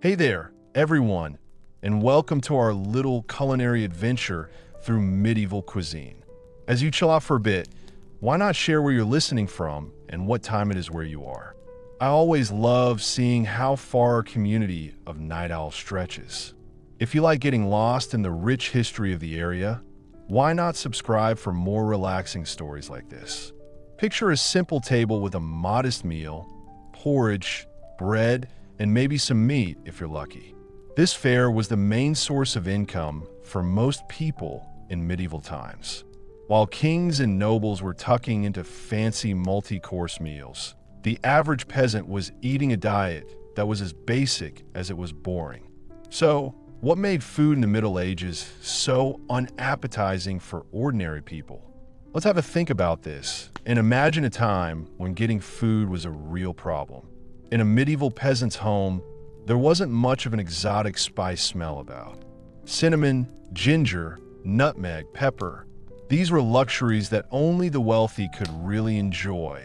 Hey there, everyone, and welcome to our little culinary adventure through medieval cuisine. As you chill out for a bit, why not share where you're listening from and what time it is where you are? I always love seeing how far our community of night owls stretches. If you like getting lost in the rich history of the area, why not subscribe for more relaxing stories like this? Picture a simple table with a modest meal, porridge, bread, and maybe some meat if you're lucky. This fare was the main source of income for most people in medieval times. While kings and nobles were tucking into fancy multi-course meals, the average peasant was eating a diet that was as basic as it was boring. So, what made food in the Middle Ages so unappetizing for ordinary people? Let's have a think about this and imagine a time when getting food was a real problem. In a medieval peasant's home, there wasn't much of an exotic spice smell about. Cinnamon, ginger, nutmeg, pepper, these were luxuries that only the wealthy could really enjoy,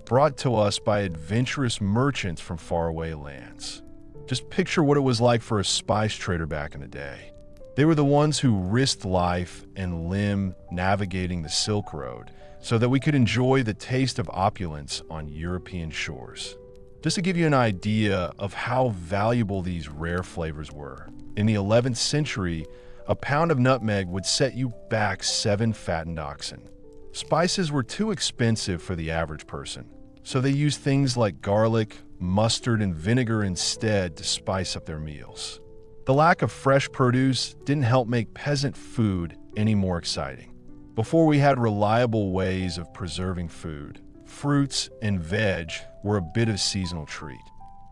brought to us by adventurous merchants from faraway lands. Just picture what it was like for a spice trader back in the day. They were the ones who risked life and limb navigating the Silk Road so that we could enjoy the taste of opulence on European shores. Just to give you an idea of how valuable these rare flavors were, in the 11th century, a pound of nutmeg would set you back 7 fattened oxen. Spices were too expensive for the average person, so they used things like garlic, mustard, and vinegar instead to spice up their meals. The lack of fresh produce didn't help make peasant food any more exciting. Before we had reliable ways of preserving food, fruits and veg were a bit of a seasonal treat.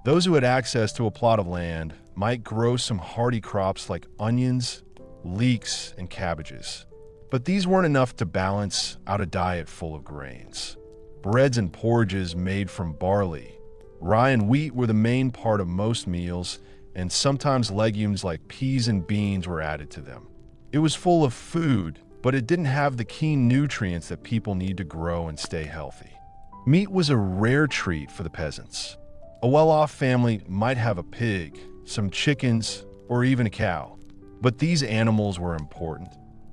Those who had access to a plot of land might grow some hardy crops like onions, leeks, and cabbages. But these weren't enough to balance out a diet full of grains. Breads and porridges made from barley, rye, and wheat were the main part of most meals, and sometimes legumes like peas and beans were added to them. It was full of food, but it didn't have the key nutrients that people need to grow and stay healthy. Meat was a rare treat for the peasants. A well-off family might have a pig, some chickens, or even a cow. But these animals were important,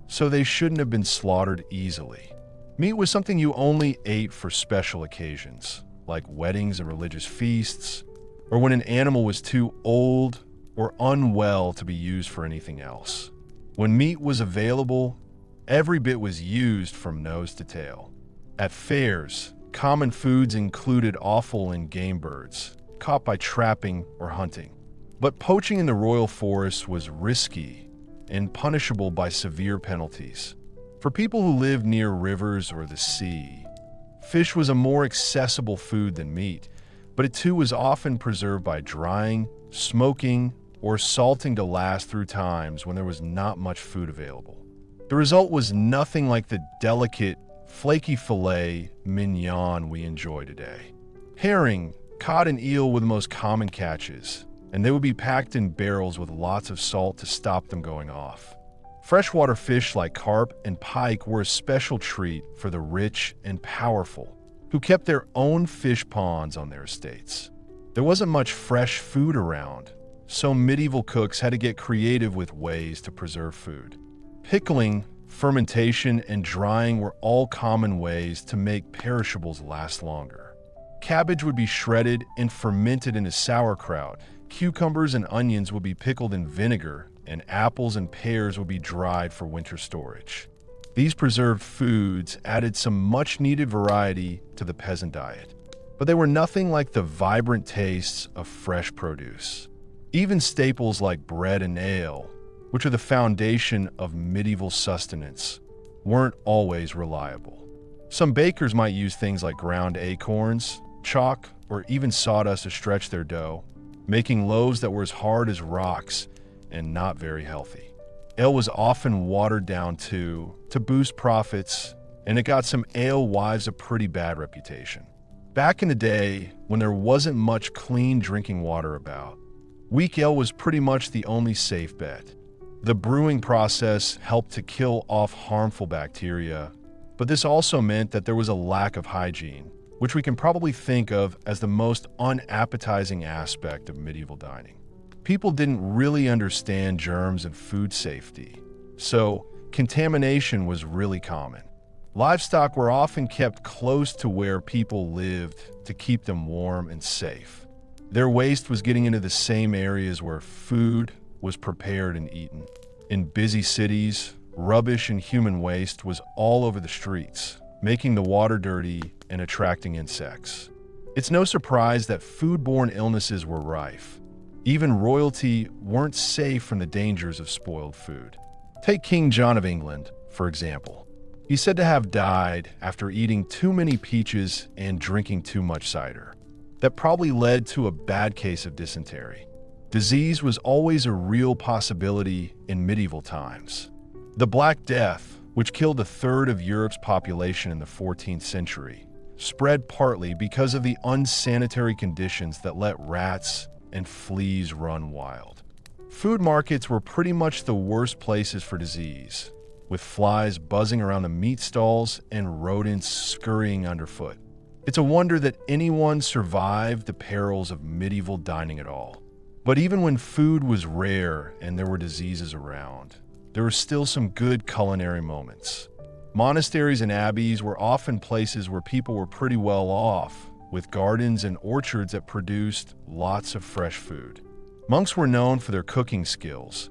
so they shouldn't have been slaughtered easily. Meat was something you only ate for special occasions, like weddings and religious feasts, or when an animal was too old or unwell to be used for anything else. When meat was available, every bit was used from nose to tail. At fairs, common foods included offal and game birds, caught by trapping or hunting. But poaching in the royal forest was risky and punishable by severe penalties. For people who lived near rivers or the sea, fish was a more accessible food than meat, but it too was often preserved by drying, smoking, or salting to last through times when there was not much food available. The result was nothing like the delicate, flaky filet mignon we enjoy today. Herring, cod, and eel were the most common catches, and they would be packed in barrels with lots of salt to stop them going off. Freshwater fish like carp and pike were a special treat for the rich and powerful, who kept their own fish ponds on their estates. There wasn't much fresh food around, so medieval cooks had to get creative with ways to preserve food. Pickling, fermentation, and drying were all common ways to make perishables last longer. Cabbage would be shredded and fermented into sauerkraut. Cucumbers and onions would be pickled in vinegar, and apples and pears would be dried for winter storage. These preserved foods added some much-needed variety to the peasant diet, but they were nothing like the vibrant tastes of fresh produce. Even staples like bread and ale, which are the foundation of medieval sustenance, weren't always reliable. Some bakers might use things like ground acorns, chalk, or even sawdust to stretch their dough, making loaves that were as hard as rocks and not very healthy. Ale was often watered down too, to boost profits, and it got some alewives a pretty bad reputation. Back in the day, when there wasn't much clean drinking water about, weak ale was pretty much the only safe bet. The brewing process helped to kill off harmful bacteria, but this also meant that there was a lack of hygiene, which we can probably think of as the most unappetizing aspect of medieval dining. People didn't really understand germs and food safety, so contamination was really common. Livestock were often kept close to where people lived to keep them warm and safe. Their waste was getting into the same areas where food was prepared and eaten. In busy cities, rubbish and human waste was all over the streets, making the water dirty and attracting insects. It's no surprise that foodborne illnesses were rife. Even royalty weren't safe from the dangers of spoiled food. Take King John of England, for example. He's said to have died after eating too many peaches and drinking too much cider. That probably led to a bad case of dysentery. Disease was always a real possibility in medieval times. The Black Death, which killed a third of Europe's population in the 14th century, spread partly because of the unsanitary conditions that let rats and fleas run wild. Food markets were pretty much the worst places for disease, with flies buzzing around the meat stalls and rodents scurrying underfoot. It's a wonder that anyone survived the perils of medieval dining at all. But even when food was rare and there were diseases around, there were still some good culinary moments. Monasteries and abbeys were often places where people were pretty well off, with gardens and orchards that produced lots of fresh food. Monks were known for their cooking skills,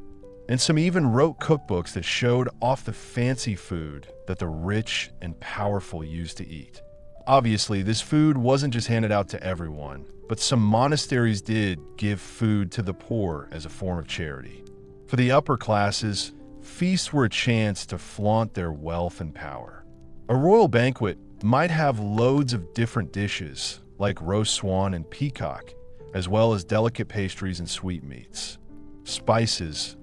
and some even wrote cookbooks that showed off the fancy food that the rich and powerful used to eat. Obviously, this food wasn't just handed out to everyone, but some monasteries did give food to the poor as a form of charity. For the upper classes, feasts were a chance to flaunt their wealth and power. A royal banquet might have loads of different dishes, like roast swan and peacock, as well as delicate pastries and sweetmeats. Spices,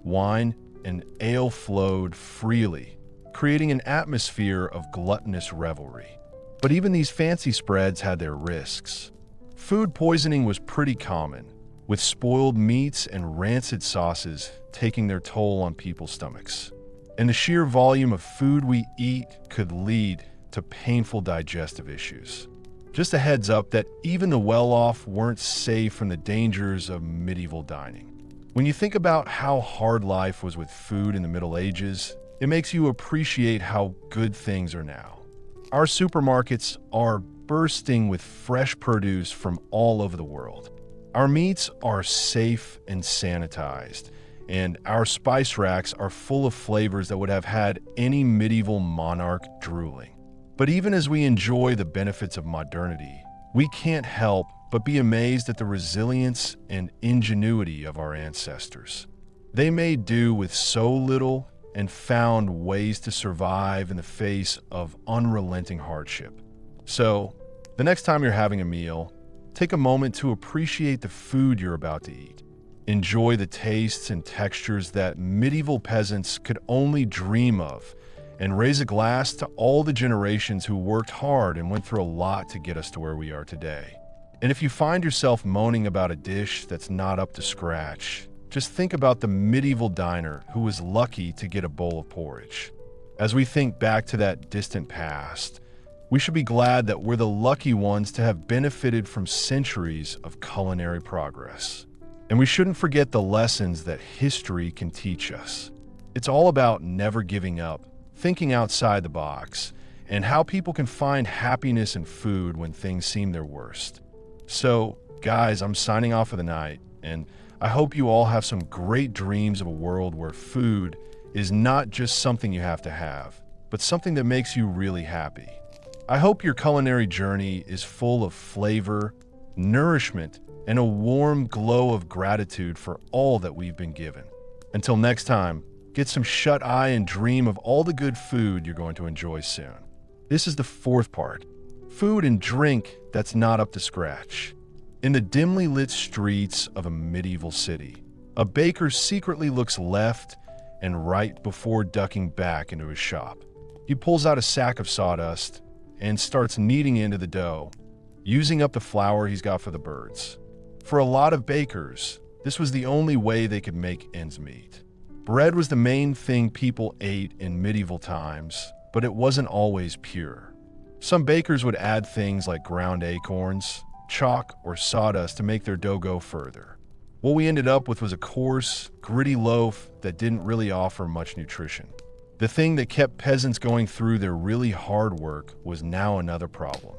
wine, and ale flowed freely, creating an atmosphere of gluttonous revelry. But even these fancy spreads had their risks. Food poisoning was pretty common, with spoiled meats and rancid sauces taking their toll on people's stomachs. And the sheer volume of food we eat could lead to painful digestive issues. Just a heads up that even the well-off weren't safe from the dangers of medieval dining. When you think about how hard life was with food in the Middle Ages, it makes you appreciate how good things are now. Our supermarkets are bursting with fresh produce from all over the world. Our meats are safe and sanitized, and our spice racks are full of flavors that would have had any medieval monarch drooling. But even as we enjoy the benefits of modernity, we can't help but be amazed at the resilience and ingenuity of our ancestors. They made do with so little and found ways to survive in the face of unrelenting hardship. So, the next time you're having a meal, take a moment to appreciate the food you're about to eat. Enjoy the tastes and textures that medieval peasants could only dream of, and raise a glass to all the generations who worked hard and went through a lot to get us to where we are today. And if you find yourself moaning about a dish that's not up to scratch, just think about the medieval diner who was lucky to get a bowl of porridge. As we think back to that distant past, we should be glad that we're the lucky ones to have benefited from centuries of culinary progress. And we shouldn't forget the lessons that history can teach us. It's all about never giving up, thinking outside the box, and how people can find happiness in food when things seem their worst. So, guys, I'm signing off for the night, and I hope you all have some great dreams of a world where food is not just something you have to have, but something that makes you really happy. I hope your culinary journey is full of flavor, nourishment, and a warm glow of gratitude for all that we've been given. Until next time, get some shut-eye and dream of all the good food you're going to enjoy soon. This is the fourth part. Food and drink that's not up to scratch. In the dimly lit streets of a medieval city, a baker secretly looks left and right before ducking back into his shop. He pulls out a sack of sawdust and starts kneading into the dough, using up the flour he's got for the birds. For a lot of bakers, this was the only way they could make ends meet. Bread was the main thing people ate in medieval times, but it wasn't always pure. Some bakers would add things like ground acorns, chalk, or sawdust to make their dough go further. What we ended up with was a coarse, gritty loaf that didn't really offer much nutrition. The thing that kept peasants going through their really hard work was now another problem.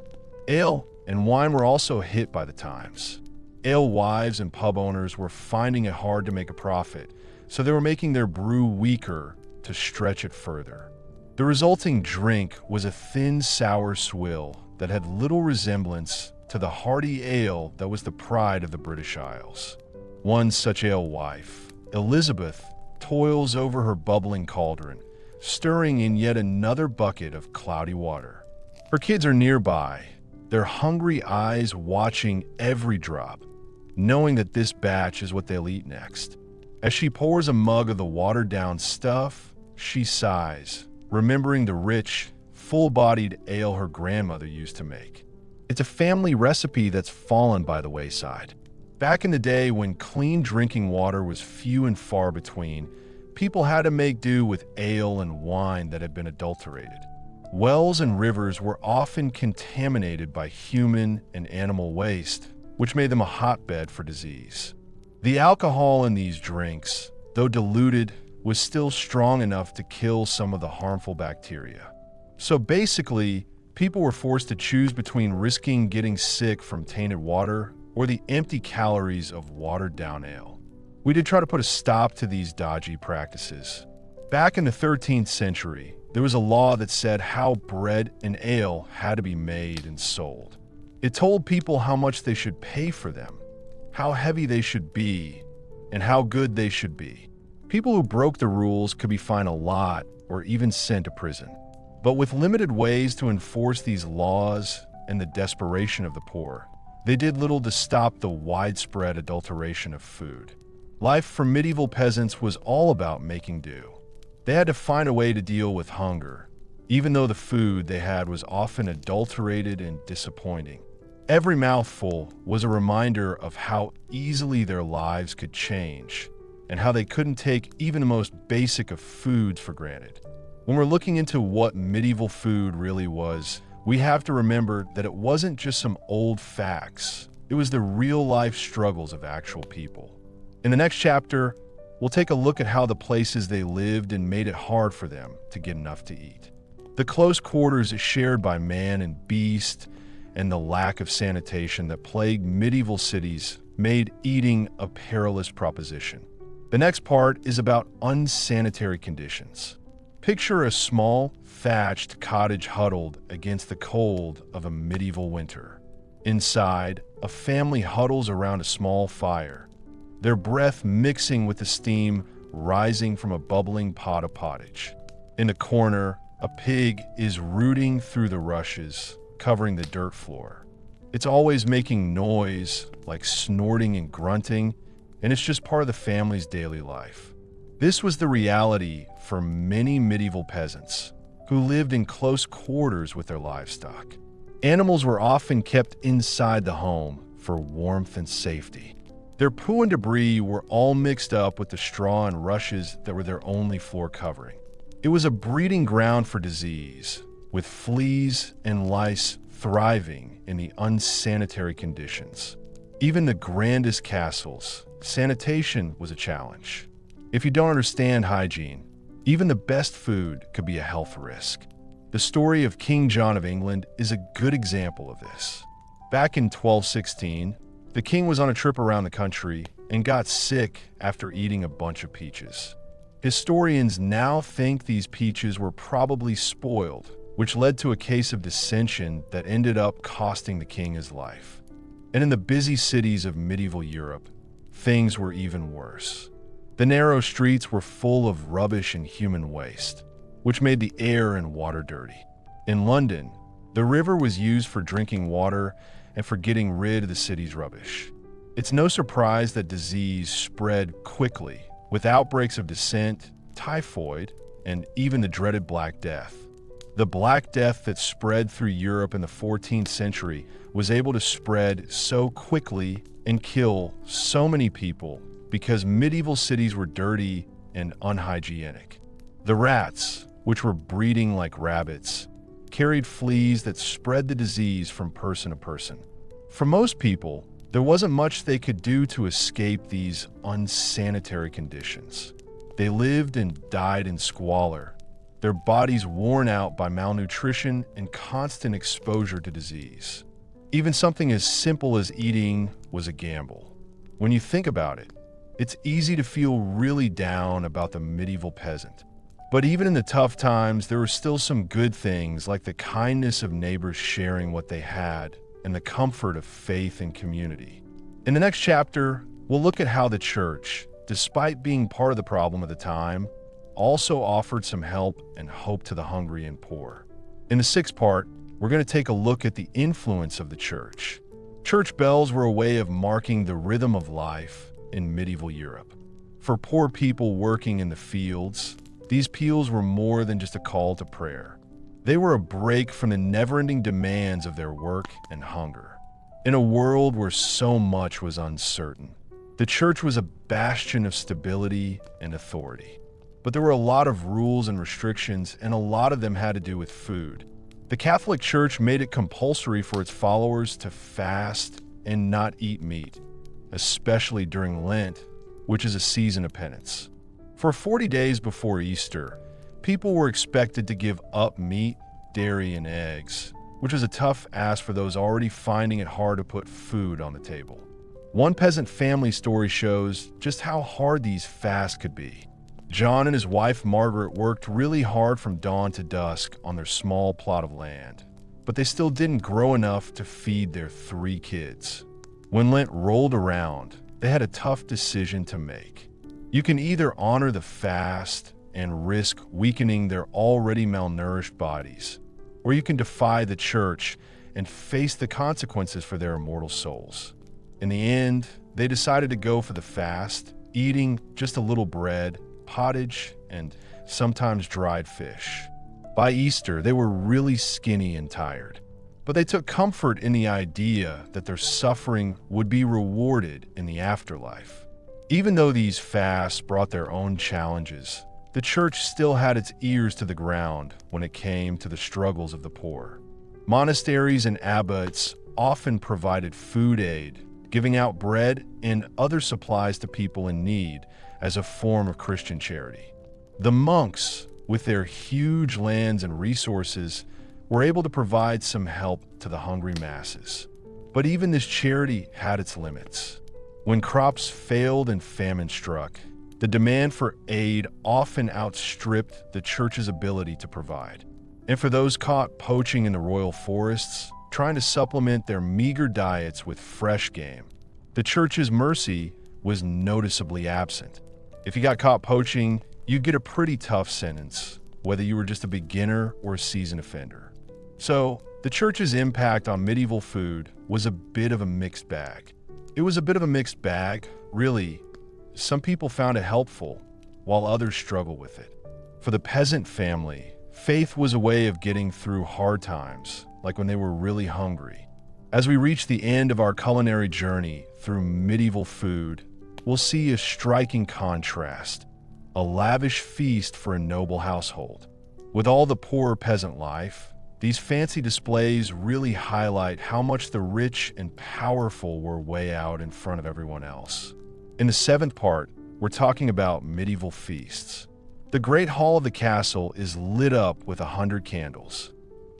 Ale and wine were also hit by the times. Alewives and pub owners were finding it hard to make a profit, so they were making their brew weaker to stretch it further. The resulting drink was a thin, sour swill that had little resemblance to the hearty ale that was the pride of the British Isles. One such alewife, Elizabeth, toils over her bubbling cauldron, stirring in yet another bucket of cloudy water. Her kids are nearby, their hungry eyes watching every drop, knowing that this batch is what they'll eat next. As she pours a mug of the watered-down stuff, she sighs, remembering the rich, full-bodied ale her grandmother used to make. It's a family recipe that's fallen by the wayside. Back in the day when clean drinking water was few and far between, people had to make do with ale and wine that had been adulterated. Wells and rivers were often contaminated by human and animal waste, which made them a hotbed for disease. The alcohol in these drinks, though diluted, was still strong enough to kill some of the harmful bacteria. So basically, people were forced to choose between risking getting sick from tainted water or the empty calories of watered-down ale. We did try to put a stop to these dodgy practices. Back in the 13th century, there was a law that said how bread and ale had to be made and sold. It told people how much they should pay for them, how heavy they should be, and how good they should be. People who broke the rules could be fined a lot or even sent to prison. But with limited ways to enforce these laws and the desperation of the poor, they did little to stop the widespread adulteration of food. Life for medieval peasants was all about making do. They had to find a way to deal with hunger, even though the food they had was often adulterated and disappointing. Every mouthful was a reminder of how easily their lives could change and how they couldn't take even the most basic of foods for granted. When we're looking into what medieval food really was, we have to remember that it wasn't just some old facts. It was the real-life struggles of actual people. In the next chapter, we'll take a look at how the places they lived and made it hard for them to get enough to eat. The close quarters shared by man and beast and the lack of sanitation that plagued medieval cities made eating a perilous proposition. The next part is about unsanitary conditions. Picture a small, thatched cottage huddled against the cold of a medieval winter. Inside, a family huddles around a small fire, their breath mixing with the steam rising from a bubbling pot of pottage. In the corner, a pig is rooting through the rushes, covering the dirt floor. It's always making noise, like snorting and grunting, and it's just part of the family's daily life. This was the reality for many medieval peasants who lived in close quarters with their livestock. Animals were often kept inside the home for warmth and safety. Their poo and debris were all mixed up with the straw and rushes that were their only floor covering. It was a breeding ground for disease, with fleas and lice thriving in the unsanitary conditions. Even the grandest castles, sanitation was a challenge. If you don't understand hygiene, even the best food could be a health risk. The story of King John of England is a good example of this. Back in 1216, the king was on a trip around the country and got sick after eating a bunch of peaches. Historians now think these peaches were probably spoiled, which led to a case of dissension that ended up costing the king his life. And in the busy cities of medieval Europe, things were even worse. The narrow streets were full of rubbish and human waste, which made the air and water dirty. In London, the river was used for drinking water and for getting rid of the city's rubbish. It's no surprise that disease spread quickly, with outbreaks of dissent, typhoid, and even the dreaded Black Death. The Black Death that spread through Europe in the 14th century was able to spread so quickly and kill so many people because medieval cities were dirty and unhygienic. The rats, which were breeding like rabbits, carried fleas that spread the disease from person to person. For most people, There wasn't much they could do to escape these unsanitary conditions. They lived and died in squalor, their bodies worn out by malnutrition and constant exposure to disease. Even something as simple as eating was a gamble. When you think about it, it's easy to feel really down about the medieval peasant. But even in the tough times, there were still some good things like the kindness of neighbors sharing what they had and the comfort of faith and community. In the next chapter, we'll look at how the church, despite being part of the problem at the time, also offered some help and hope to the hungry and poor. In the sixth part, we're going to take a look at the influence of the church. Church bells were a way of marking the rhythm of life in medieval Europe. For poor people working in the fields, these peals were more than just a call to prayer. They were a break from the never-ending demands of their work and hunger. In a world where so much was uncertain, the church was a bastion of stability and authority. But there were a lot of rules and restrictions, and a lot of them had to do with food. The Catholic Church made it compulsory for its followers to fast and not eat meat, especially during Lent, which is a season of penance. For 40 days before Easter, people were expected to give up meat, dairy, and eggs, which was a tough ask for those already finding it hard to put food on the table. One peasant family story shows just how hard these fasts could be. John and his wife Margaret worked really hard from dawn to dusk on their small plot of land, but they still didn't grow enough to feed their 3 kids. When Lent rolled around, they had a tough decision to make. You can either honor the fast and risk weakening their already malnourished bodies, or you can defy the church and face the consequences for their immortal souls. In the end, they decided to go for the fast, eating just a little bread, pottage, and sometimes dried fish. By Easter, they were really skinny and tired, but they took comfort in the idea that their suffering would be rewarded in the afterlife. Even though these fasts brought their own challenges, the church still had its ears to the ground when it came to the struggles of the poor. Monasteries and abbots often provided food aid, giving out bread and other supplies to people in need as a form of Christian charity. The monks, with their huge lands and resources, were able to provide some help to the hungry masses. But even this charity had its limits. When crops failed and famine struck, the demand for aid often outstripped the church's ability to provide. And for those caught poaching in the royal forests, trying to supplement their meager diets with fresh game, the church's mercy was noticeably absent. If you got caught poaching, you'd get a pretty tough sentence, whether you were just a beginner or a seasoned offender. So, the church's impact on medieval food was a bit of a mixed bag. It was a bit of a mixed bag, really. Some people found it helpful, while others struggled with it. For the peasant family, faith was a way of getting through hard times, like when they were really hungry. As we reach the end of our culinary journey through medieval food, we'll see a striking contrast, a lavish feast for a noble household. With all the poor peasant life, these fancy displays really highlight how much the rich and powerful were way out in front of everyone else. In the 7th part, we're talking about medieval feasts. The great hall of the castle is lit up with 100 candles.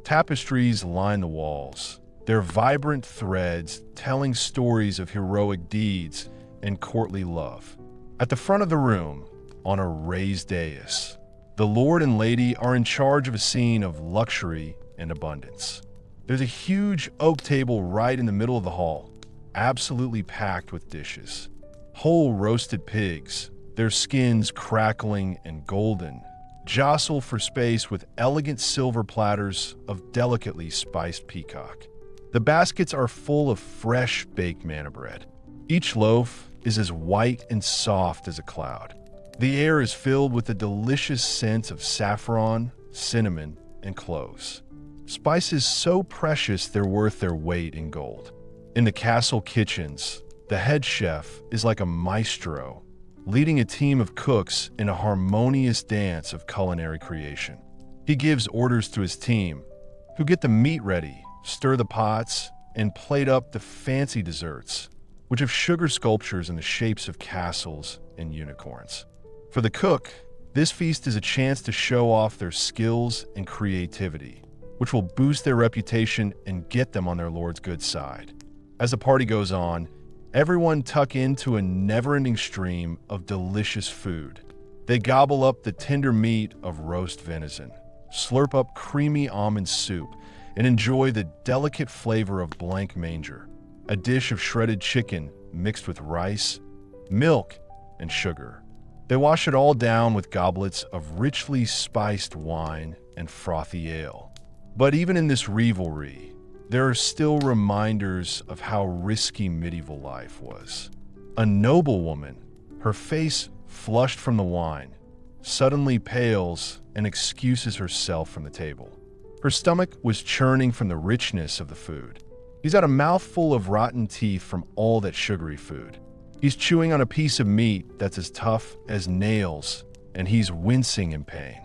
Tapestries line the walls, their vibrant threads telling stories of heroic deeds and courtly love. At the front of the room, on a raised dais, the lord and lady are in charge of a scene of luxury and abundance. There's a huge oak table right in the middle of the hall, absolutely packed with dishes. Whole roasted pigs, their skins crackling and golden, jostle for space with elegant silver platters of delicately spiced peacock. The baskets are full of fresh baked manna bread. Each loaf is as white and soft as a cloud. The air is filled with the delicious scent of saffron, cinnamon, and cloves. Spices so precious they're worth their weight in gold. In the castle kitchens, the head chef is like a maestro, leading a team of cooks in a harmonious dance of culinary creation. He gives orders to his team, who get the meat ready, stir the pots, and plate up the fancy desserts, which have sugar sculptures in the shapes of castles and unicorns. For the cook, this feast is a chance to show off their skills and creativity, which will boost their reputation and get them on their Lord's good side. As the party goes on, everyone tuck into a never-ending stream of delicious food. They gobble up the tender meat of roast venison, slurp up creamy almond soup, and enjoy the delicate flavor of blanc manger, a dish of shredded chicken mixed with rice, milk, and sugar. They wash it all down with goblets of richly spiced wine and frothy ale. But even in this revelry, there are still reminders of how risky medieval life was. A noblewoman, her face flushed from the wine, suddenly pales and excuses herself from the table. Her stomach was churning from the richness of the food. He's got a mouthful of rotten teeth from all that sugary food. He's chewing on a piece of meat that's as tough as nails, and he's wincing in pain.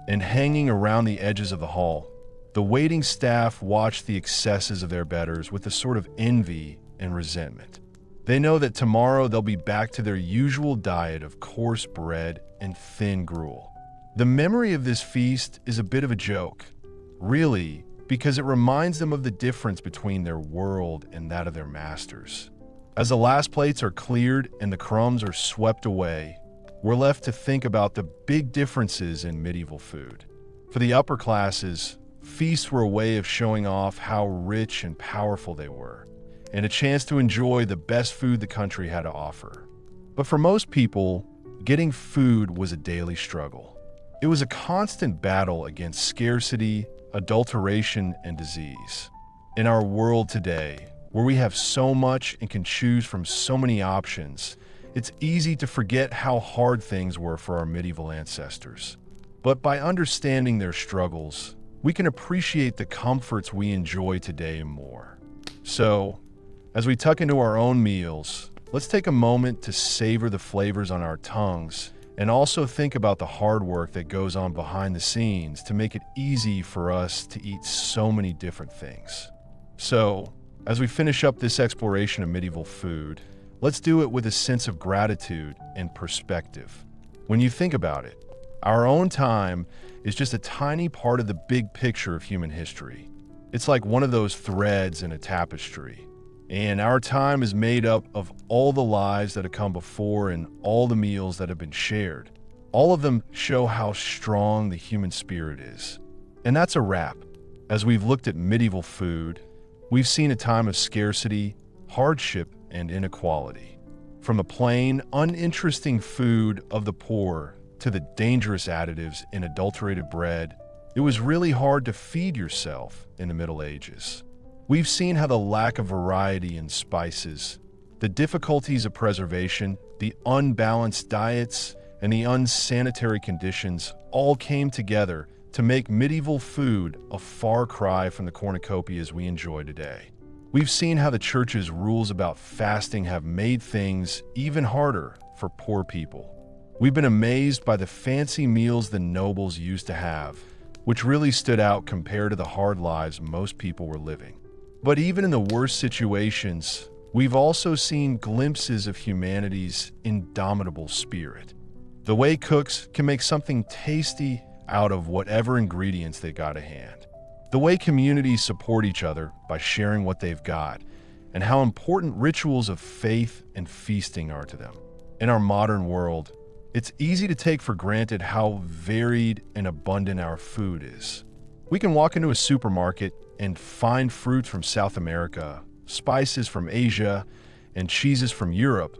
And hanging around the edges of the hall, the waiting staff watch the excesses of their betters with a sort of envy and resentment. They know that tomorrow they'll be back to their usual diet of coarse bread and thin gruel. The memory of this feast is a bit of a joke, really, because it reminds them of the difference between their world and that of their masters. As the last plates are cleared and the crumbs are swept away, we're left to think about the big differences in medieval food. For the upper classes, feasts were a way of showing off how rich and powerful they were, and a chance to enjoy the best food the country had to offer. But for most people, getting food was a daily struggle. It was a constant battle against scarcity, adulteration, and disease. In our world today, where we have so much and can choose from so many options, it's easy to forget how hard things were for our medieval ancestors. But by understanding their struggles, we can appreciate the comforts we enjoy today and more. So, as we tuck into our own meals, let's take a moment to savor the flavors on our tongues and also think about the hard work that goes on behind the scenes to make it easy for us to eat so many different things. So, as we finish up this exploration of medieval food, let's do it with a sense of gratitude and perspective. When you think about it, our own time is just a tiny part of the big picture of human history. It's like one of those threads in a tapestry. And our time is made up of all the lives that have come before and all the meals that have been shared. All of them show how strong the human spirit is. And that's a wrap. As we've looked at medieval food, we've seen a time of scarcity, hardship, and inequality. From the plain, uninteresting food of the poor to the dangerous additives in adulterated bread, it was really hard to feed yourself in the Middle Ages. We've seen how the lack of variety in spices, the difficulties of preservation, the unbalanced diets, and the unsanitary conditions all came together to make medieval food a far cry from the cornucopias we enjoy today. We've seen how the church's rules about fasting have made things even harder for poor people. We've been amazed by the fancy meals the nobles used to have, which really stood out compared to the hard lives most people were living. But even in the worst situations, we've also seen glimpses of humanity's indomitable spirit. The way cooks can make something tasty out of whatever ingredients they got at hand. The way communities support each other by sharing what they've got, and how important rituals of faith and feasting are to them. In our modern world, it's easy to take for granted how varied and abundant our food is. We can walk into a supermarket and find fruits from South America, spices from Asia, and cheeses from Europe,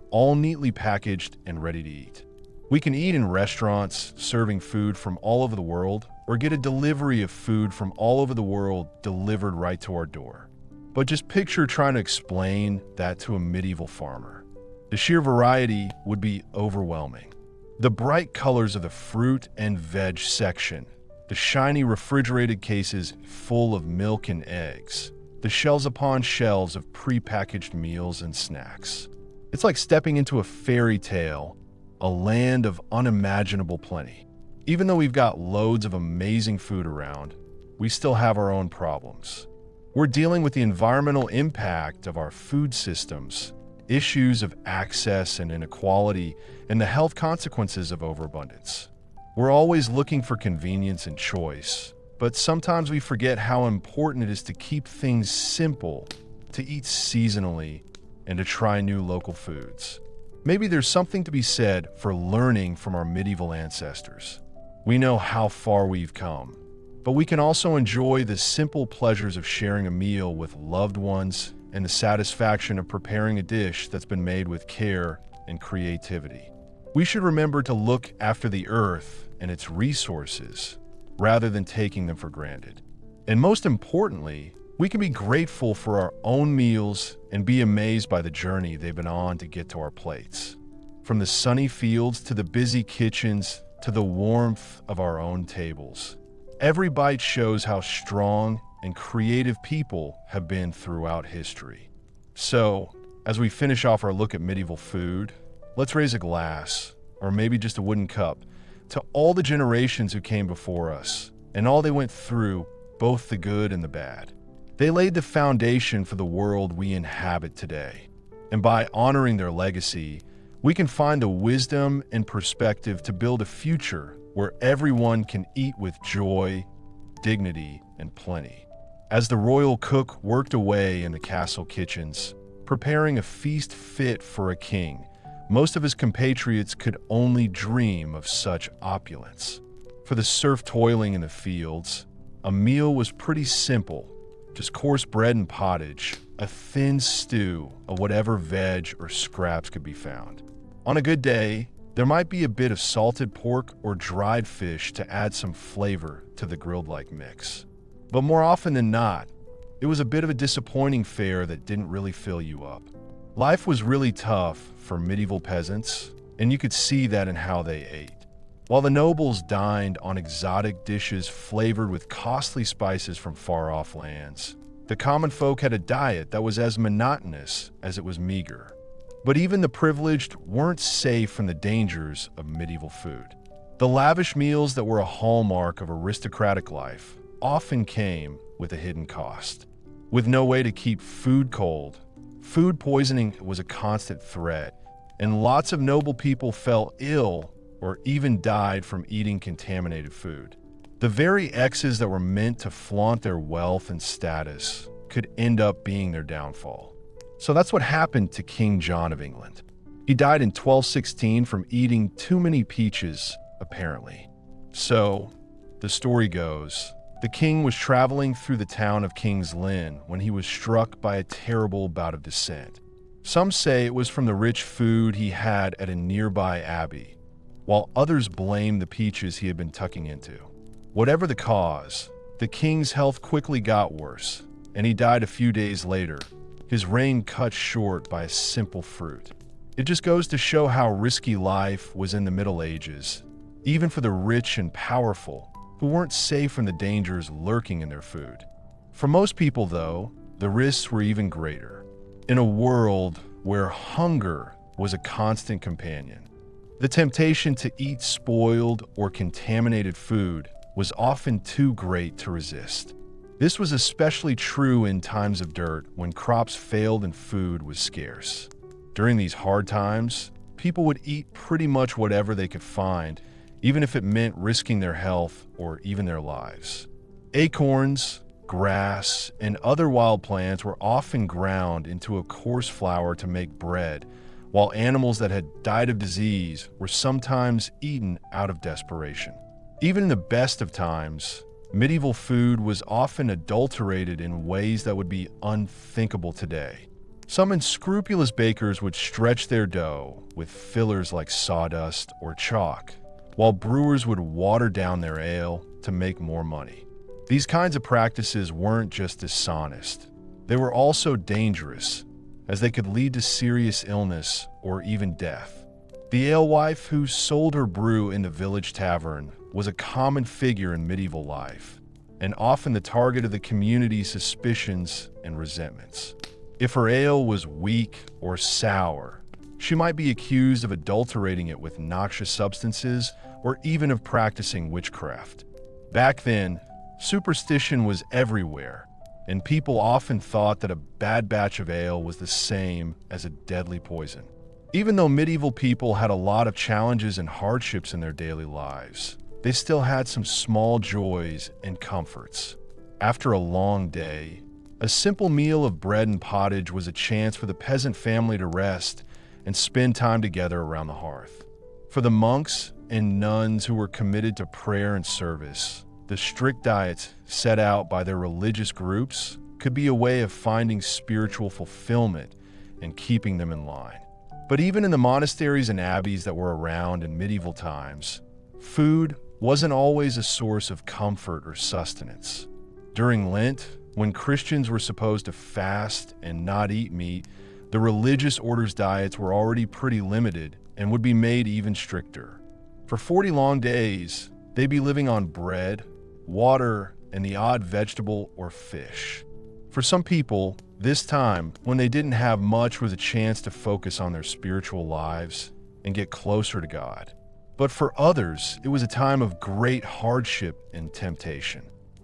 all neatly packaged and ready to eat. We can eat in restaurants serving food from all over the world, or get a delivery of food from all over the world delivered right to our door. But just picture trying to explain that to a medieval farmer. The sheer variety would be overwhelming. The bright colors of the fruit and veg section, the shiny refrigerated cases full of milk and eggs, the shelves upon shelves of prepackaged meals and snacks. It's like stepping into a fairy tale, a land of unimaginable plenty. Even though we've got loads of amazing food around, we still have our own problems. We're dealing with the environmental impact of our food systems issues of access and inequality, and the health consequences of overabundance. We're always looking for convenience and choice, but sometimes we forget how important it is to keep things simple, to eat seasonally, and to try new local foods. Maybe there's something to be said for learning from our medieval ancestors. We know how far we've come, but we can also enjoy the simple pleasures of sharing a meal with loved ones and the satisfaction of preparing a dish that's been made with care and creativity. We should remember to look after the earth and its resources rather than taking them for granted. And most importantly, we can be grateful for our own meals and be amazed by the journey they've been on to get to our plates. From the sunny fields to the busy kitchens to the warmth of our own tables. Every bite shows how strong and creative people have been throughout history. So, as we finish off our look at medieval food, let's raise a glass, or maybe just a wooden cup, to all the generations who came before us, and all they went through, both the good and the bad. They laid the foundation for the world we inhabit today. And by honoring their legacy, we can find the wisdom and perspective to build a future where everyone can eat with joy, dignity, and plenty. As the royal cook worked away in the castle kitchens, preparing a feast fit for a king, most of his compatriots could only dream of such opulence. For the serf toiling in the fields, a meal was pretty simple, just coarse bread and pottage, a thin stew of whatever veg or scraps could be found. On a good day, there might be a bit of salted pork or dried fish to add some flavor to the grilled-like mix. But more often than not, it was a bit of a disappointing fare that didn't really fill you up. Life was really tough for medieval peasants, and you could see that in how they ate. While the nobles dined on exotic dishes flavored with costly spices from far-off lands, the common folk had a diet that was as monotonous as it was meager. But even the privileged weren't safe from the dangers of medieval food. The lavish meals that were a hallmark of aristocratic life often came with a hidden cost. With no way to keep food cold, food poisoning was a constant threat, and lots of noble people fell ill or even died from eating contaminated food. The very exes that were meant to flaunt their wealth and status could end up being their downfall. So that's what happened to King John of England. He died in 1216 from eating too many peaches, apparently. So, the story goes, the king was traveling through the town of King's Lynn when he was struck by a terrible bout of descent. Some say it was from the rich food he had at a nearby abbey, while others blame the peaches he had been tucking into. Whatever the cause, the king's health quickly got worse, and he died a few days later, his reign cut short by a simple fruit. It just goes to show how risky life was in the Middle Ages, even for the rich and powerful, who weren't safe from the dangers lurking in their food. For most people, though, the risks were even greater. In a world where hunger was a constant companion, the temptation to eat spoiled or contaminated food was often too great to resist. This was especially true in times of dearth when crops failed and food was scarce. During these hard times, people would eat pretty much whatever they could find, even if it meant risking their health or even their lives. Acorns, grass, and other wild plants were often ground into a coarse flour to make bread, while animals that had died of disease were sometimes eaten out of desperation. Even in the best of times, medieval food was often adulterated in ways that would be unthinkable today. Some unscrupulous bakers would stretch their dough with fillers like sawdust or chalk, while brewers would water down their ale to make more money. These kinds of practices weren't just dishonest, they were also dangerous, as they could lead to serious illness or even death. The alewife who sold her brew in the village tavern was a common figure in medieval life, and often the target of the community's suspicions and resentments. If her ale was weak or sour, she might be accused of adulterating it with noxious substances or even of practicing witchcraft. Back then, superstition was everywhere, and people often thought that a bad batch of ale was the same as a deadly poison. Even though medieval people had a lot of challenges and hardships in their daily lives, they still had some small joys and comforts. After a long day, a simple meal of bread and pottage was a chance for the peasant family to rest and spend time together around the hearth. For the monks and nuns who were committed to prayer and service, the strict diets set out by their religious groups could be a way of finding spiritual fulfillment and keeping them in line. But even in the monasteries and abbeys that were around in medieval times, food wasn't always a source of comfort or sustenance. During Lent, when Christians were supposed to fast and not eat meat, the religious orders' diets were already pretty limited and would be made even stricter. For 40 long days, they'd be living on bread, water, and the odd vegetable or fish. For some people, this time, when they didn't have much, was a chance to focus on their spiritual lives and get closer to God. But for others, it was a time of great hardship and temptation.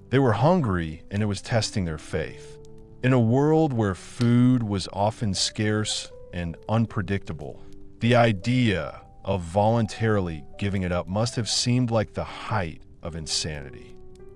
They were hungry, and it was testing their faith. In a world where food was often scarce and unpredictable, the idea of voluntarily giving it up must have seemed like the height of insanity.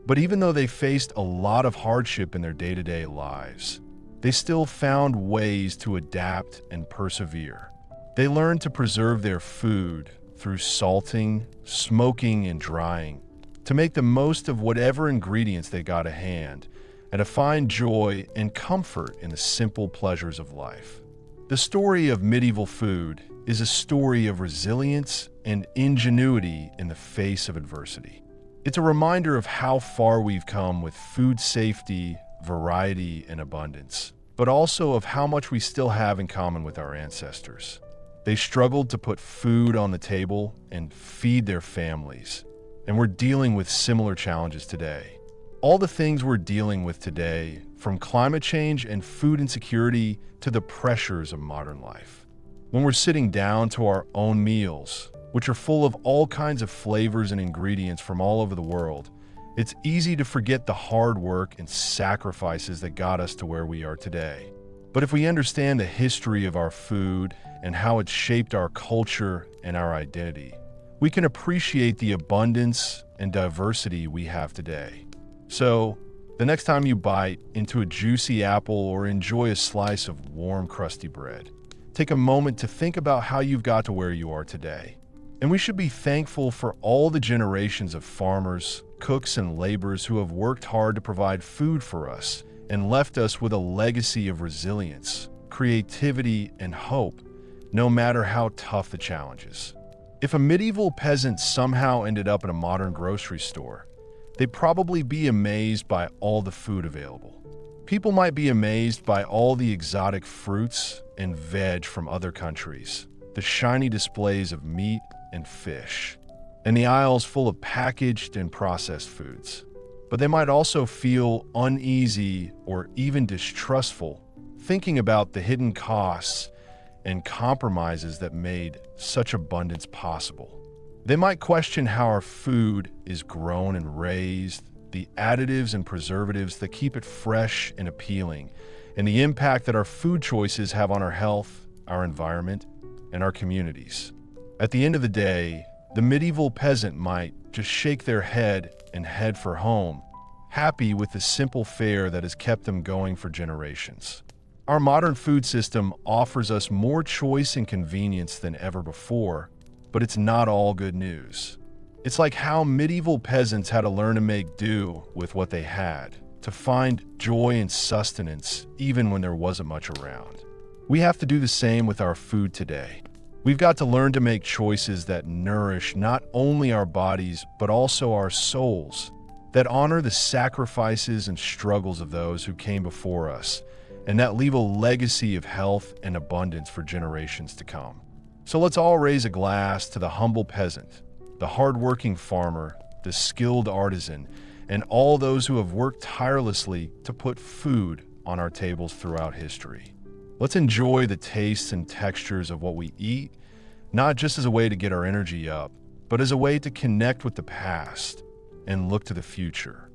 But even though they faced a lot of hardship in their day-to-day lives, they still found ways to adapt and persevere. They learned to preserve their food through salting, smoking, and drying, to make the most of whatever ingredients they got at hand, and to find joy and comfort in the simple pleasures of life. The story of medieval food is a story of resilience and ingenuity in the face of adversity. It's a reminder of how far we've come with food safety, variety, and abundance, but also of how much we still have in common with our ancestors. They struggled to put food on the table and feed their families, and we're dealing with similar challenges today. All the things we're dealing with today, from climate change and food insecurity to the pressures of modern life. When we're sitting down to our own meals, which are full of all kinds of flavors and ingredients from all over the world, it's easy to forget the hard work and sacrifices that got us to where we are today. But if we understand the history of our food and how it's shaped our culture and our identity, we can appreciate the abundance and diversity we have today. So, the next time you bite into a juicy apple or enjoy a slice of warm, crusty bread, take a moment to think about how you've got to where you are today. And we should be thankful for all the generations of farmers, cooks, and laborers who have worked hard to provide food for us and left us with a legacy of resilience, creativity, and hope, no matter how tough the challenges. If a medieval peasant somehow ended up in a modern grocery store, they'd probably be amazed by all the food available. People might be amazed by all the exotic fruits and veg from other countries, the shiny displays of meat and fish, and the aisles full of packaged and processed foods. But they might also feel uneasy or even distrustful, thinking about the hidden costs and compromises that made such abundance possible. They might question how our food is grown and raised, the additives and preservatives that keep it fresh and appealing, and the impact that our food choices have on our health, our environment, and our communities. At the end of the day, the medieval peasant might just shake their head and head for home, happy with the simple fare that has kept them going for generations. Our modern food system offers us more choice and convenience than ever before, but it's not all good news. It's like how medieval peasants had to learn to make do with what they had, to find joy and sustenance even when there wasn't much around. We have to do the same with our food today. We've got to learn to make choices that nourish not only our bodies, but also our souls, that honor the sacrifices and struggles of those who came before us, and that leave a legacy of health and abundance for generations to come. So let's all raise a glass to the humble peasant, the hardworking farmer, the skilled artisan, and all those who have worked tirelessly to put food on our tables throughout history. Let's enjoy the tastes and textures of what we eat, not just as a way to get our energy up, but as a way to connect with the past and look to the future.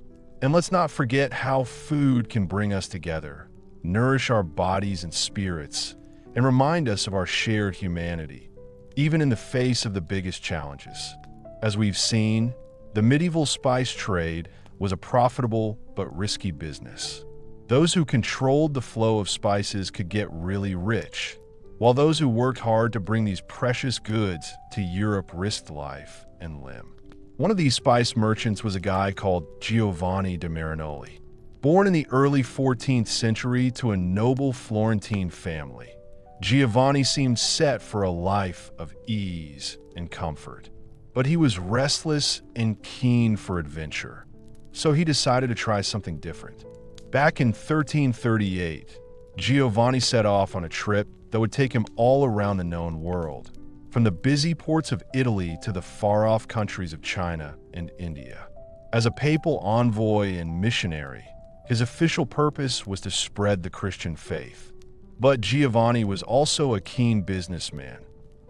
And let's not forget how food can bring us together, nourish our bodies and spirits, and remind us of our shared humanity, even in the face of the biggest challenges. As we've seen, the medieval spice trade was a profitable but risky business. Those who controlled the flow of spices could get really rich, while those who worked hard to bring these precious goods to Europe risked life and limb. One of these spice merchants was a guy called Giovanni da Marinoli. Born in the early 14th century to a noble Florentine family, Giovanni seemed set for a life of ease and comfort. But he was restless and keen for adventure, so he decided to try something different. Back in 1338, Giovanni set off on a trip that would take him all around the known world, from the busy ports of Italy to the far-off countries of China and India. As a papal envoy and missionary, his official purpose was to spread the Christian faith. But Giovanni was also a keen businessman,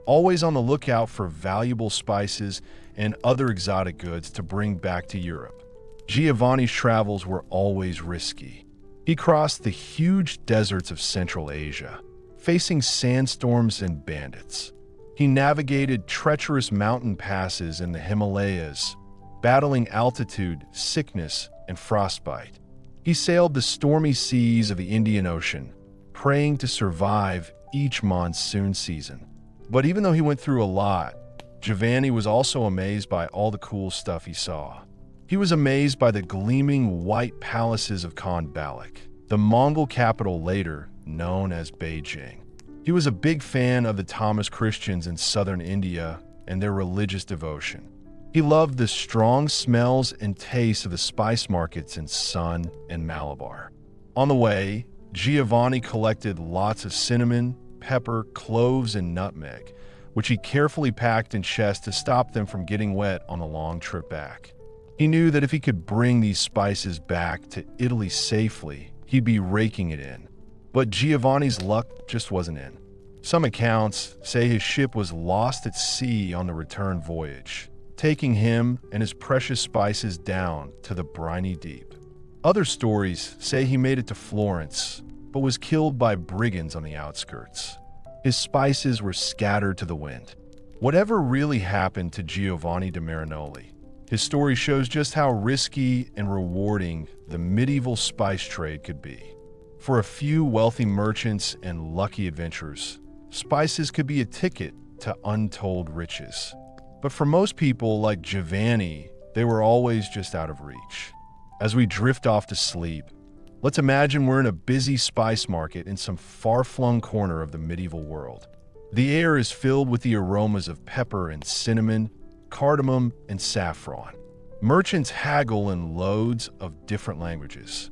always on the lookout for valuable spices and other exotic goods to bring back to Europe. Giovanni's travels were always risky. He crossed the huge deserts of Central Asia, facing sandstorms and bandits. He navigated treacherous mountain passes in the Himalayas, battling altitude, sickness, and frostbite. He sailed the stormy seas of the Indian Ocean, praying to survive each monsoon season. But even though he went through a lot, Giovanni was also amazed by all the cool stuff he saw. He was amazed by the gleaming white palaces of Khan Balik, the Mongol capital later known as Beijing. He was a big fan of the Taoist Christians in southern India and their religious devotion. He loved the strong smells and tastes of the spice markets in Sun and Malabar. On the way, Giovanni collected lots of cinnamon, pepper, cloves, and nutmeg, which he carefully packed in chests to stop them from getting wet on the long trip back. He knew that if he could bring these spices back to Italy safely, he'd be raking it in. But Giovanni's luck just wasn't in. Some accounts say his ship was lost at sea on the return voyage, taking him and his precious spices down to the briny deep. Other stories say he made it to Florence, but was killed by brigands on the outskirts. His spices were scattered to the wind. Whatever really happened to Giovanni da Marinoli, his story shows just how risky and rewarding the medieval spice trade could be. For a few wealthy merchants and lucky adventurers, spices could be a ticket to untold riches. But for most people like Giovanni, they were always just out of reach. As we drift off to sleep, let's imagine we're in a busy spice market in some far-flung corner of the medieval world. The air is filled with the aromas of pepper and cinnamon, cardamom and saffron. Merchants haggle in loads of different languages,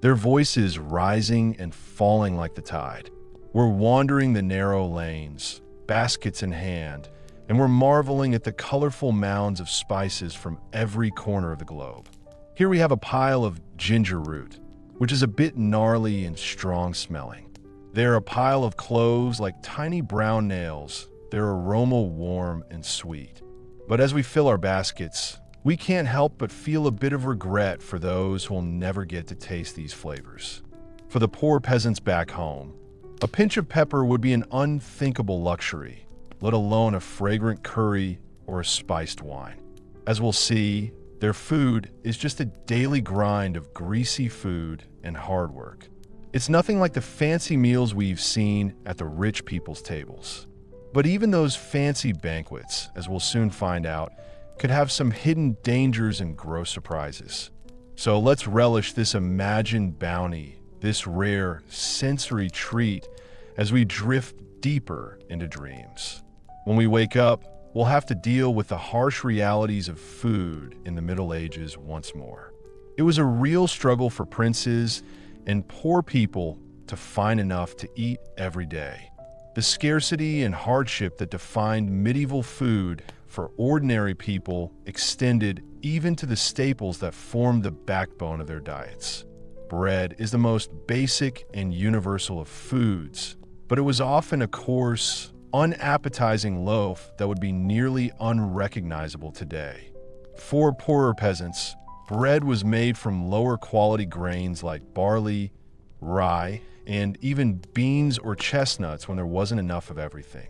their voices rising and falling like the tide. We're wandering the narrow lanes, baskets in hand, and we're marveling at the colorful mounds of spices from every corner of the globe. Here we have a pile of ginger root, which is a bit gnarly and strong smelling. There a pile of cloves like tiny brown nails, their aroma warm and sweet. But as we fill our baskets, we can't help but feel a bit of regret for those who will never get to taste these flavors. For the poor peasants back home, a pinch of pepper would be an unthinkable luxury, let alone a fragrant curry or a spiced wine. As we'll see, their food is just a daily grind of greasy food and hard work. It's nothing like the fancy meals we've seen at the rich people's tables. But even those fancy banquets, as we'll soon find out, could have some hidden dangers and gross surprises. So let's relish this imagined bounty, this rare sensory treat, as we drift deeper into dreams. When we wake up, we'll have to deal with the harsh realities of food in the Middle Ages once more. It was a real struggle for princes and poor people to find enough to eat every day. The scarcity and hardship that defined medieval food for ordinary people extended even to the staples that formed the backbone of their diets. Bread is the most basic and universal of foods, but it was often a coarse, unappetizing loaf that would be nearly unrecognizable today. For poorer peasants, bread was made from lower quality grains like barley, rye, and even beans or chestnuts when there wasn't enough of everything.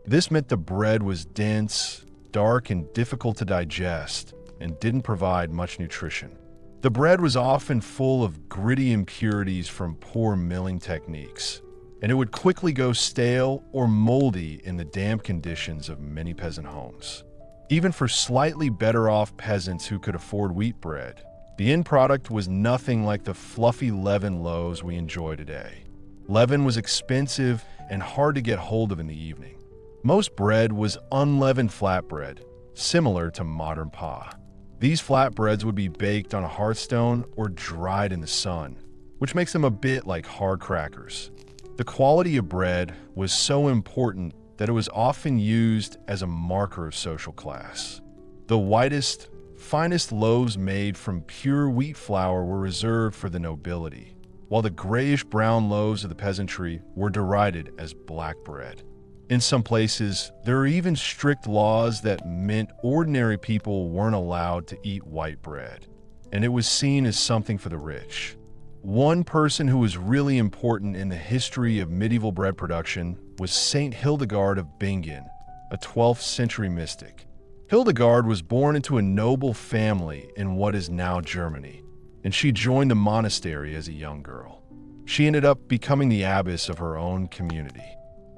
This meant the bread was dense, dark, and difficult to digest, and didn't provide much nutrition. The bread was often full of gritty impurities from poor milling techniques, and it would quickly go stale or moldy in the damp conditions of many peasant homes. Even for slightly better off peasants who could afford wheat bread, the end product was nothing like the fluffy leaven loaves we enjoy today. Leaven was expensive and hard to get hold of in the evening. Most bread was unleavened flatbread, similar to modern pie. These flatbreads would be baked on a hearthstone or dried in the sun, which makes them a bit like hard crackers. The quality of bread was so important that it was often used as a marker of social class. The whitest, finest loaves made from pure wheat flour were reserved for the nobility, while the grayish-brown loaves of the peasantry were derided as black bread. In some places, there are even strict laws that meant ordinary people weren't allowed to eat white bread, and it was seen as something for the rich. One person who was really important in the history of medieval bread production was Saint Hildegard of Bingen, a 12th century mystic. Hildegard was born into a noble family in what is now Germany, and she joined a monastery as a young girl. She ended up becoming the abbess of her own community.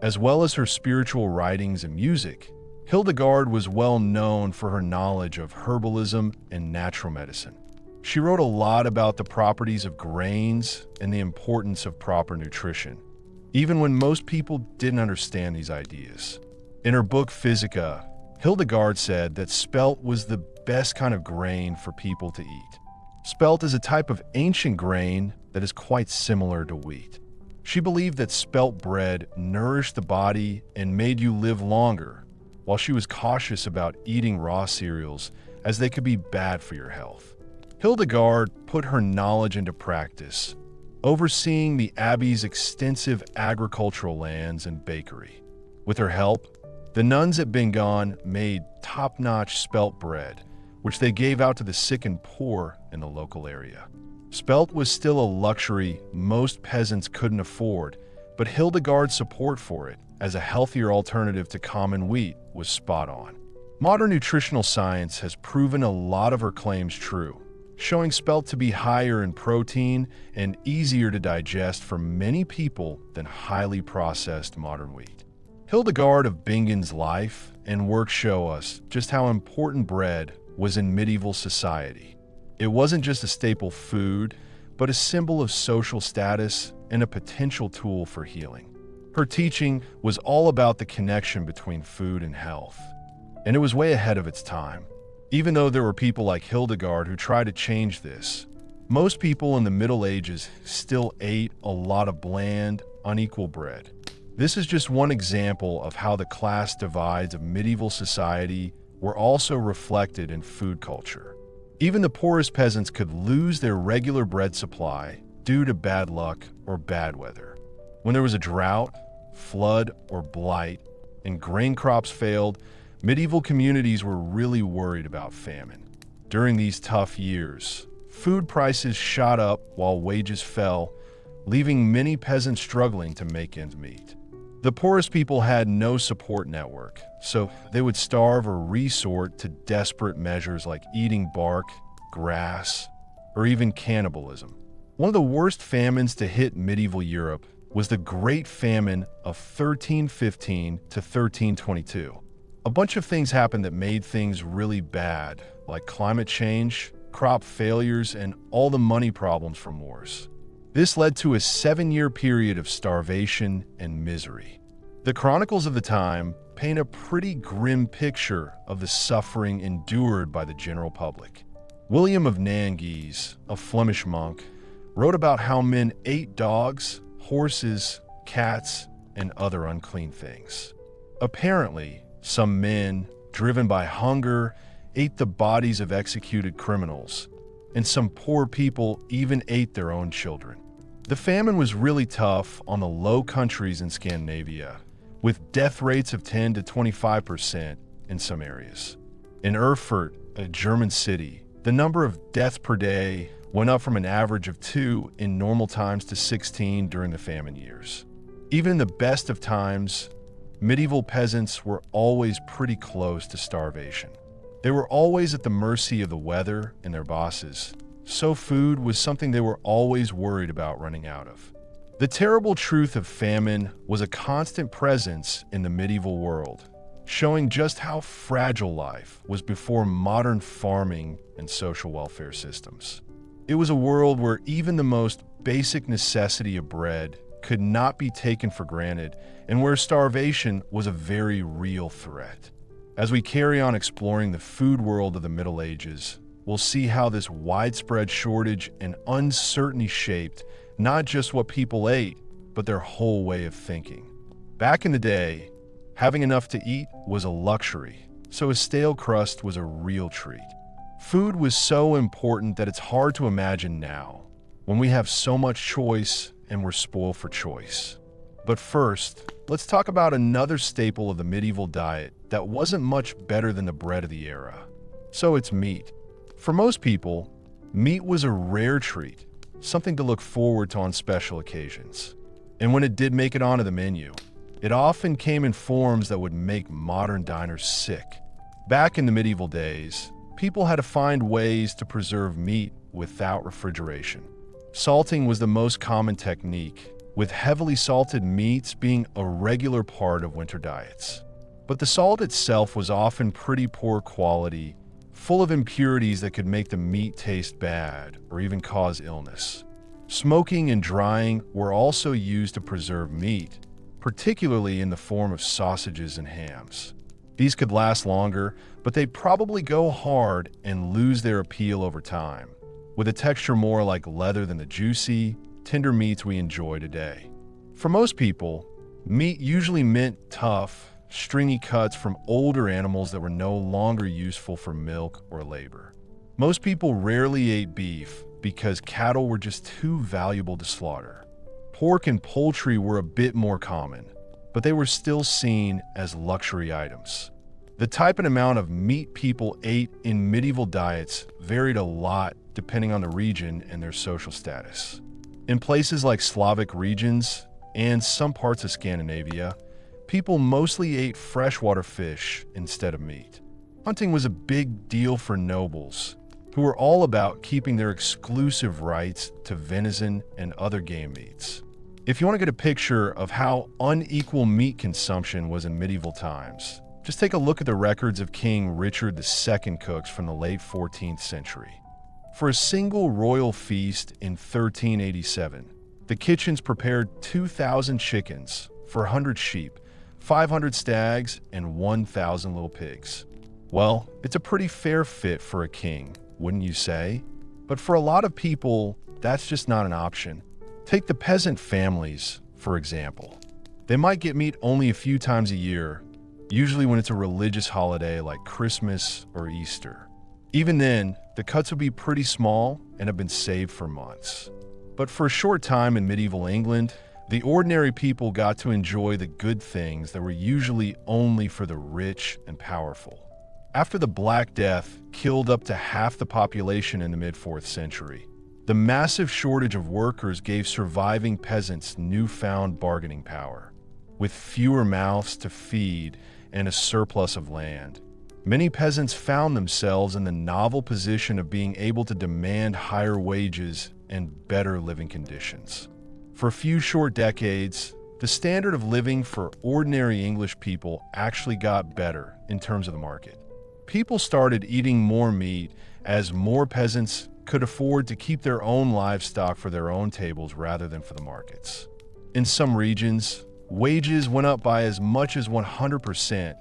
As well as her spiritual writings and music, Hildegard was well known for her knowledge of herbalism and natural medicine. She wrote a lot about the properties of grains and the importance of proper nutrition, even when most people didn't understand these ideas. In her book Physica, Hildegard said that spelt was the best kind of grain for people to eat. Spelt is a type of ancient grain that is quite similar to wheat. She believed that spelt bread nourished the body and made you live longer, while she was cautious about eating raw cereals as they could be bad for your health. Hildegard put her knowledge into practice, overseeing the abbey's extensive agricultural lands and bakery. With her help, the nuns at Bingen made top-notch spelt bread, which they gave out to the sick and poor in the local area. Spelt was still a luxury most peasants couldn't afford, but Hildegard's support for it as a healthier alternative to common wheat was spot on. Modern nutritional science has proven a lot of her claims true, showing spelt to be higher in protein and easier to digest for many people than highly processed modern wheat. Hildegard of Bingen's life and work show us just how important bread was in medieval society. It wasn't just a staple food, but a symbol of social status and a potential tool for healing. Her teaching was all about the connection between food and health, and it was way ahead of its time. Even though there were people like Hildegard who tried to change this, most people in the Middle Ages still ate a lot of bland, unequal bread. This is just one example of how the class divides of medieval society were also reflected in food culture. Even the poorest peasants could lose their regular bread supply due to bad luck or bad weather. When there was a drought, flood, or blight, and grain crops failed, medieval communities were really worried about famine. During these tough years, food prices shot up while wages fell, leaving many peasants struggling to make ends meet. The poorest people had no support network, so they would starve or resort to desperate measures like eating bark, grass, or even cannibalism. One of the worst famines to hit medieval Europe was the Great Famine of 1315 to 1322. A bunch of things happened that made things really bad, like climate change, crop failures, and all the money problems from wars. This led to a 7-year period of starvation and misery. The chronicles of the time paint a pretty grim picture of the suffering endured by the general public. William of Nantes, a Flemish monk, wrote about how men ate dogs, horses, cats, and other unclean things. Apparently, some men, driven by hunger, ate the bodies of executed criminals, and some poor people even ate their own children. The famine was really tough on the Low Countries in Scandinavia, with death rates of 10 to 25% in some areas. In Erfurt, a German city, The number of deaths per day went up from an average of 2 in normal times to 16 during the famine years. Even in the best of times, medieval peasants were always pretty close to starvation. They were always at the mercy of the weather and their bosses, so food was something they were always worried about running out of. The terrible truth of famine was a constant presence in the medieval world, showing just how fragile life was before modern farming and social welfare systems. It was a world where even the most basic necessity of bread could not be taken for granted, and where starvation was a very real threat. As we carry on exploring the food world of the Middle Ages, we'll see how this widespread shortage and uncertainty shaped not just what people ate, but their whole way of thinking. Back in the day, having enough to eat was a luxury, so a stale crust was a real treat. Food was so important that it's hard to imagine now, when we have so much choice and we're spoiled for choice. But first, let's talk about another staple of the medieval diet that wasn't much better than the bread of the era. So it's meat. For most people, meat was a rare treat, something to look forward to on special occasions. And when it did make it onto the menu, it often came in forms that would make modern diners sick. Back in the medieval days, people had to find ways to preserve meat without refrigeration. Salting was the most common technique, with heavily salted meats being a regular part of winter diets. But the salt itself was often pretty poor quality, full of impurities that could make the meat taste bad or even cause illness. Smoking and drying were also used to preserve meat, particularly in the form of sausages and hams. These could last longer, but they'd probably go hard and lose their appeal over time, with a texture more like leather than the juicy, tender meats we enjoy today. For most people, meat usually meant tough, stringy cuts from older animals that were no longer useful for milk or labor. Most people rarely ate beef because cattle were just too valuable to slaughter. Pork and poultry were a bit more common, but they were still seen as luxury items. The type and amount of meat people ate in medieval diets varied a lot depending on the region and their social status. In places like Slavic regions and some parts of Scandinavia, people mostly ate freshwater fish instead of meat. Hunting was a big deal for nobles, who were all about keeping their exclusive rights to venison and other game meats. If you want to get a picture of how unequal meat consumption was in medieval times, just take a look at the records of King Richard II cooks from the late 14th century. For a single royal feast in 1387, the kitchens prepared 2,000 chickens for 100 sheep, 500 stags, and 1,000 little pigs. Well, it's a pretty fair fit for a king, wouldn't you say? But for a lot of people, that's just not an option. Take the peasant families, for example. They might get meat only a few times a year, usually when it's a religious holiday like Christmas or Easter. Even then, the cuts would be pretty small and have been saved for months. But for a short time in medieval England, the ordinary people got to enjoy the good things that were usually only for the rich and powerful. After the Black Death killed up to half the population in the mid-4th century, the massive shortage of workers gave surviving peasants newfound bargaining power. With fewer mouths to feed and a surplus of land, many peasants found themselves in the novel position of being able to demand higher wages and better living conditions. For a few short decades, the standard of living for ordinary English people actually got better in terms of the market. People started eating more meat as more peasants could afford to keep their own livestock for their own tables rather than for the markets. In some regions, wages went up by as much as 100%,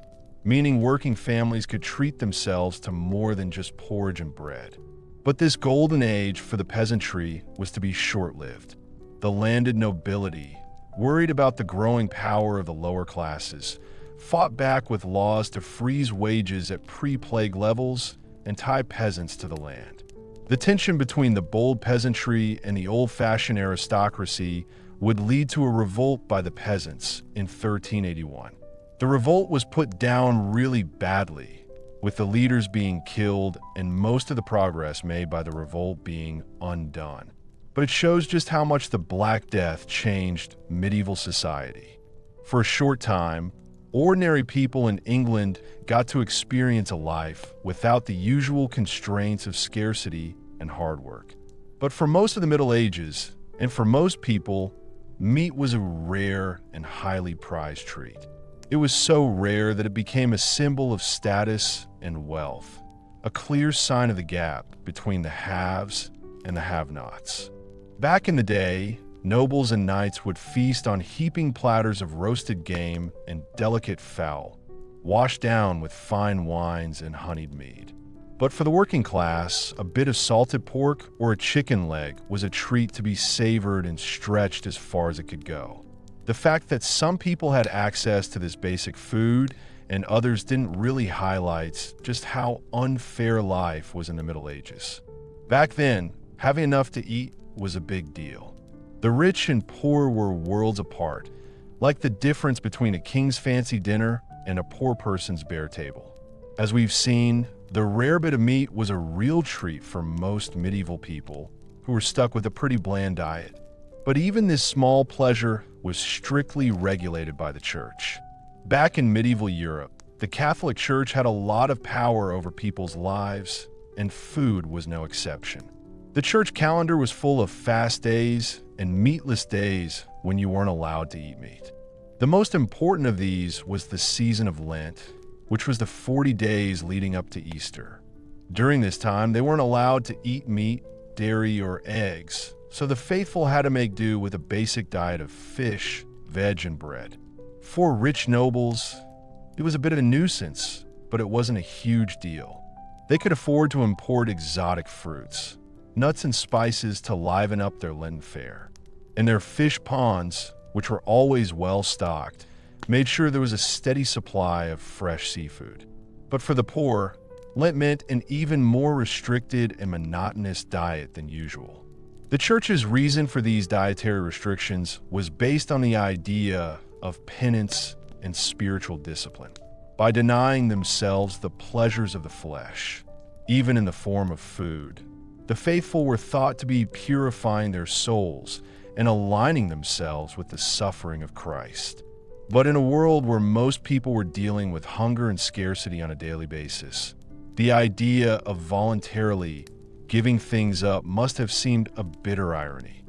meaning working families could treat themselves to more than just porridge and bread. But this golden age for the peasantry was to be short-lived. The landed nobility, worried about the growing power of the lower classes, fought back with laws to freeze wages at pre-plague levels and tie peasants to the land. The tension between the bold peasantry and the old-fashioned aristocracy would lead to a revolt by the peasants in 1381. The revolt was put down really badly, with the leaders being killed and most of the progress made by the revolt being undone. But it shows just how much the Black Death changed medieval society. For a short time, ordinary people in England got to experience a life without the usual constraints of scarcity and hard work. But for most of the Middle Ages, and for most people, meat was a rare and highly prized treat. It was so rare that it became a symbol of status and wealth, a clear sign of the gap between the haves and the have-nots. Back in the day, nobles and knights would feast on heaping platters of roasted game and delicate fowl, washed down with fine wines and honeyed mead. But for the working class, a bit of salted pork or a chicken leg was a treat to be savored and stretched as far as it could go. The fact that some people had access to this basic food and others didn't really highlights just how unfair life was in the Middle Ages. Back then, having enough to eat was a big deal. The rich and poor were worlds apart, like the difference between a king's fancy dinner and a poor person's bare table. As we've seen, the rare bit of meat was a real treat for most medieval people who were stuck with a pretty bland diet. But even this small pleasure was strictly regulated by the church. Back in medieval Europe, the Catholic Church had a lot of power over people's lives, and food was no exception. The church calendar was full of fast days and meatless days when you weren't allowed to eat meat. The most important of these was the season of Lent, which was the 40 days leading up to Easter. During this time, they weren't allowed to eat meat, dairy, or eggs, so the faithful had to make do with a basic diet of fish, veg, and bread. For rich nobles, it was a bit of a nuisance, but it wasn't a huge deal. They could afford to import exotic fruits, nuts and spices to liven up their Lenten fare. And their fish ponds, which were always well stocked, made sure there was a steady supply of fresh seafood. But for the poor, Lent meant an even more restricted and monotonous diet than usual. The church's reason for these dietary restrictions was based on the idea of penance and spiritual discipline. By denying themselves the pleasures of the flesh, even in the form of food, the faithful were thought to be purifying their souls and aligning themselves with the suffering of Christ. But in a world where most people were dealing with hunger and scarcity on a daily basis, the idea of voluntarily giving things up must have seemed a bitter irony.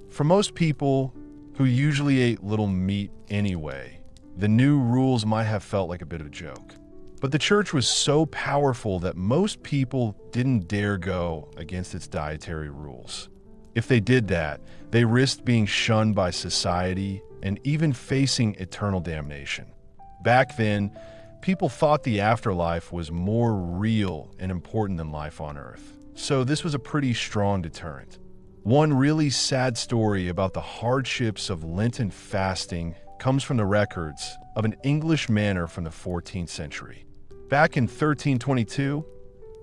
For most people who usually ate little meat anyway, the new rules might have felt like a bit of a joke. But the church was so powerful that most people didn't dare go against its dietary rules. If they did that, they risked being shunned by society and even facing eternal damnation. Back then, people thought the afterlife was more real and important than life on earth, so this was a pretty strong deterrent. One really sad story about the hardships of Lenten fasting comes from the records of an English manor from the 14th century. Back in 1322,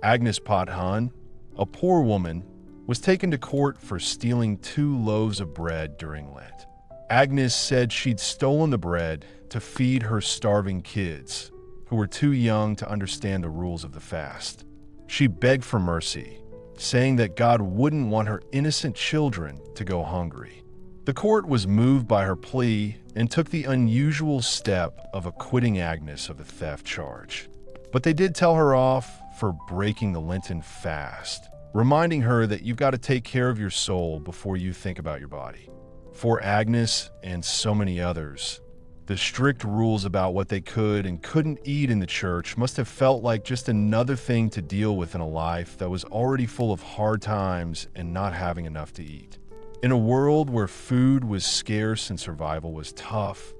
Agnes Pothun, a poor woman, was taken to court for stealing 2 loaves of bread during Lent. Agnes said she'd stolen the bread to feed her starving kids, who were too young to understand the rules of the fast. She begged for mercy, saying that God wouldn't want her innocent children to go hungry. The court was moved by her plea and took the unusual step of acquitting Agnes of the theft charge. But they did tell her off for breaking the Lenten fast, reminding her that you've got to take care of your soul before you think about your body. For Agnes and so many others, the strict rules about what they could and couldn't eat in the church must have felt like just another thing to deal with in a life that was already full of hard times and not having enough to eat. In a world where food was scarce and survival was tough,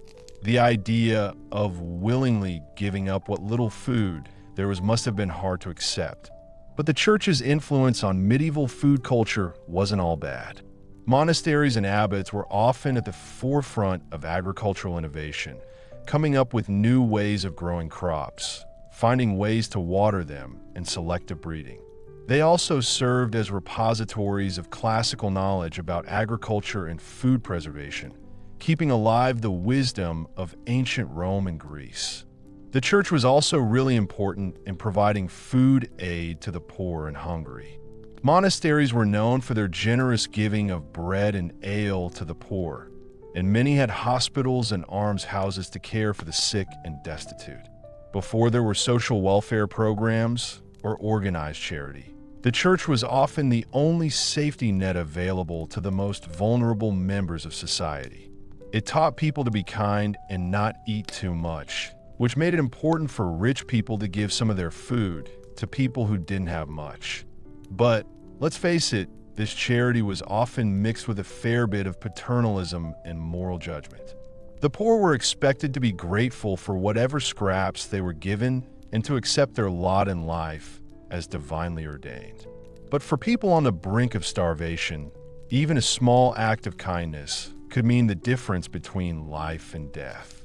the idea of willingly giving up what little food there was must have been hard to accept. But the church's influence on medieval food culture wasn't all bad. Monasteries and abbots were often at the forefront of agricultural innovation, coming up with new ways of growing crops, finding ways to water them, and selective breeding. They also served as repositories of classical knowledge about agriculture and food preservation, keeping alive the wisdom of ancient Rome and Greece. The church was also really important in providing food aid to the poor and hungry. Monasteries were known for their generous giving of bread and ale to the poor, and many had hospitals and almshouses to care for the sick and destitute. Before there were social welfare programs or organized charity, the church was often the only safety net available to the most vulnerable members of society. It taught people to be kind and not eat too much, which made it important for rich people to give some of their food to people who didn't have much. But let's face it, this charity was often mixed with a fair bit of paternalism and moral judgment. The poor were expected to be grateful for whatever scraps they were given and to accept their lot in life as divinely ordained. But for people on the brink of starvation, even a small act of kindness could mean the difference between life and death.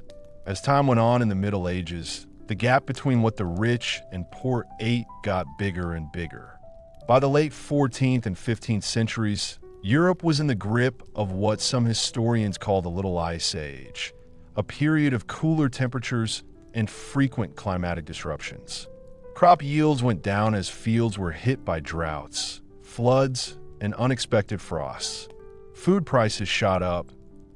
As time went on in the Middle Ages, the gap between what the rich and poor ate got bigger and bigger. By the late 14th and 15th centuries, Europe was in the grip of what some historians call the Little Ice Age, a period of cooler temperatures and frequent climatic disruptions. Crop yields went down as fields were hit by droughts, floods, and unexpected frosts. Food prices shot up,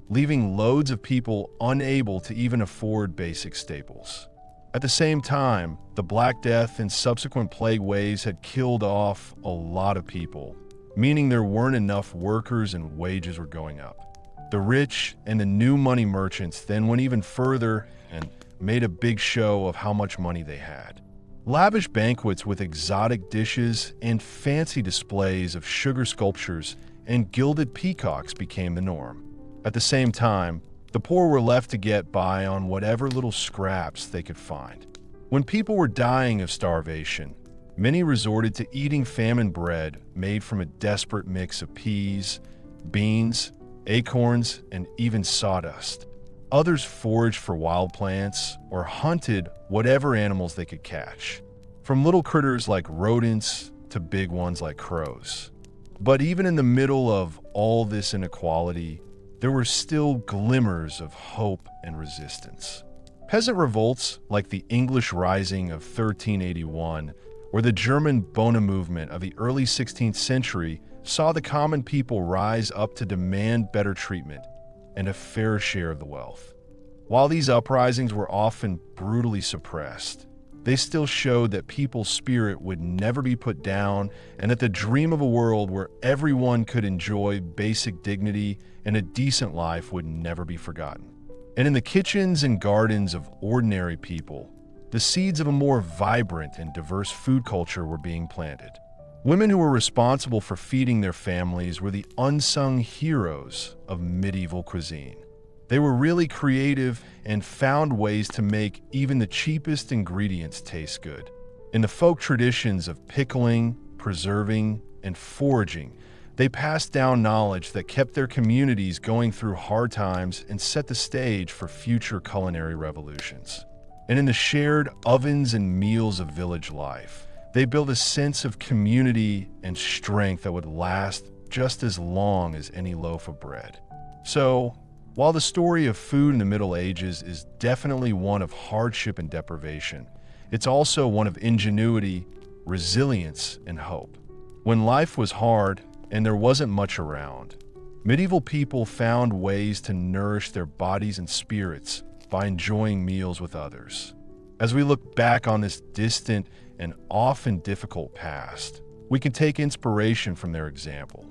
leaving loads of people unable to even afford basic staples. At the same time, the Black Death and subsequent plague waves had killed off a lot of people, meaning there weren't enough workers and wages were going up. The rich and the new money merchants then went even further and made a big show of how much money they had. Lavish banquets with exotic dishes and fancy displays of sugar sculptures and gilded peacocks became the norm. At the same time, the poor were left to get by on whatever little scraps they could find. When people were dying of starvation, many resorted to eating famine bread made from a desperate mix of peas, beans, acorns, and even sawdust. Others foraged for wild plants or hunted whatever animals they could catch, from little critters like rodents to big ones like crows. But even in the middle of all this inequality, there were still glimmers of hope and resistance. Peasant revolts like the English Rising of 1381 or the German Bona movement of the early 16th century saw the common people rise up to demand better treatment and a fair share of the wealth. While these uprisings were often brutally suppressed, they still showed that people's spirit would never be put down and that the dream of a world where everyone could enjoy basic dignity and a decent life would never be forgotten. And in the kitchens and gardens of ordinary people, the seeds of a more vibrant and diverse food culture were being planted. Women who were responsible for feeding their families were the unsung heroes of medieval cuisine. They were really creative and found ways to make even the cheapest ingredients taste good. In the folk traditions of pickling, preserving, and foraging, they passed down knowledge that kept their communities going through hard times and set the stage for future culinary revolutions. And in the shared ovens and meals of village life, they built a sense of community and strength that would last just as long as any loaf of bread. So, while the story of food in the Middle Ages is definitely one of hardship and deprivation, it's also one of ingenuity, resilience, and hope. When life was hard and there wasn't much around, medieval people found ways to nourish their bodies and spirits by enjoying meals with others. As we look back on this distant and often difficult past, we can take inspiration from their example.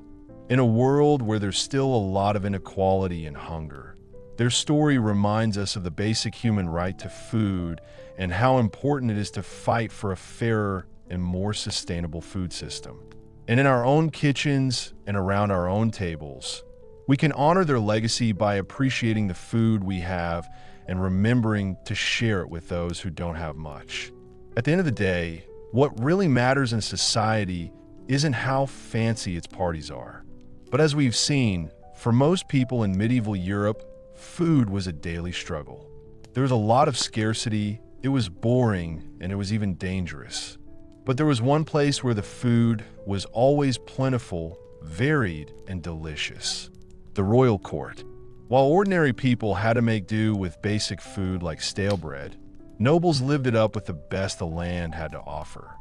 In a world where there's still a lot of inequality and hunger, their story reminds us of the basic human right to food and how important it is to fight for a fairer and more sustainable food system. And in our own kitchens and around our own tables, we can honor their legacy by appreciating the food we have and remembering to share it with those who don't have much. At the end of the day, what really matters in society isn't how fancy its parties are. But as we've seen, for most people in medieval Europe, food was a daily struggle. There was a lot of scarcity, it was boring, and it was even dangerous. But there was one place where the food was always plentiful, varied, and delicious: the royal court. While ordinary people had to make do with basic food like stale bread, Nobles lived it up with the best the land had to offer.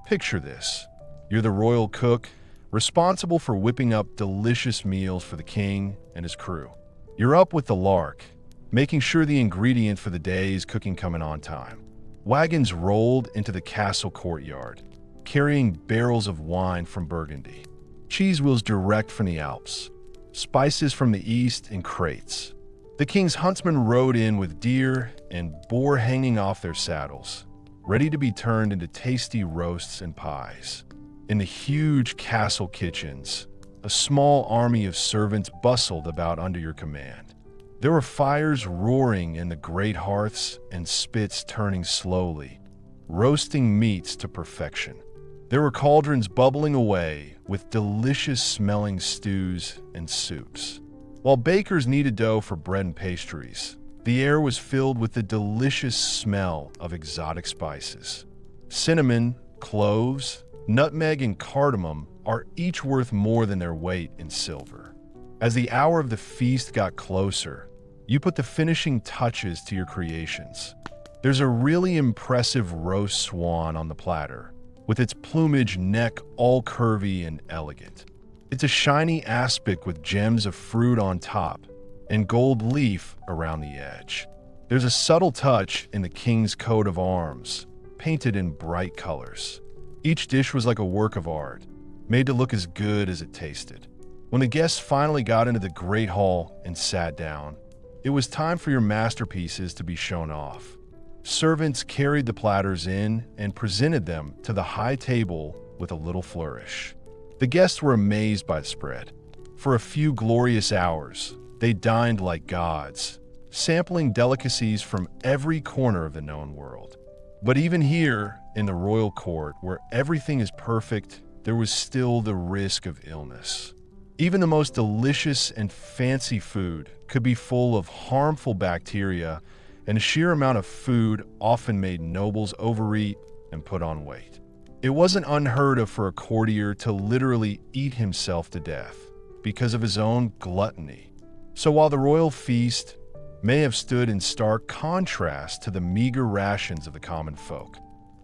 Picture this. You're the royal cook, responsible for whipping up delicious meals for the king and his crew. You're up with the lark, making sure the ingredients for the day's cooking come in on time. Wagons rolled into the castle courtyard, carrying barrels of wine from Burgundy, cheese wheels direct from the Alps, spices from the east in crates. The king's huntsmen rode in with deer and boar hanging off their saddles, ready to be turned into tasty roasts and pies. In the huge castle kitchens, a small army of servants bustled about under your command. There were fires roaring in the great hearths and spits turning slowly, roasting meats to perfection. There were cauldrons bubbling away with delicious-smelling stews and soups. While bakers kneaded dough for bread and pastries, the air was filled with the delicious smell of exotic spices. Cinnamon, cloves, nutmeg, and cardamom are each worth more than their weight in silver. As the hour of the feast got closer, you put the finishing touches to your creations. There's a really impressive roast swan on the platter, with its plumage neck all curvy and elegant. It's a shiny aspic with gems of fruit on top and gold leaf around the edge. There's a subtle touch in the king's coat of arms, painted in bright colors. Each dish was like a work of art, made to look as good as it tasted. When the guests finally got into the great hall and sat down, it was time for your masterpieces to be shown off. Servants carried the platters in and presented them to the high table with a little flourish. The guests were amazed by the spread. For a few glorious hours, they dined like gods, sampling delicacies from every corner of the known world. But even here, in the royal court, where everything is perfect, there was still the risk of illness. Even the most delicious and fancy food could be full of harmful bacteria, and the sheer amount of food often made nobles overeat and put on weight. It wasn't unheard of for a courtier to literally eat himself to death because of his own gluttony. So while the royal feast may have stood in stark contrast to the meager rations of the common folk,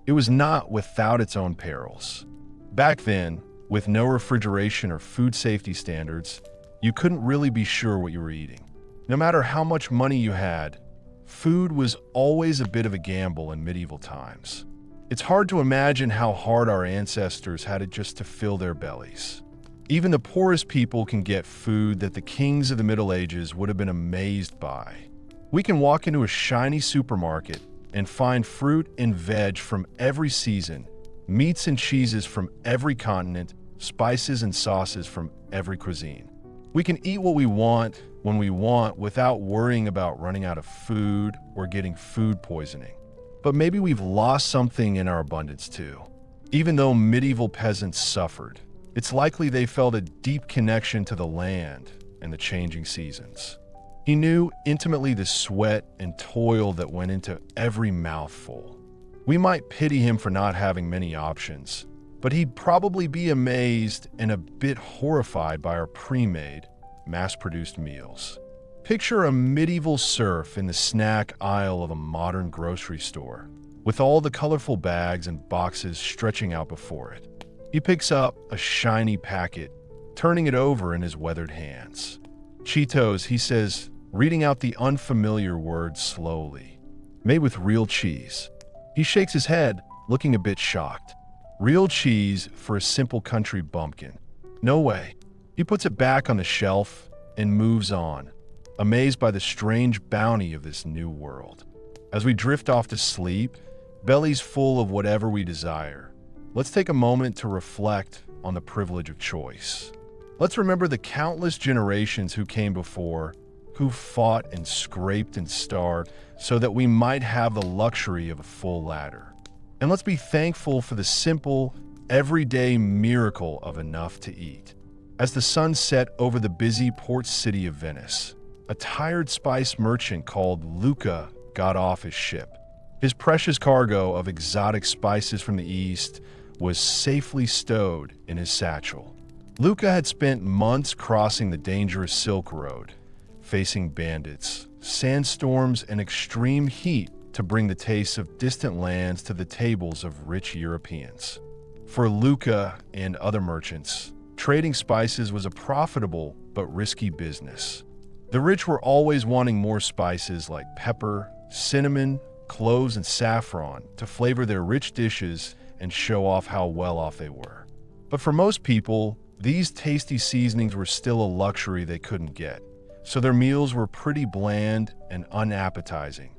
it was not without its own perils. Back then, with no refrigeration or food safety standards, you couldn't really be sure what you were eating. No matter how much money you had, food was always a bit of a gamble in medieval times. It's hard to imagine how hard our ancestors had it just to fill their bellies. Even the poorest people can get food that the kings of the Middle Ages would have been amazed by. We can walk into a shiny supermarket and find fruit and veg from every season, meats and cheeses from every continent, spices and sauces from every cuisine. We can eat what we want when we want without worrying about running out of food or getting food poisoning. But maybe we've lost something in our abundance too. Even though medieval peasants suffered, it's likely they felt a deep connection to the land and the changing seasons. He knew intimately the sweat and toil that went into every mouthful. We might pity him for not having many options, but he'd probably be amazed and a bit horrified by our pre-made, mass-produced meals. Picture a medieval serf in the snack aisle of a modern grocery store, with all the colorful bags and boxes stretching out before it. He picks up a shiny packet, turning it over in his weathered hands. Cheetos, he says, reading out the unfamiliar words slowly. Made with real cheese. He shakes his head, looking a bit shocked. Real cheese for a simple country bumpkin. No way. He puts it back on the shelf and moves on, amazed by the strange bounty of this new world. As we drift off to sleep, bellies full of whatever we desire, let's take a moment to reflect on the privilege of choice. Let's remember the countless generations who came before, who fought and scraped and starved so that we might have the luxury of a full ladder. And let's be thankful for the simple, everyday miracle of enough to eat. As the sun set over the busy port city of Venice, a tired spice merchant called Luca got off his ship. His precious cargo of exotic spices from the east was safely stowed in his satchel. Luca had spent months crossing the dangerous Silk Road, facing bandits, sandstorms, and extreme heat to bring the tastes of distant lands to the tables of rich Europeans. For Luca and other merchants, trading spices was a profitable but risky business. The rich were always wanting more spices like pepper, cinnamon, cloves, and saffron to flavor their rich dishes and show off how well off they were. But for most people, these tasty seasonings were still a luxury they couldn't get, so their meals were pretty bland and unappetizing.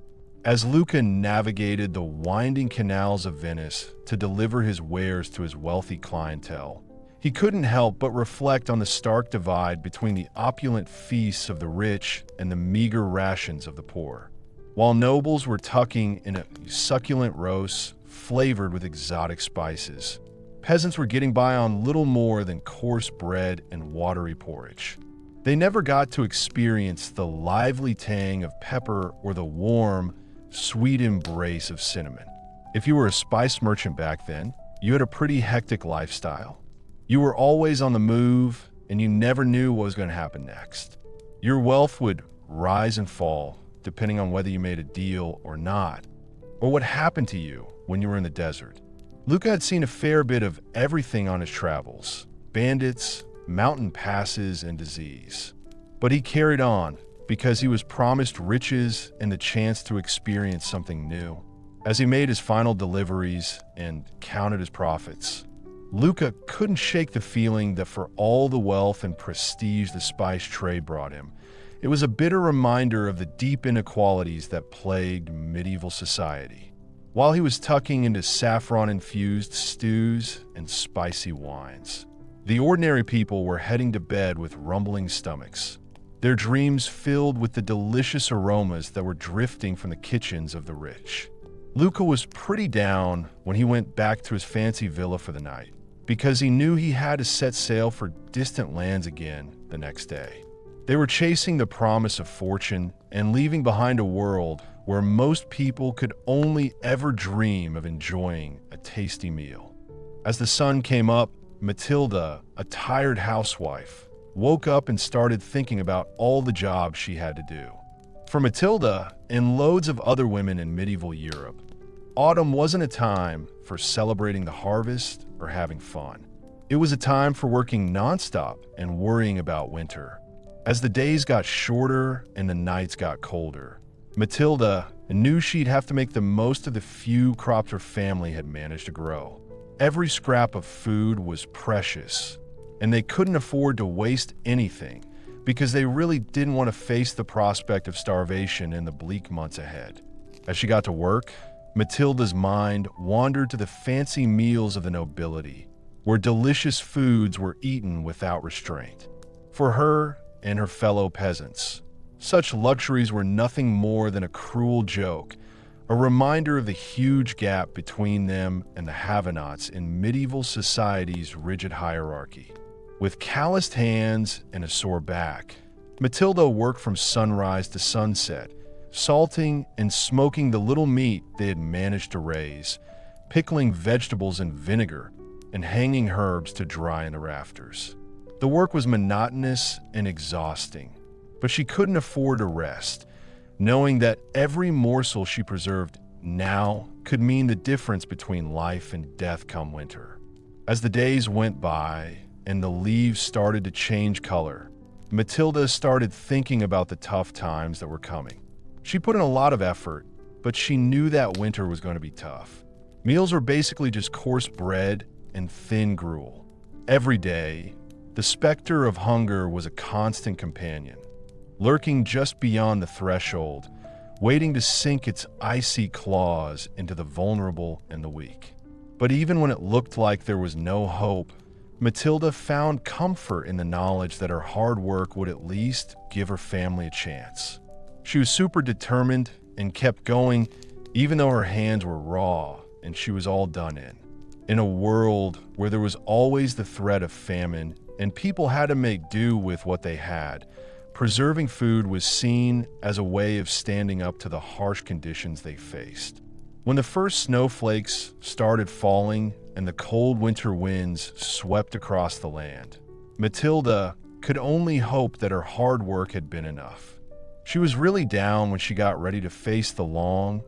As Luca navigated the winding canals of Venice to deliver his wares to his wealthy clientele, he couldn't help but reflect on the stark divide between the opulent feasts of the rich and the meager rations of the poor. While nobles were tucking in a succulent roast flavored with exotic spices, peasants were getting by on little more than coarse bread and watery porridge. They never got to experience the lively tang of pepper or the warm, sweet embrace of cinnamon. If you were a spice merchant back then, you had a pretty hectic lifestyle. You were always on the move, and you never knew what was going to happen next. Your wealth would rise and fall, depending on whether you made a deal or not, or what happened to you when you were in the desert. Luca had seen a fair bit of everything on his travels: bandits, mountain passes, and disease. But he carried on because he was promised riches and the chance to experience something new. As he made his final deliveries and counted his profits, Luca couldn't shake the feeling that for all the wealth and prestige the spice trade brought him, it was a bitter reminder of the deep inequalities that plagued medieval society. While he was tucking into saffron-infused stews and spicy wines, the ordinary people were heading to bed with rumbling stomachs, their dreams filled with the delicious aromas that were drifting from the kitchens of the rich. Luca was pretty down when he went back to his fancy villa for the night, because he knew he had to set sail for distant lands again the next day. They were chasing the promise of fortune and leaving behind a world where most people could only ever dream of enjoying a tasty meal. As the sun came up, Matilda, a tired housewife, woke up and started thinking about all the jobs she had to do. For Matilda and loads of other women in medieval Europe, autumn wasn't a time for celebrating the harvest or having fun. It was a time for working nonstop and worrying about winter. As the days got shorter and the nights got colder, Matilda knew she'd have to make the most of the few crops her family had managed to grow. Every scrap of food was precious, and they couldn't afford to waste anything because they really didn't want to face the prospect of starvation in the bleak months ahead. As she got to work, Matilda's mind wandered to the fancy meals of the nobility, where delicious foods were eaten without restraint. For her and her fellow peasants, such luxuries were nothing more than a cruel joke, a reminder of the huge gap between them and the have-nots in medieval society's rigid hierarchy. With calloused hands and a sore back, Matilda worked from sunrise to sunset, salting and smoking the little meat they had managed to raise, pickling vegetables in vinegar, and hanging herbs to dry in the rafters. The work was monotonous and exhausting, but she couldn't afford to rest, knowing that every morsel she preserved now could mean the difference between life and death come winter. As the days went by and the leaves started to change color, Matilda started thinking about the tough times that were coming. She put in a lot of effort, but she knew that winter was going to be tough. Meals were basically just coarse bread and thin gruel. Every day, the specter of hunger was a constant companion, lurking just beyond the threshold, waiting to sink its icy claws into the vulnerable and the weak. But even when it looked like there was no hope, Matilda found comfort in the knowledge that her hard work would at least give her family a chance. She was super determined and kept going, even though her hands were raw and she was all done in. In a world where there was always the threat of famine and people had to make do with what they had, preserving food was seen as a way of standing up to the harsh conditions they faced. When the first snowflakes started falling and the cold winter winds swept across the land, Matilda could only hope that her hard work had been enough. She was really down when she got ready to face the long,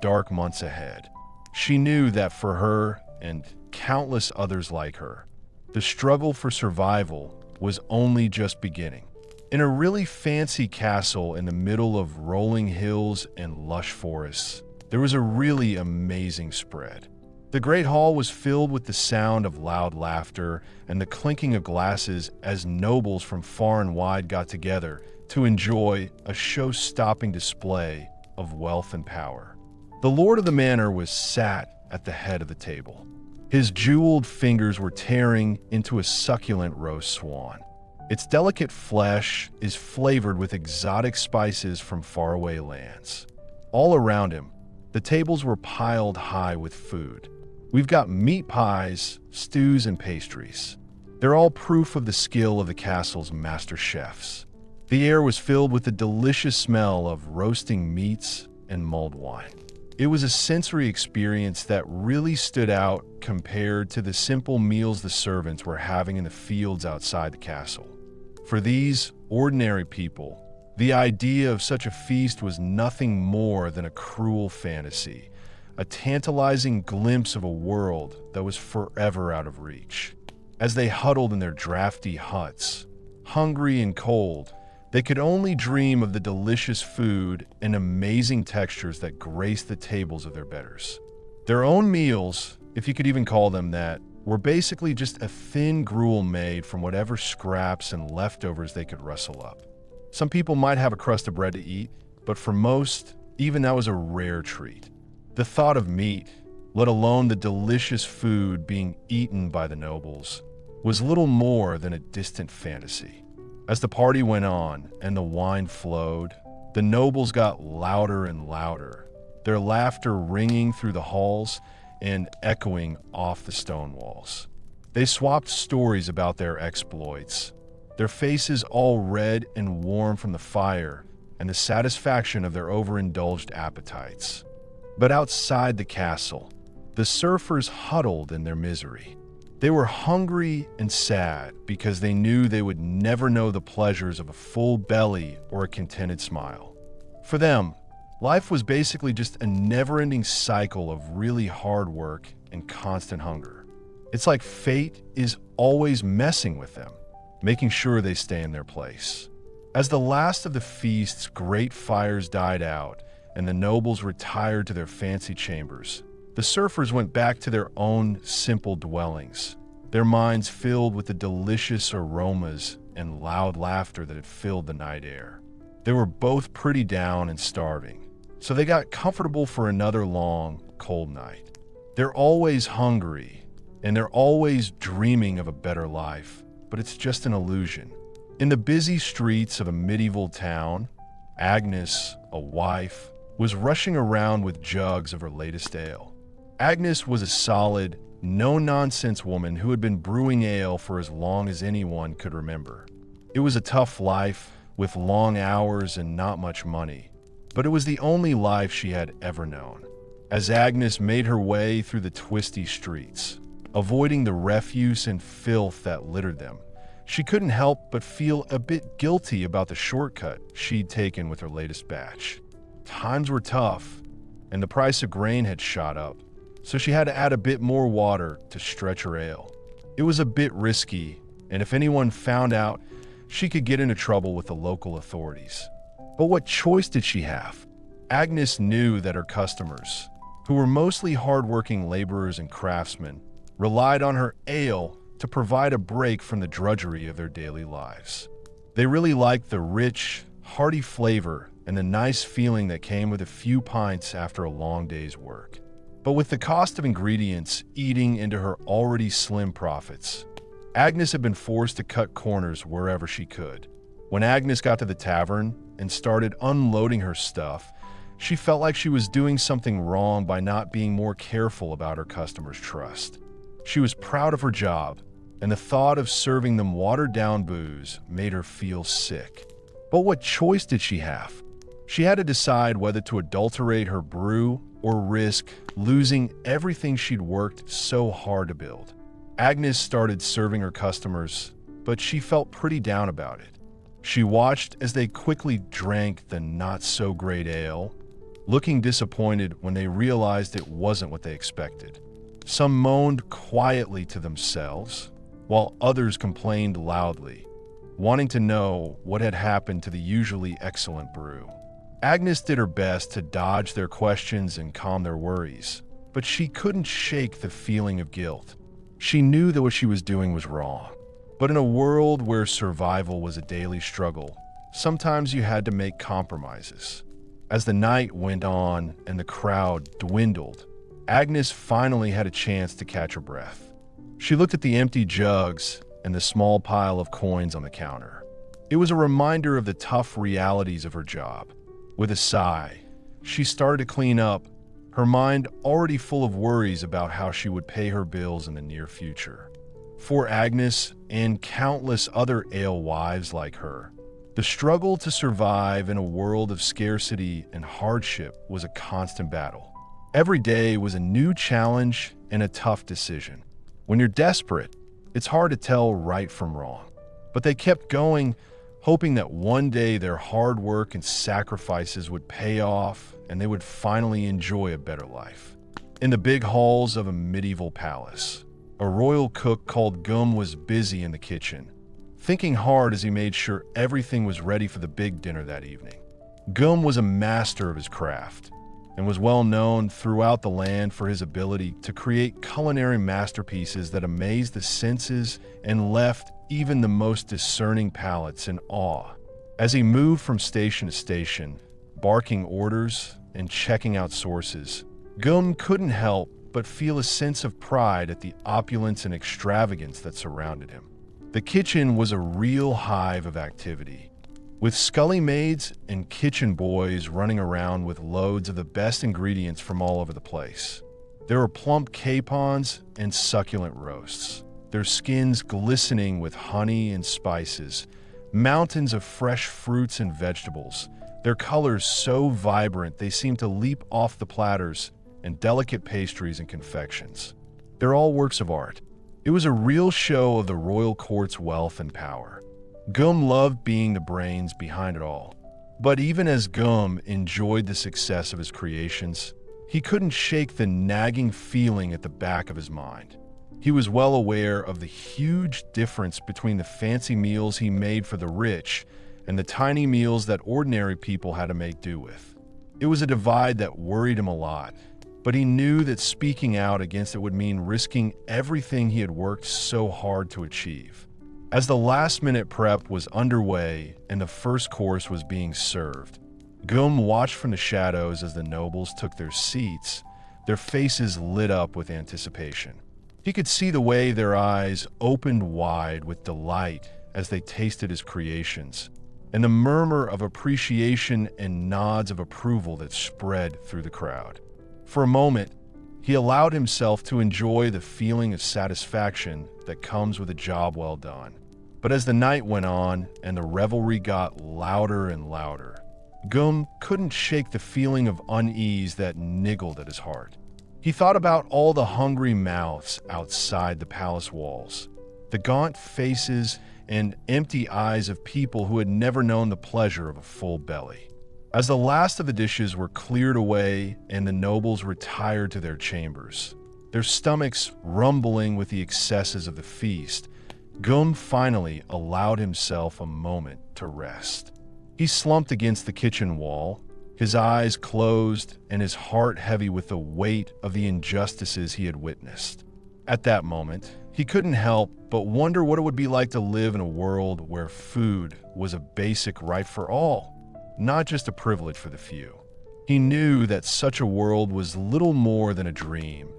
dark months ahead. She knew that for her and countless others like her, the struggle for survival was only just beginning. In a really fancy castle in the middle of rolling hills and lush forests, there was a really amazing spread. The great hall was filled with the sound of loud laughter and the clinking of glasses as nobles from far and wide got together to enjoy a show-stopping display of wealth and power. The lord of the manor was sat at the head of the table. His jeweled fingers were tearing into a succulent roast swan. Its delicate flesh is flavored with exotic spices from faraway lands. All around him, the tables were piled high with food. We've got meat pies, stews, and pastries. They're all proof of the skill of the castle's master chefs. The air was filled with the delicious smell of roasting meats and mulled wine. It was a sensory experience that really stood out compared to the simple meals the servants were having in the fields outside the castle. For these ordinary people, the idea of such a feast was nothing more than a cruel fantasy, a tantalizing glimpse of a world that was forever out of reach. As they huddled in their drafty huts, hungry and cold, they could only dream of the delicious food and amazing textures that graced the tables of their betters. Their own meals, if you could even call them that, were basically just a thin gruel made from whatever scraps and leftovers they could rustle up. Some people might have a crust of bread to eat, but for most, even that was a rare treat. The thought of meat, let alone the delicious food being eaten by the nobles, was little more than a distant fantasy. As the party went on and the wine flowed, the nobles got louder and louder, their laughter ringing through the halls and echoing off the stone walls. They swapped stories about their exploits, their faces all red and warm from the fire and the satisfaction of their overindulged appetites. But outside the castle, the surfers huddled in their misery. They were hungry and sad because they knew they would never know the pleasures of a full belly or a contented smile. For them, life was basically just a never-ending cycle of really hard work and constant hunger. It's like fate is always messing with them, making sure they stay in their place. As the last of the feast's great fires died out and the nobles retired to their fancy chambers, the surfers went back to their own simple dwellings, their minds filled with the delicious aromas and loud laughter that had filled the night air. They were both pretty down and starving, so they got comfortable for another long, cold night. They're always hungry, and they're always dreaming of a better life, but it's just an illusion. In the busy streets of a medieval town, Agnes, a wife, was rushing around with jugs of her latest ale. Agnes was a solid, no-nonsense woman who had been brewing ale for as long as anyone could remember. It was a tough life, with long hours and not much money, but it was the only life she had ever known. As Agnes made her way through the twisty streets, avoiding the refuse and filth that littered them, she couldn't help but feel a bit guilty about the shortcut she'd taken with her latest batch. Times were tough, and the price of grain had shot up, so she had to add a bit more water to stretch her ale. It was a bit risky, and if anyone found out, she could get into trouble with the local authorities. But what choice did she have? Agnes knew that her customers, who were mostly hard-working laborers and craftsmen, relied on her ale to provide a break from the drudgery of their daily lives. They really liked the rich, hearty flavor and the nice feeling that came with a few pints after a long day's work. But with the cost of ingredients eating into her already slim profits, Agnes had been forced to cut corners wherever she could. When Agnes got to the tavern and started unloading her stuff, she felt like she was doing something wrong by not being more careful about her customers' trust. She was proud of her job, and the thought of serving them watered-down booze made her feel sick. But what choice did she have? She had to decide whether to adulterate her brew or risk losing everything she'd worked so hard to build. Agnes started serving her customers, but she felt pretty down about it. She watched as they quickly drank the not-so-great ale, looking disappointed when they realized it wasn't what they expected. Some moaned quietly to themselves, while others complained loudly, wanting to know what had happened to the usually excellent brew. Agnes did her best to dodge their questions and calm their worries, but she couldn't shake the feeling of guilt. She knew that what she was doing was wrong. But in a world where survival was a daily struggle, sometimes you had to make compromises. As the night went on and the crowd dwindled, Agnes finally had a chance to catch her breath. She looked at the empty jugs and the small pile of coins on the counter. It was a reminder of the tough realities of her job. With a sigh, she started to clean up, her mind already full of worries about how she would pay her bills in the near future. For Agnes and countless other alewives like her, the struggle to survive in a world of scarcity and hardship was a constant battle. Every day was a new challenge and a tough decision. When you're desperate, it's hard to tell right from wrong. But they kept going, hoping that one day their hard work and sacrifices would pay off and they would finally enjoy a better life. In the big halls of a medieval palace, a royal cook called Gum was busy in the kitchen, thinking hard as he made sure everything was ready for the big dinner that evening. Gum was a master of his craft and was well known throughout the land for his ability to create culinary masterpieces that amazed the senses and left even the most discerning palates in awe. As he moved from station to station, barking orders and checking out sources, Gum couldn't help but feel a sense of pride at the opulence and extravagance that surrounded him. The kitchen was a real hive of activity, with scully maids and kitchen boys running around with loads of the best ingredients from all over the place. There were plump capons and succulent roasts, their skins glistening with honey and spices, mountains of fresh fruits and vegetables, their colors so vibrant they seemed to leap off the platters, and delicate pastries and confections. They're all works of art. It was a real show of the royal court's wealth and power. Gum loved being the brains behind it all. But even as Gum enjoyed the success of his creations, he couldn't shake the nagging feeling at the back of his mind. He was well aware of the huge difference between the fancy meals he made for the rich and the tiny meals that ordinary people had to make do with. It was a divide that worried him a lot, but he knew that speaking out against it would mean risking everything he had worked so hard to achieve. As the last-minute prep was underway and the first course was being served, Gum watched from the shadows as the nobles took their seats, their faces lit up with anticipation. He could see the way their eyes opened wide with delight as they tasted his creations, and the murmur of appreciation and nods of approval that spread through the crowd. For a moment, he allowed himself to enjoy the feeling of satisfaction that comes with a job well done. But as the night went on and the revelry got louder and louder, Gum couldn't shake the feeling of unease that niggled at his heart. He thought about all the hungry mouths outside the palace walls, the gaunt faces and empty eyes of people who had never known the pleasure of a full belly. As the last of the dishes were cleared away and the nobles retired to their chambers, their stomachs rumbling with the excesses of the feast, Gum finally allowed himself a moment to rest. He slumped against the kitchen wall, his eyes closed and his heart heavy with the weight of the injustices he had witnessed. At that moment, he couldn't help but wonder what it would be like to live in a world where food was a basic right for all, not just a privilege for the few. He knew that such a world was little more than a dream,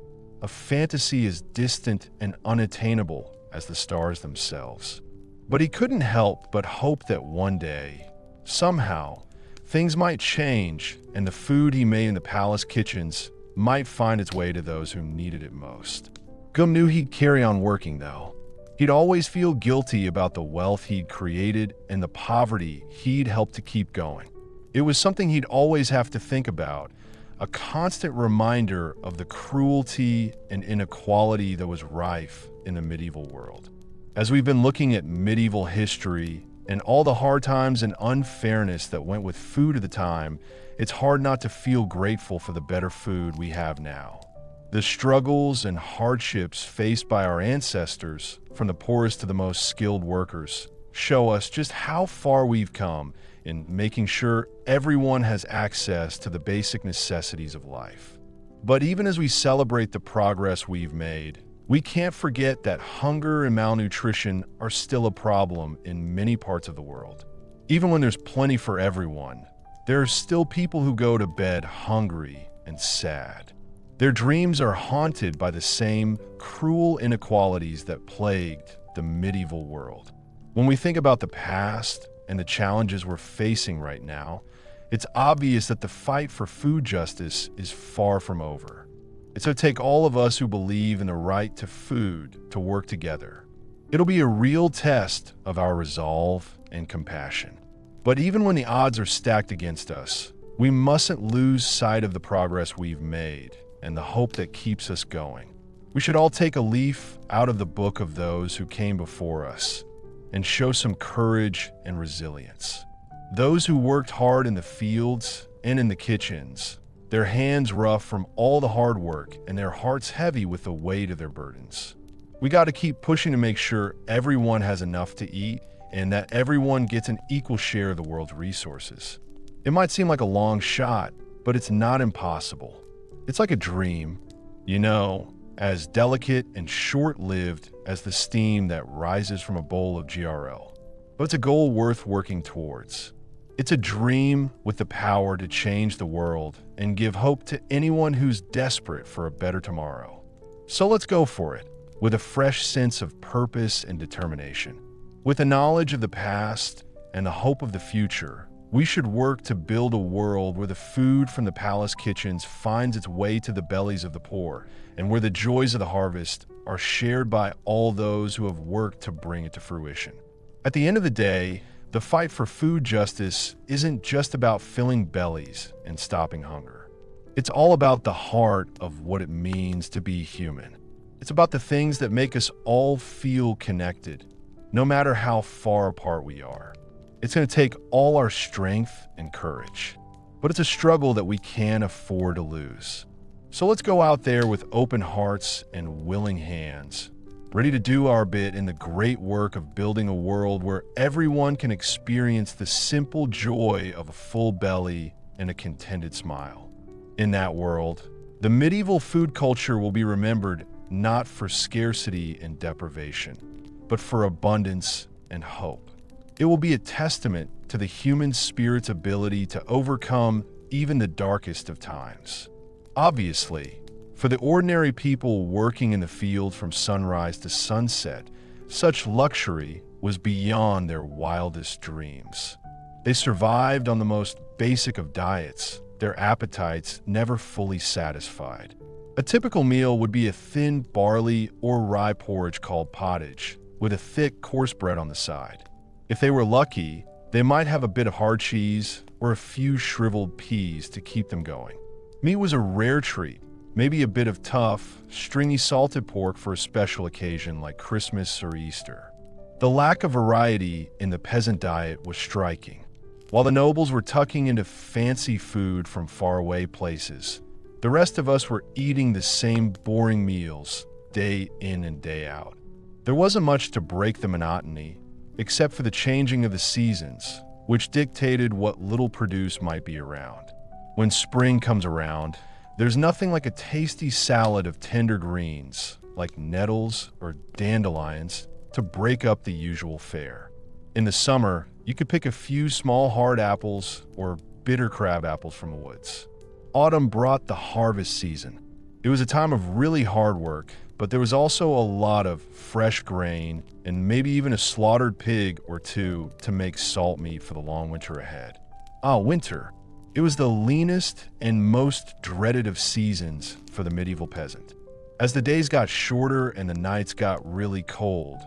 a fantasy as distant and unattainable as the stars themselves. But he couldn't help but hope that one day, somehow, things might change and the food he made in the palace kitchens might find its way to those who needed it most. Gum knew he'd carry on working, though. He'd always feel guilty about the wealth he'd created and the poverty he'd helped to keep going. It was something he'd always have to think about, a constant reminder of the cruelty and inequality that was rife in the medieval world. As we've been looking at medieval history And all the hard times and unfairness that went with food at the time, it's hard not to feel grateful for the better food we have now. The struggles and hardships faced by our ancestors, from the poorest to the most skilled workers, show us just how far we've come in making sure everyone has access to the basic necessities of life. But even as we celebrate the progress we've made, we can't forget that hunger and malnutrition are still a problem in many parts of the world. Even when there's plenty for everyone, there are still people who go to bed hungry and sad. Their dreams are haunted by the same cruel inequalities that plagued the medieval world. When we think about the past and the challenges we're facing right now, it's obvious that the fight for food justice is far from over. It's going to take all of us who believe in the right to food to work together. It'll be a real test of our resolve and compassion. But even when the odds are stacked against us, we mustn't lose sight of the progress we've made and the hope that keeps us going. We should all take a leaf out of the book of those who came before us and show some courage and resilience. Those who worked hard in the fields and in the kitchens, their hands rough from all the hard work and their hearts heavy with the weight of their burdens. We got to keep pushing to make sure everyone has enough to eat and that everyone gets an equal share of the world's resources. It might seem like a long shot, but it's not impossible. It's like a dream, as delicate and short-lived as the steam that rises from a bowl of GRL. But it's a goal worth working towards. It's a dream with the power to change the world and give hope to anyone who's desperate for a better tomorrow. So let's go for it, with a fresh sense of purpose and determination. With the knowledge of the past and the hope of the future, we should work to build a world where the food from the palace kitchens finds its way to the bellies of the poor, and where the joys of the harvest are shared by all those who have worked to bring it to fruition. At the end of the day, the fight for food justice isn't just about filling bellies and stopping hunger. It's all about the heart of what it means to be human. It's about the things that make us all feel connected, no matter how far apart we are. It's going to take all our strength and courage, but it's a struggle that we can't afford to lose. So let's go out there with open hearts and willing hands, ready to do our bit in the great work of building a world where everyone can experience the simple joy of a full belly and a contented smile. In that world, the medieval food culture will be remembered not for scarcity and deprivation, but for abundance and hope. It will be a testament to the human spirit's ability to overcome even the darkest of times. Obviously, for the ordinary people working in the field from sunrise to sunset, such luxury was beyond their wildest dreams. They survived on the most basic of diets, their appetites never fully satisfied. A typical meal would be a thin barley or rye porridge called pottage, with a thick coarse bread on the side. If they were lucky, they might have a bit of hard cheese or a few shriveled peas to keep them going. Meat was a rare treat, maybe a bit of tough, stringy salted pork for a special occasion like Christmas or Easter. The lack of variety in the peasant diet was striking. While the nobles were tucking into fancy food from faraway places, the rest of us were eating the same boring meals day in and day out. There wasn't much to break the monotony, except for the changing of the seasons, which dictated what little produce might be around. When spring comes around, there's nothing like a tasty salad of tender greens, like nettles or dandelions, to break up the usual fare. In the summer, you could pick a few small hard apples or bitter crab apples from the woods. Autumn brought the harvest season. It was a time of really hard work, but there was also a lot of fresh grain and maybe even a slaughtered pig or two to make salt meat for the long winter ahead. Winter. It was the leanest and most dreaded of seasons for the medieval peasant. As the days got shorter and the nights got really cold,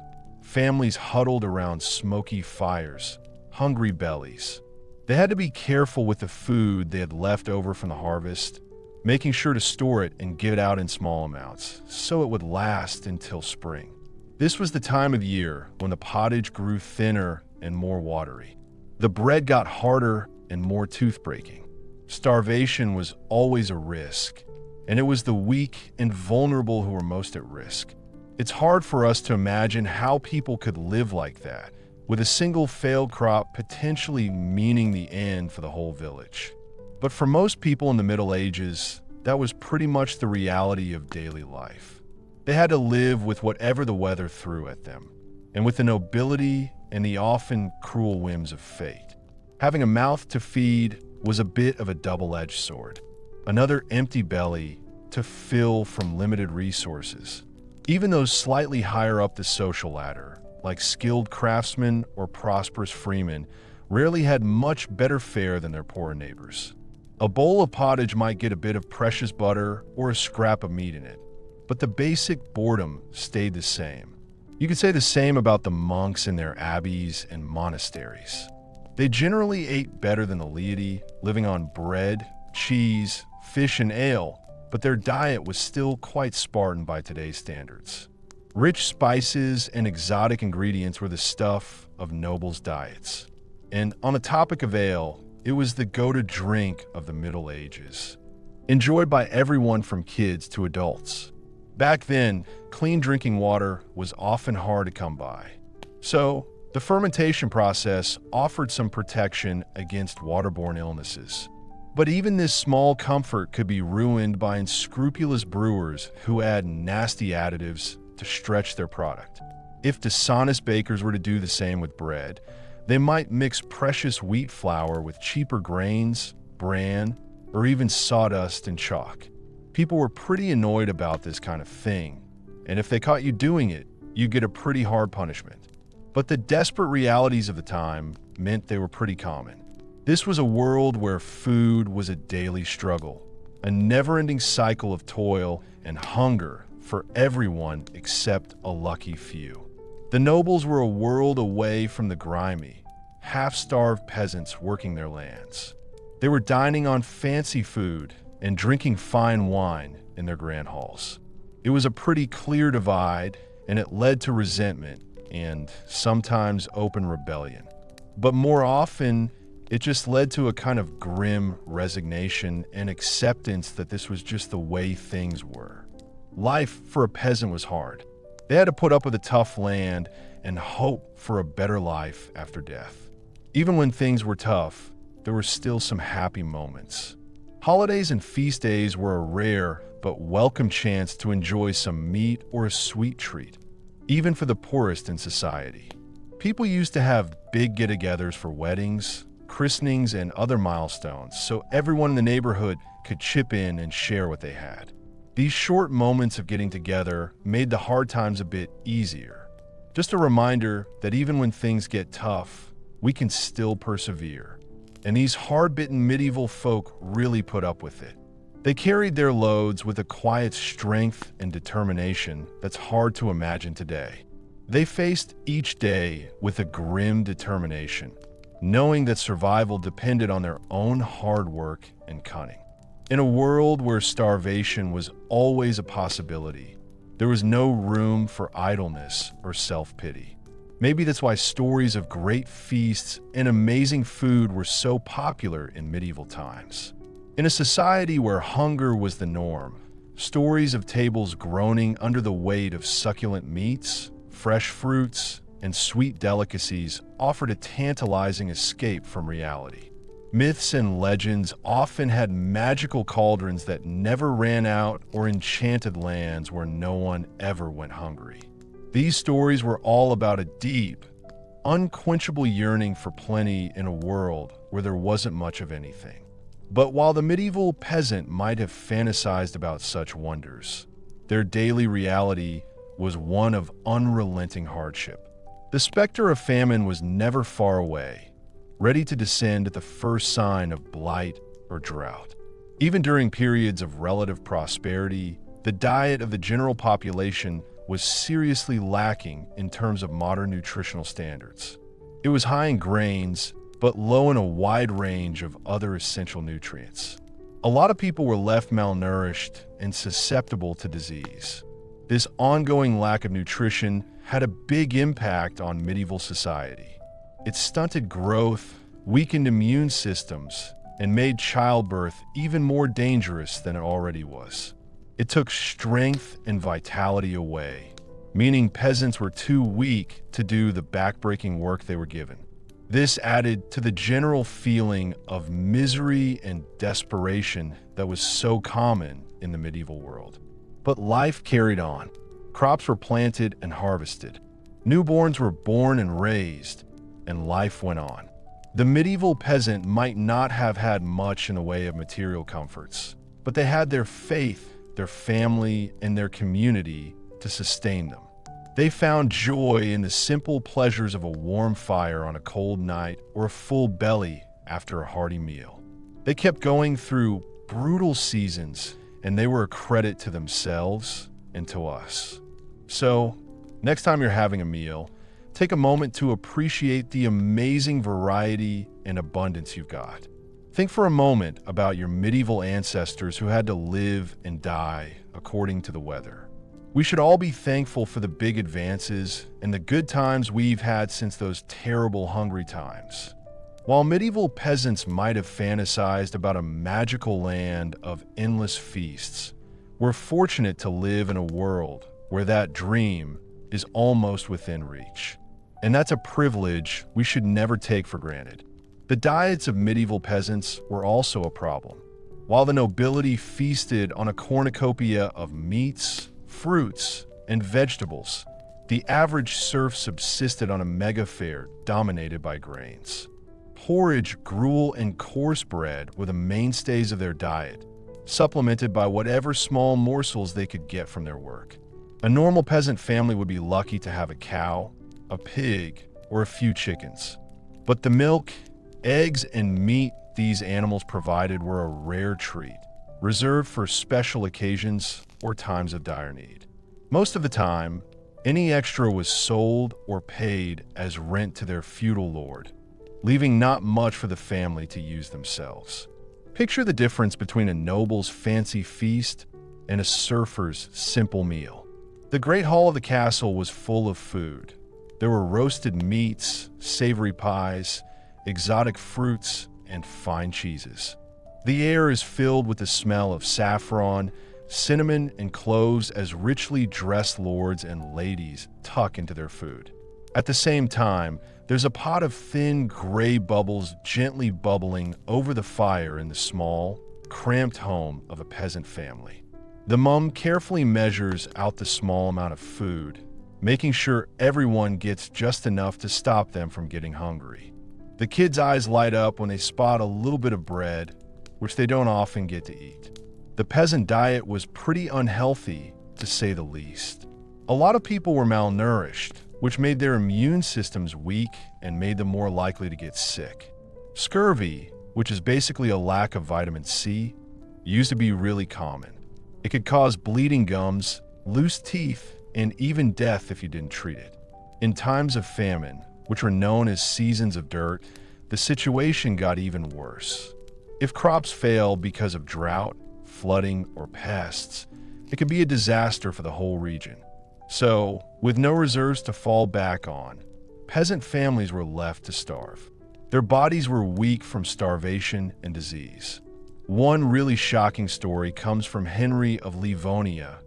families huddled around smoky fires, hungry bellies. They had to be careful with the food they had left over from the harvest, making sure to store it and give it out in small amounts so it would last until spring. This was the time of year when the pottage grew thinner and more watery. The bread got harder and more tooth-breaking. Starvation was always a risk, and it was the weak and vulnerable who were most at risk. It's hard for us to imagine how people could live like that, with a single failed crop potentially meaning the end for the whole village. But for most people in the Middle Ages, that was pretty much the reality of daily life. They had to live with whatever the weather threw at them, and with the nobility and the often cruel whims of fate. Having a mouth to feed was a bit of a double-edged sword, another empty belly to fill from limited resources. Even those slightly higher up the social ladder, like skilled craftsmen or prosperous freemen, rarely had much better fare than their poorer neighbors. A bowl of pottage might get a bit of precious butter or a scrap of meat in it, but the basic boredom stayed the same. You could say the same about the monks in their abbeys and monasteries. They generally ate better than the laity, living on bread, cheese, fish, and ale, but their diet was still quite Spartan by today's standards. Rich spices and exotic ingredients were the stuff of nobles' diets. And on the topic of ale, it was the go-to drink of the Middle Ages, enjoyed by everyone from kids to adults. Back then, clean drinking water was often hard to come by. So, the fermentation process offered some protection against waterborne illnesses. But even this small comfort could be ruined by unscrupulous brewers who add nasty additives to stretch their product. If dishonest bakers were to do the same with bread, they might mix precious wheat flour with cheaper grains, bran, or even sawdust and chalk. People were pretty annoyed about this kind of thing, and if they caught you doing it, you'd get a pretty hard punishment. But the desperate realities of the time meant they were pretty common. This was a world where food was a daily struggle, a never-ending cycle of toil and hunger for everyone except a lucky few. The nobles were a world away from the grimy, half-starved peasants working their lands. They were dining on fancy food and drinking fine wine in their grand halls. It was a pretty clear divide, and it led to resentment and sometimes open rebellion. But more often, it just led to a kind of grim resignation and acceptance that this was just the way things were. Life for a peasant was hard. They had to put up with a tough land and hope for a better life after death. Even when things were tough, there were still some happy moments. Holidays and feast days were a rare but welcome chance to enjoy some meat or a sweet treat, even for the poorest in society. People used to have big get-togethers for weddings, christenings, and other milestones, so everyone in the neighborhood could chip in and share what they had. These short moments of getting together made the hard times a bit easier. Just a reminder that even when things get tough, we can still persevere. And these hard-bitten medieval folk really put up with it. They carried their loads with a quiet strength and determination that's hard to imagine today. They faced each day with a grim determination, knowing that survival depended on their own hard work and cunning. In a world where starvation was always a possibility, there was no room for idleness or self-pity. Maybe that's why stories of great feasts and amazing food were so popular in medieval times. In a society where hunger was the norm, stories of tables groaning under the weight of succulent meats, fresh fruits, and sweet delicacies offered a tantalizing escape from reality. Myths and legends often had magical cauldrons that never ran out or enchanted lands where no one ever went hungry. These stories were all about a deep, unquenchable yearning for plenty in a world where there wasn't much of anything. But while the medieval peasant might have fantasized about such wonders, their daily reality was one of unrelenting hardship. The specter of famine was never far away, ready to descend at the first sign of blight or drought. Even during periods of relative prosperity, the diet of the general population was seriously lacking in terms of modern nutritional standards. It was high in grains, but low in a wide range of other essential nutrients. A lot of people were left malnourished and susceptible to disease. This ongoing lack of nutrition had a big impact on medieval society. It stunted growth, weakened immune systems, and made childbirth even more dangerous than it already was. It took strength and vitality away, meaning peasants were too weak to do the backbreaking work they were given. This added to the general feeling of misery and desperation that was so common in the medieval world. But life carried on. Crops were planted and harvested. Newborns were born and raised, and life went on. The medieval peasant might not have had much in the way of material comforts, but they had their faith, their family, and their community to sustain them. They found joy in the simple pleasures of a warm fire on a cold night or a full belly after a hearty meal. They kept going through brutal seasons, and they were a credit to themselves and to us. So, next time you're having a meal, take a moment to appreciate the amazing variety and abundance you've got. Think for a moment about your medieval ancestors who had to live and die according to the weather. We should all be thankful for the big advances and the good times we've had since those terrible hungry times. While medieval peasants might have fantasized about a magical land of endless feasts, we're fortunate to live in a world where that dream is almost within reach. And that's a privilege we should never take for granted. The diets of medieval peasants were also a problem. While the nobility feasted on a cornucopia of meats, fruits, and vegetables, the average serf subsisted on a mega fare dominated by grains. Porridge, gruel, and coarse bread were the mainstays of their diet, supplemented by whatever small morsels they could get from their work. A normal peasant family would be lucky to have a cow, a pig, or a few chickens. But the milk, eggs, and meat these animals provided were a rare treat, reserved for special occasions or times of dire need. Most of the time, any extra was sold or paid as rent to their feudal lord, leaving not much for the family to use themselves. Picture the difference between a noble's fancy feast and a serfer's simple meal. The great hall of the castle was full of food. There were roasted meats, savory pies, exotic fruits, and fine cheeses. The air is filled with the smell of saffron, cinnamon, and cloves as richly dressed lords and ladies tuck into their food. At the same time, there's a pot of thin gray bubbles gently bubbling over the fire in the small, cramped home of a peasant family. The mum carefully measures out the small amount of food, making sure everyone gets just enough to stop them from getting hungry. The kids' eyes light up when they spot a little bit of bread, which they don't often get to eat. The peasant diet was pretty unhealthy, to say the least. A lot of people were malnourished, which made their immune systems weak and made them more likely to get sick. Scurvy, which is basically a lack of vitamin C, used to be really common. It could cause bleeding gums, loose teeth, and even death if you didn't treat it. In times of famine, which were known as seasons of dirt, the situation got even worse. If crops failed because of drought, flooding, or pests, it could be a disaster for the whole region. So, with no reserves to fall back on, peasant families were left to starve. Their bodies were weak from starvation and disease. One really shocking story comes from Henry of Livonia,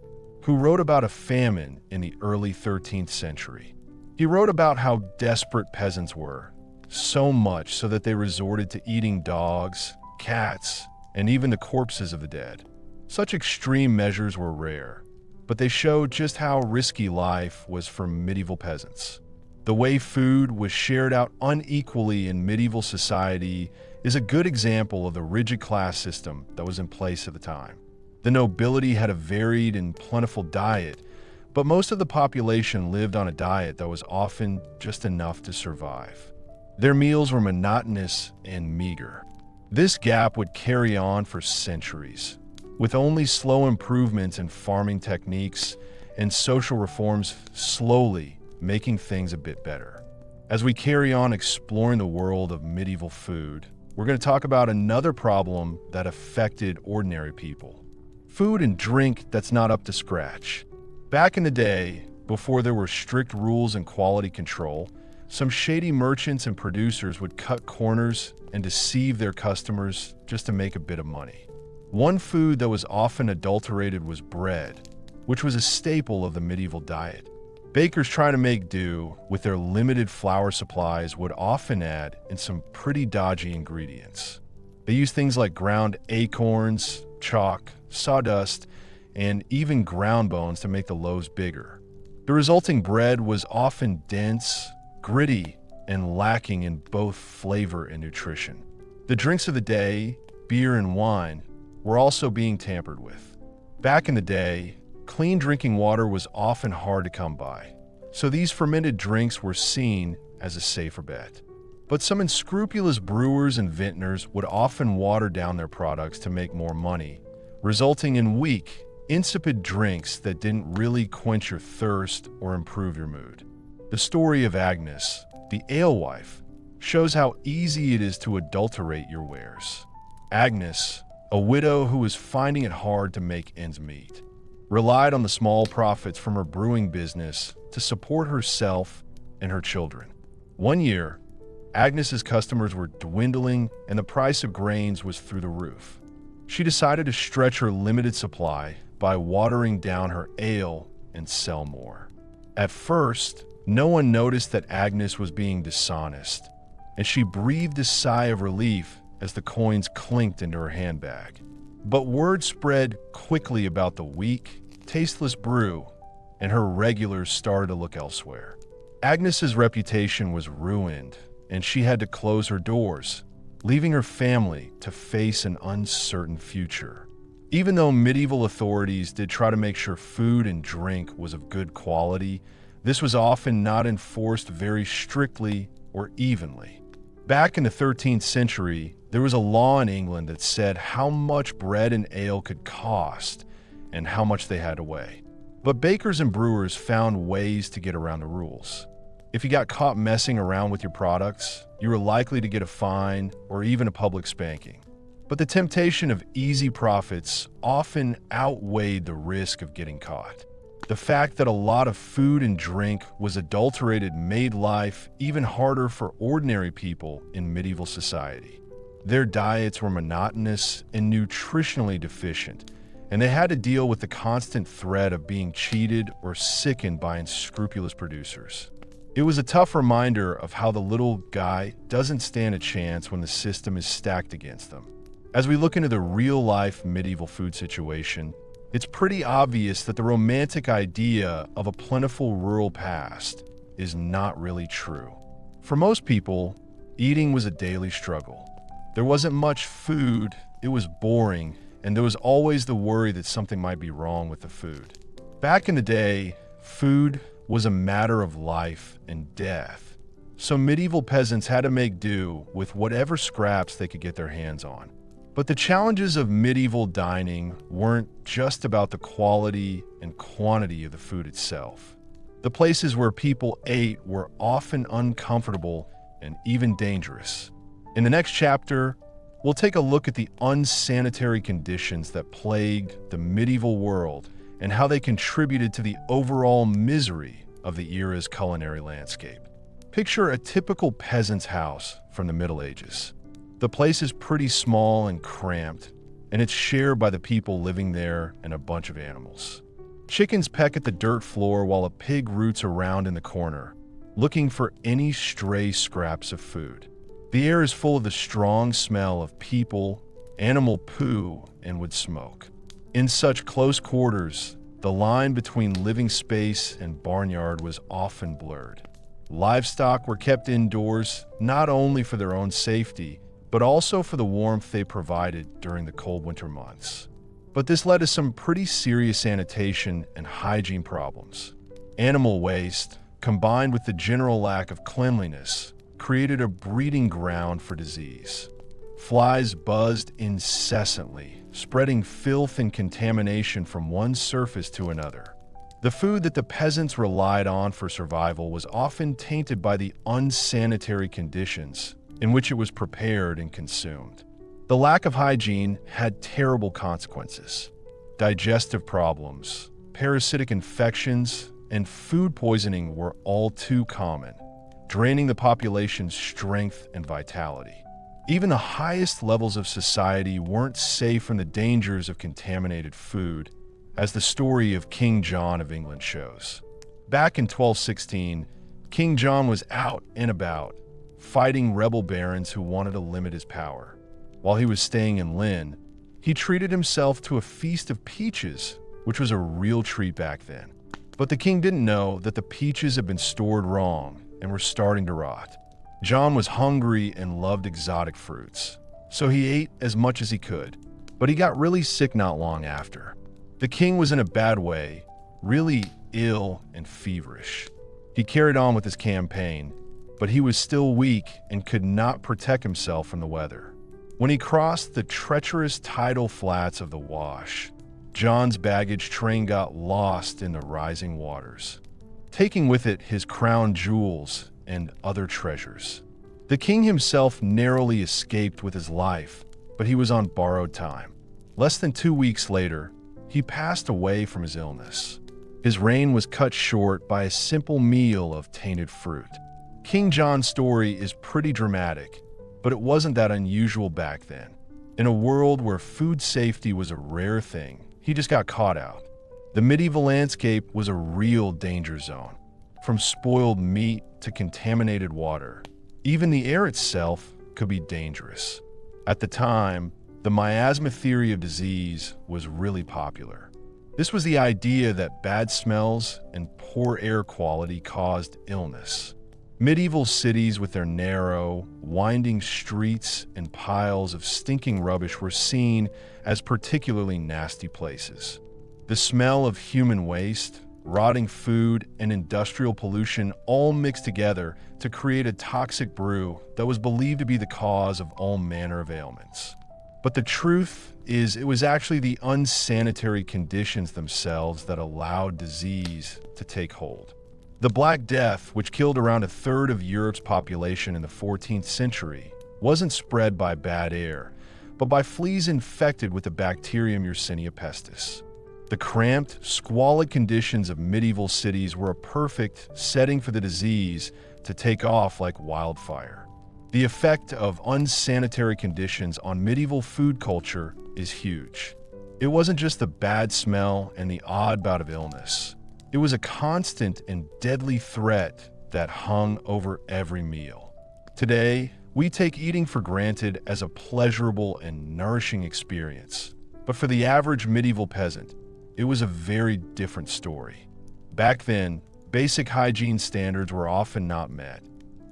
who wrote about a famine in the early 13th century. He wrote about how desperate peasants were, so much so that they resorted to eating dogs, cats, and even the corpses of the dead. Such extreme measures were rare, but they showed just how risky life was for medieval peasants. The way food was shared out unequally in medieval society is a good example of the rigid class system that was in place at the time. The nobility had a varied and plentiful diet, but most of the population lived on a diet that was often just enough to survive. Their meals were monotonous and meager. This gap would carry on for centuries, with only slow improvements in farming techniques and social reforms slowly making things a bit better. As we carry on exploring the world of medieval food, we're going to talk about another problem that affected ordinary people: food and drink that's not up to scratch. Back in the day, before there were strict rules and quality control, Some shady merchants and producers would cut corners and deceive their customers just to make a bit of money. One food that was often adulterated was bread, which was a staple of the medieval diet. Bakers trying to make do with their limited flour supplies would often add in some pretty dodgy ingredients. They used things like ground acorns, chalk, sawdust, and even ground bones to make the loaves bigger. The resulting bread was often dense, gritty, and lacking in both flavor and nutrition. The drinks of the day, beer and wine, were also being tampered with. Back in the day, clean drinking water was often hard to come by, so these fermented drinks were seen as a safer bet. But some unscrupulous brewers and vintners would often water down their products to make more money, resulting in weak, insipid drinks that didn't really quench your thirst or improve your mood. The story of Agnes, the alewife, shows how easy it is to adulterate your wares. Agnes, a widow who was finding it hard to make ends meet, relied on the small profits from her brewing business to support herself and her children. One year, Agnes's customers were dwindling and the price of grains was through the roof. She decided to stretch her limited supply by watering down her ale and sell more. At first, no one noticed that Agnes was being dishonest, and she breathed a sigh of relief as the coins clinked into her handbag. But word spread quickly about the weak, tasteless brew, and her regulars started to look elsewhere. Agnes's reputation was ruined, and she had to close her doors, leaving her family to face an uncertain future. Even though medieval authorities did try to make sure food and drink was of good quality, this was often not enforced very strictly or evenly. Back in the 13th century, there was a law in England that said how much bread and ale could cost and how much they had to weigh. But bakers and brewers found ways to get around the rules. If you got caught messing around with your products, you were likely to get a fine or even a public spanking. But the temptation of easy profits often outweighed the risk of getting caught. The fact that a lot of food and drink was adulterated made life even harder for ordinary people in medieval society. Their diets were monotonous and nutritionally deficient, and they had to deal with the constant threat of being cheated or sickened by unscrupulous producers. It was a tough reminder of how the little guy doesn't stand a chance when the system is stacked against them. As we look into the real-life medieval food situation, it's pretty obvious that the romantic idea of a plentiful rural past is not really true. For most people, eating was a daily struggle. There wasn't much food, it was boring, and there was always the worry that something might be wrong with the food. Back in the day, food was a matter of life and death. So medieval peasants had to make do with whatever scraps they could get their hands on. But the challenges of medieval dining weren't just about the quality and quantity of the food itself. The places where people ate were often uncomfortable and even dangerous. In the next chapter, we'll take a look at the unsanitary conditions that plagued the medieval world and how they contributed to the overall misery of the era's culinary landscape. Picture a typical peasant's house from the Middle Ages. The place is pretty small and cramped, and it's shared by the people living there and a bunch of animals. Chickens peck at the dirt floor while a pig roots around in the corner, looking for any stray scraps of food. The air is full of the strong smell of people, animal poo, and wood smoke. In such close quarters, the line between living space and barnyard was often blurred. Livestock were kept indoors not only for their own safety, but also for the warmth they provided during the cold winter months. But this led to some pretty serious sanitation and hygiene problems. Animal waste, combined with the general lack of cleanliness, created a breeding ground for disease. Flies buzzed incessantly, spreading filth and contamination from one surface to another. The food that the peasants relied on for survival was often tainted by the unsanitary conditions in which it was prepared and consumed. The lack of hygiene had terrible consequences. Digestive problems, parasitic infections, and food poisoning were all too common. draining the population's strength and vitality. Even the highest levels of society weren't safe from the dangers of contaminated food, as the story of King John of England shows. Back in 1216, King John was out and about, fighting rebel barons who wanted to limit his power. While he was staying in Lynn, he treated himself to a feast of peaches, which was a real treat back then. But the king didn't know that the peaches had been stored wrong and were starting to rot. John was hungry and loved exotic fruits, so he ate as much as he could, but he got really sick not long after. The king was in a bad way, really ill and feverish. He carried on with his campaign, but he was still weak and could not protect himself from the weather. When he crossed the treacherous tidal flats of the Wash, John's baggage train got lost in the rising waters, taking with it his crown jewels and other treasures. The king himself narrowly escaped with his life, but he was on borrowed time. Less than 2 weeks later, he passed away from his illness. His reign was cut short by a simple meal of tainted fruit. King John's story is pretty dramatic, but it wasn't that unusual back then. In a world where food safety was a rare thing, he just got caught out. The medieval landscape was a real danger zone, from spoiled meat to contaminated water. Even the air itself could be dangerous. At the time, the miasma theory of disease was really popular. This was the idea that bad smells and poor air quality caused illness. Medieval cities with their narrow, winding streets and piles of stinking rubbish were seen as particularly nasty places. The smell of human waste, rotting food, and industrial pollution all mixed together to create a toxic brew that was believed to be the cause of all manner of ailments. But the truth is, it was actually the unsanitary conditions themselves that allowed disease to take hold. The Black Death, which killed around a third of Europe's population in the 14th century, wasn't spread by bad air, but by fleas infected with the bacterium Yersinia pestis. The cramped, squalid conditions of medieval cities were a perfect setting for the disease to take off like wildfire. The effect of unsanitary conditions on medieval food culture is huge. It wasn't just the bad smell and the odd bout of illness. It was a constant and deadly threat that hung over every meal. Today, we take eating for granted as a pleasurable and nourishing experience. But for the average medieval peasant, it was a very different story. Back then, basic hygiene standards were often not met.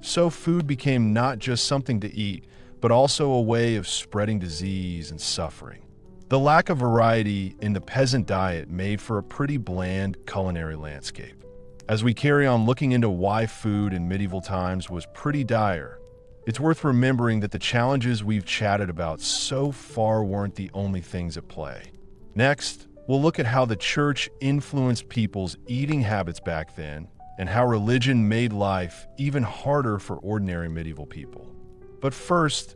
So food became not just something to eat, but also a way of spreading disease and suffering. The lack of variety in the peasant diet made for a pretty bland culinary landscape. As we carry on looking into why food in medieval times was pretty dire, it's worth remembering that the challenges we've chatted about so far weren't the only things at play. Next, we'll look at how the church influenced people's eating habits back then, and how religion made life even harder for ordinary medieval people. But first,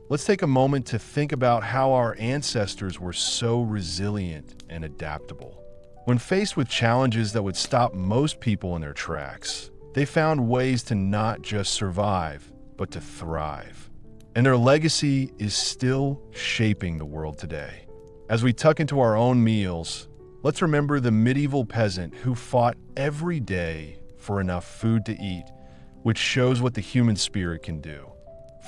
let's take a moment to think about how our ancestors were so resilient and adaptable. When faced with challenges that would stop most people in their tracks, they found ways to not just survive, but to thrive. And their legacy is still shaping the world today. As we tuck into our own meals, let's remember the medieval peasant who fought every day for enough food to eat, which shows what the human spirit can do.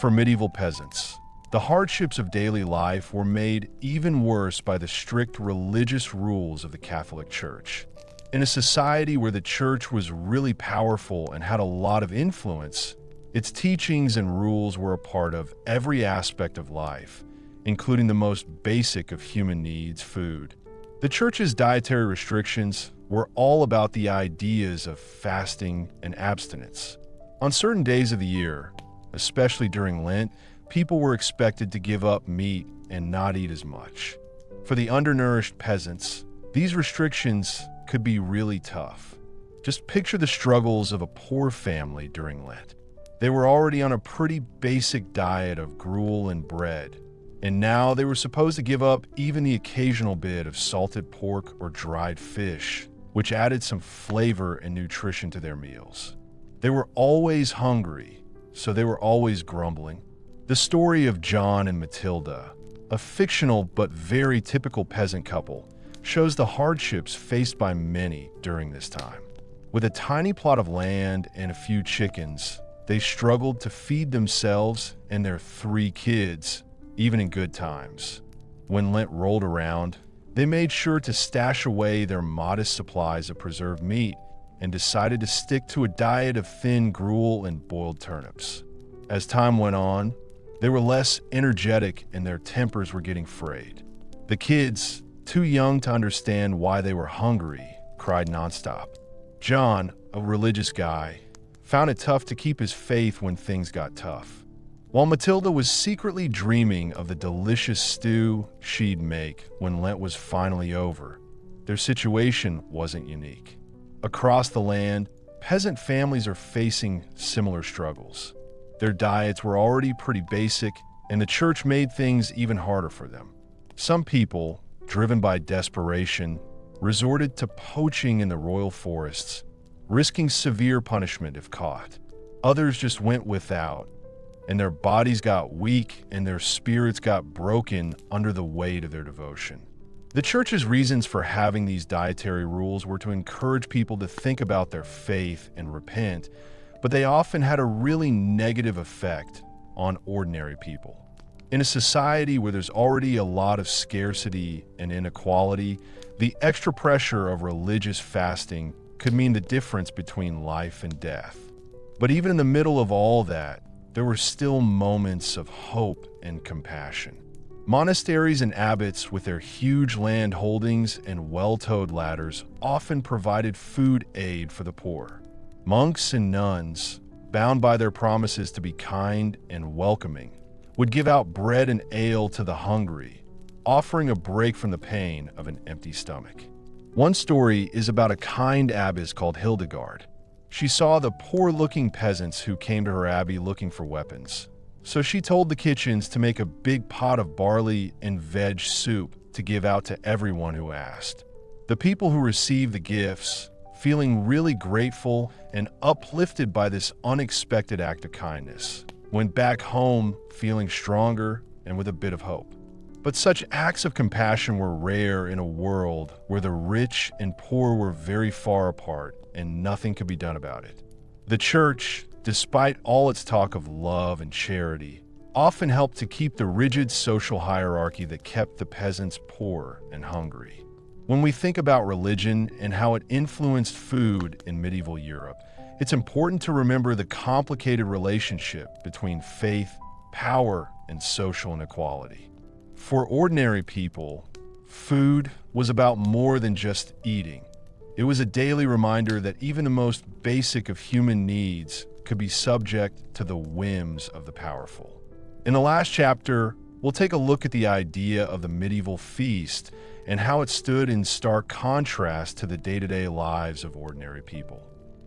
For medieval peasants, the hardships of daily life were made even worse by the strict religious rules of the Catholic Church. In a society where the church was really powerful and had a lot of influence, its teachings and rules were a part of every aspect of life, including the most basic of human needs, food. The church's dietary restrictions were all about the ideas of fasting and abstinence. On certain days of the year, especially during Lent, people were expected to give up meat and not eat as much. For the undernourished peasants, these restrictions could be really tough. Just picture the struggles of a poor family during Lent. They were already on a pretty basic diet of gruel and bread, and now they were supposed to give up even the occasional bit of salted pork or dried fish, which added some flavor and nutrition to their meals. They were always hungry, so they were always grumbling. The story of John and Matilda, a fictional but very typical peasant couple, shows the hardships faced by many during this time. With a tiny plot of land and a few chickens, they struggled to feed themselves and their 3 kids, even in good times. When Lent rolled around, they made sure to stash away their modest supplies of preserved meat and decided to stick to a diet of thin gruel and boiled turnips. As time went on, they were less energetic and their tempers were getting frayed. The kids, too young to understand why they were hungry, cried nonstop. John, a religious guy, found it tough to keep his faith when things got tough. While Matilda was secretly dreaming of the delicious stew she'd make when Lent was finally over, their situation wasn't unique. Across the land, peasant families are facing similar struggles. Their diets were already pretty basic, and the church made things even harder for them. Some people, driven by desperation, resorted to poaching in the royal forests, risking severe punishment if caught. Others just went without, and their bodies got weak and their spirits got broken under the weight of their devotion. The church's reasons for having these dietary rules were to encourage people to think about their faith and repent, but they often had a really negative effect on ordinary people. In a society where there's already a lot of scarcity and inequality, the extra pressure of religious fasting could mean the difference between life and death. But even in the middle of all that, there were still moments of hope and compassion. Monasteries and abbots, with their huge land holdings and well-towed ladders, often provided food aid for the poor. Monks and nuns, bound by their promises to be kind and welcoming, would give out bread and ale to the hungry, offering a break from the pain of an empty stomach. One story is about a kind abbess called Hildegard. She saw the poor-looking peasants who came to her abbey looking for weapons. So she told the kitchens to make a big pot of barley and veg soup to give out to everyone who asked. The people who received the gifts, feeling really grateful and uplifted by this unexpected act of kindness, went back home feeling stronger and with a bit of hope. But such acts of compassion were rare in a world where the rich and poor were very far apart and nothing could be done about it. The church, despite all its talk of love and charity, often helped to keep the rigid social hierarchy that kept the peasants poor and hungry. When we think about religion and how it influenced food in medieval Europe, it's important to remember the complicated relationship between faith, power, and social inequality. For ordinary people, food was about more than just eating. It was a daily reminder that even the most basic of human needs could be subject to the whims of the powerful. In the last chapter, we'll take a look at the idea of the medieval feast and how it stood in stark contrast to the day-to-day lives of ordinary people.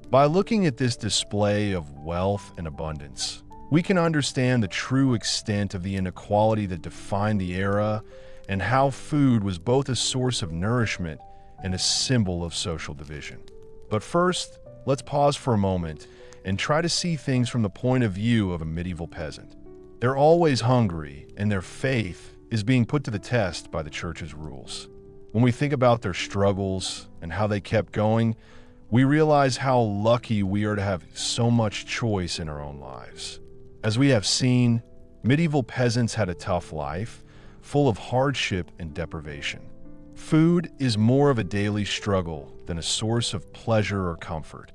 By looking at this display of wealth and abundance, we can understand the true extent of the inequality that defined the era and how food was both a source of nourishment and a symbol of social division. But first, let's pause for a moment and try to see things from the point of view of a medieval peasant. They're always hungry, and their faith is being put to the test by the church's rules. When we think about their struggles and how they kept going, we realize how lucky we are to have so much choice in our own lives. As we have seen, medieval peasants had a tough life, full of hardship and deprivation. Food is more of a daily struggle than a source of pleasure or comfort.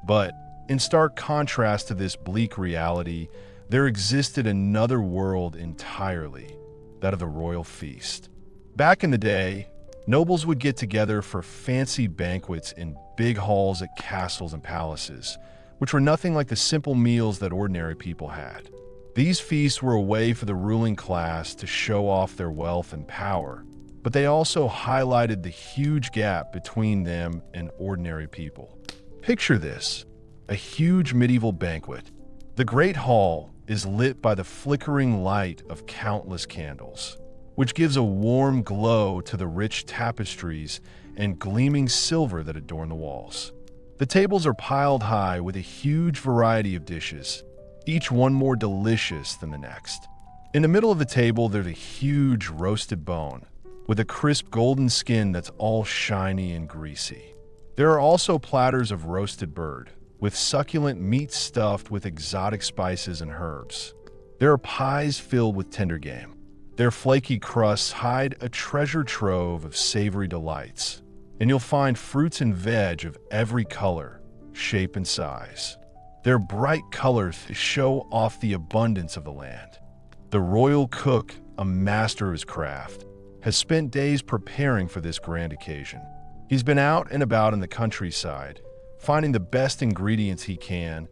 But in stark contrast to this bleak reality, there existed another world entirely, that of the royal feast. Back in the day, nobles would get together for fancy banquets in big halls at castles and palaces, which were nothing like the simple meals that ordinary people had. These feasts were a way for the ruling class to show off their wealth and power, but they also highlighted the huge gap between them and ordinary people. Picture this: a huge medieval banquet. The Great Hall is lit by the flickering light of countless candles, which gives a warm glow to the rich tapestries and gleaming silver that adorn the walls. The tables are piled high with a huge variety of dishes, each one more delicious than the next. In the middle of the table, there's a huge roasted bone with a crisp golden skin that's all shiny and greasy. There are also platters of roasted bird, with succulent meat stuffed with exotic spices and herbs. There are pies filled with tender game. Their flaky crusts hide a treasure trove of savory delights, and you'll find fruits and veg of every color, shape, and size. Their bright colors show off the abundance of the land. The royal cook, a master of his craft, has spent days preparing for this grand occasion. He's been out and about in the countryside, finding the best ingredients he can,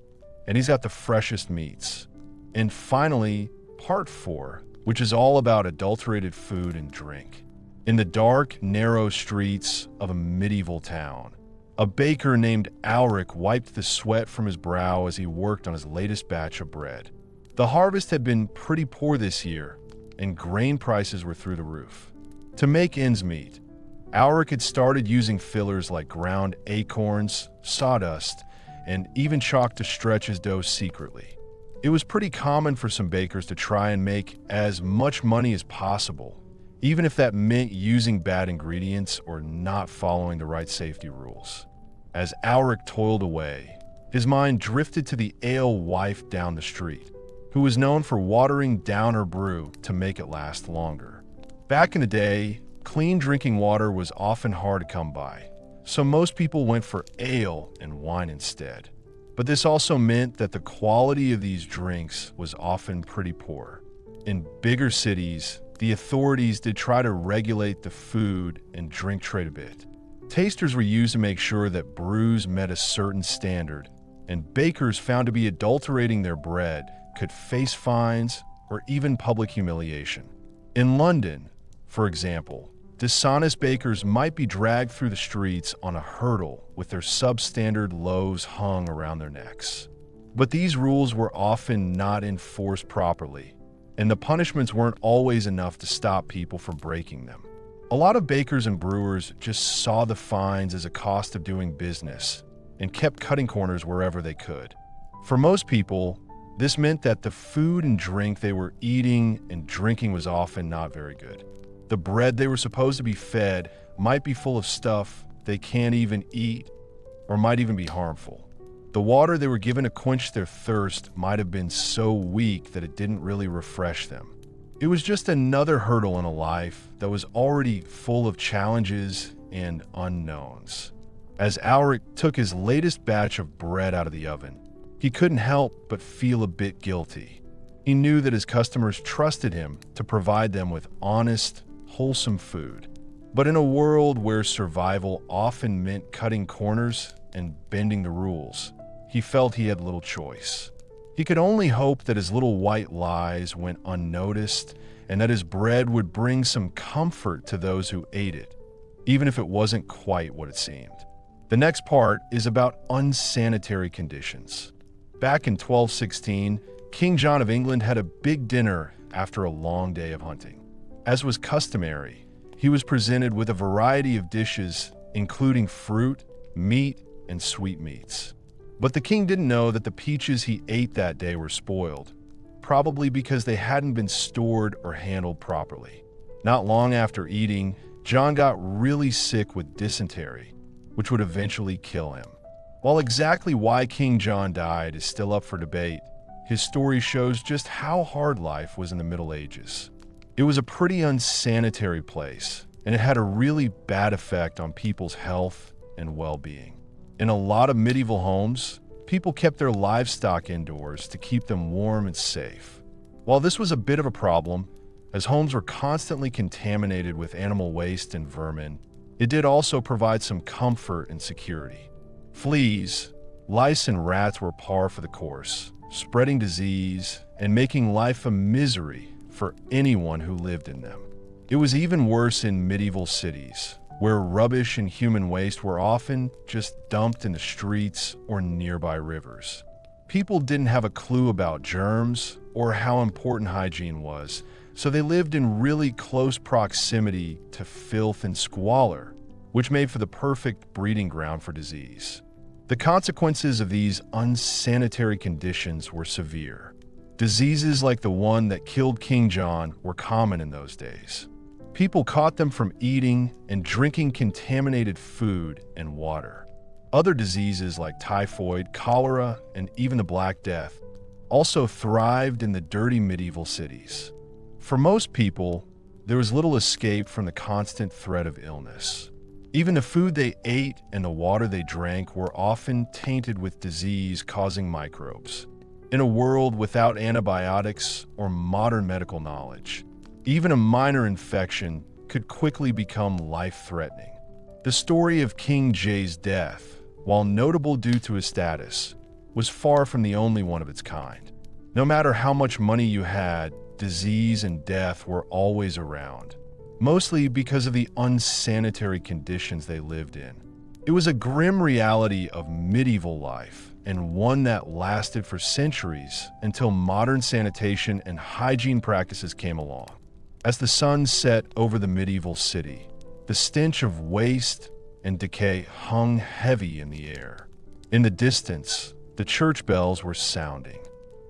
and he's got the freshest meats. And finally, part 4, which is all about adulterated food and drink. In the dark, narrow streets of a medieval town, a baker named Alric wiped the sweat from his brow as he worked on his latest batch of bread. The harvest had been pretty poor this year, and grain prices were through the roof. To make ends meet, Alric had started using fillers like ground acorns, sawdust, and even chalk to stretch his dough secretly. It was pretty common for some bakers to try and make as much money as possible, even if that meant using bad ingredients or not following the right safety rules. As Alric toiled away, his mind drifted to the alewife down the street, who was known for watering down her brew to make it last longer. Back in the day, clean drinking water was often hard to come by, so most people went for ale and wine instead. But this also meant that the quality of these drinks was often pretty poor. In bigger cities, the authorities did try to regulate the food and drink trade a bit. Tasters were used to make sure that brews met a certain standard, and bakers found to be adulterating their bread could face fines or even public humiliation. In London, for example, dishonest bakers might be dragged through the streets on a hurdle with their substandard loaves hung around their necks. But these rules were often not enforced properly, and the punishments weren't always enough to stop people from breaking them. A lot of bakers and brewers just saw the fines as a cost of doing business and kept cutting corners wherever they could. For most people, this meant that the food and drink they were eating and drinking was often not very good. The bread they were supposed to be fed might be full of stuff they can't even eat or might even be harmful. The water they were given to quench their thirst might have been so weak that it didn't really refresh them. It was just another hurdle in a life that was already full of challenges and unknowns. As Alric took his latest batch of bread out of the oven, he couldn't help but feel a bit guilty. He knew that his customers trusted him to provide them with honest, wholesome food. But in a world where survival often meant cutting corners and bending the rules, he felt he had little choice. He could only hope that his little white lies went unnoticed and that his bread would bring some comfort to those who ate it, even if it wasn't quite what it seemed. The next part is about unsanitary conditions. Back in 1216, King John of England had a big dinner after a long day of hunting. As was customary, he was presented with a variety of dishes, including fruit, meat, and sweetmeats. But the king didn't know that the peaches he ate that day were spoiled, probably because they hadn't been stored or handled properly. Not long after eating, John got really sick with dysentery, which would eventually kill him. While exactly why King John died is still up for debate, his story shows just how hard life was in the Middle Ages. It was a pretty unsanitary place, and it had a really bad effect on people's health and well-being. In a lot of medieval homes, people kept their livestock indoors to keep them warm and safe. While this was a bit of a problem, as homes were constantly contaminated with animal waste and vermin, it did also provide some comfort and security. Fleas, lice, and rats were par for the course, spreading disease and making life a misery for anyone who lived in them. It was even worse in medieval cities, where rubbish and human waste were often just dumped in the streets or nearby rivers. People didn't have a clue about germs or how important hygiene was, so they lived in really close proximity to filth and squalor, which made for the perfect breeding ground for disease. The consequences of these unsanitary conditions were severe. Diseases like the one that killed King John were common in those days. People caught them from eating and drinking contaminated food and water. Other diseases like typhoid, cholera, and even the Black Death also thrived in the dirty medieval cities. For most people, there was little escape from the constant threat of illness. Even the food they ate and the water they drank were often tainted with disease-causing microbes. In a world without antibiotics or modern medical knowledge, even a minor infection could quickly become life-threatening. The story of King Jay's death, while notable due to his status, was far from the only one of its kind. No matter how much money you had, disease and death were always around, mostly because of the unsanitary conditions they lived in. It was a grim reality of medieval life, and one that lasted for centuries until modern sanitation and hygiene practices came along. As the sun set over the medieval city, the stench of waste and decay hung heavy in the air. In the distance, the church bells were sounding.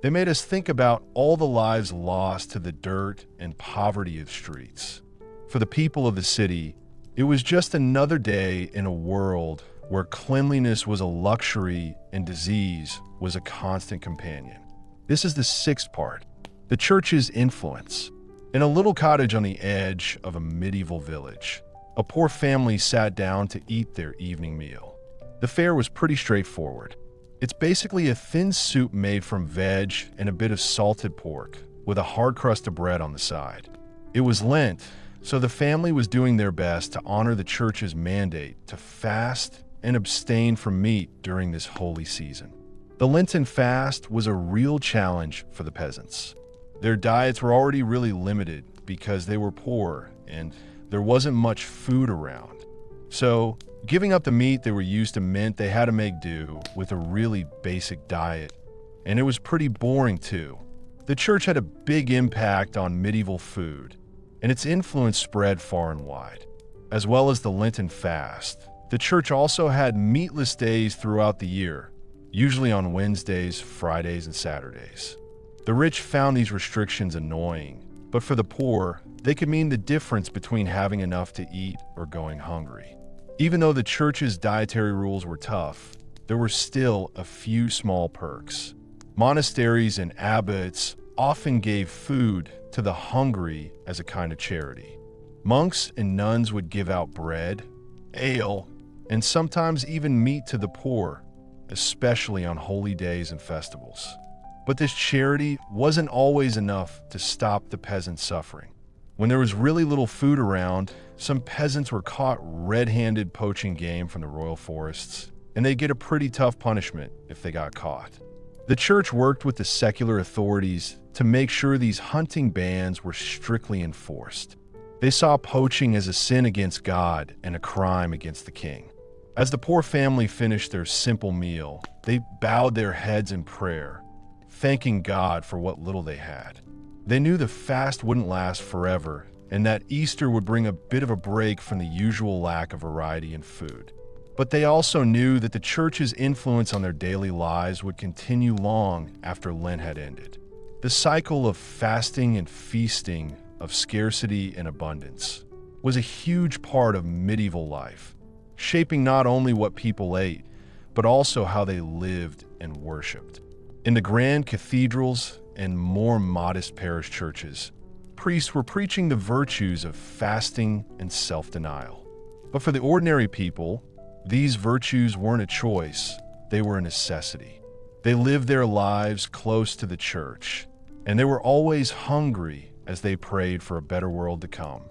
They made us think about all the lives lost to the dirt and poverty of streets. For the people of the city, it was just another day in a world where cleanliness was a luxury and disease was a constant companion. This is the sixth part, the church's influence. In a little cottage on the edge of a medieval village, a poor family sat down to eat their evening meal. The fare was pretty straightforward. It's basically a thin soup made from veg and a bit of salted pork, with a hard crust of bread on the side. It was Lent, so the family was doing their best to honor the church's mandate to fast and abstain from meat during this holy season. The Lenten fast was a real challenge for the peasants. Their diets were already really limited because they were poor and there wasn't much food around. So, giving up the meat they were used to meant they had to make do with a really basic diet, and it was pretty boring too. The church had a big impact on medieval food, and its influence spread far and wide. As well as the Lenten fast, the church also had meatless days throughout the year, usually on Wednesdays, Fridays, and Saturdays. The rich found these restrictions annoying, but for the poor, they could mean the difference between having enough to eat or going hungry. Even though the church's dietary rules were tough, there were still a few small perks. Monasteries and abbots often gave food to the hungry as a kind of charity. Monks and nuns would give out bread, ale, and sometimes even meat to the poor, especially on holy days and festivals. But this charity wasn't always enough to stop the peasants' suffering. When there was really little food around, some peasants were caught red-handed poaching game from the royal forests, and they'd get a pretty tough punishment if they got caught. The church worked with the secular authorities to make sure these hunting bans were strictly enforced. They saw poaching as a sin against God and a crime against the king. As the poor family finished their simple meal, they bowed their heads in prayer, thanking God for what little they had. They knew the fast wouldn't last forever, and that Easter would bring a bit of a break from the usual lack of variety in food. But they also knew that the church's influence on their daily lives would continue long after Lent had ended. The cycle of fasting and feasting, of scarcity and abundance, was a huge part of medieval life, shaping not only what people ate, but also how they lived and worshipped. In the grand cathedrals and more modest parish churches, priests were preaching the virtues of fasting and self-denial. But for the ordinary people, these virtues weren't a choice, they were a necessity. They lived their lives close to the church, and they were always hungry as they prayed for a better world to come.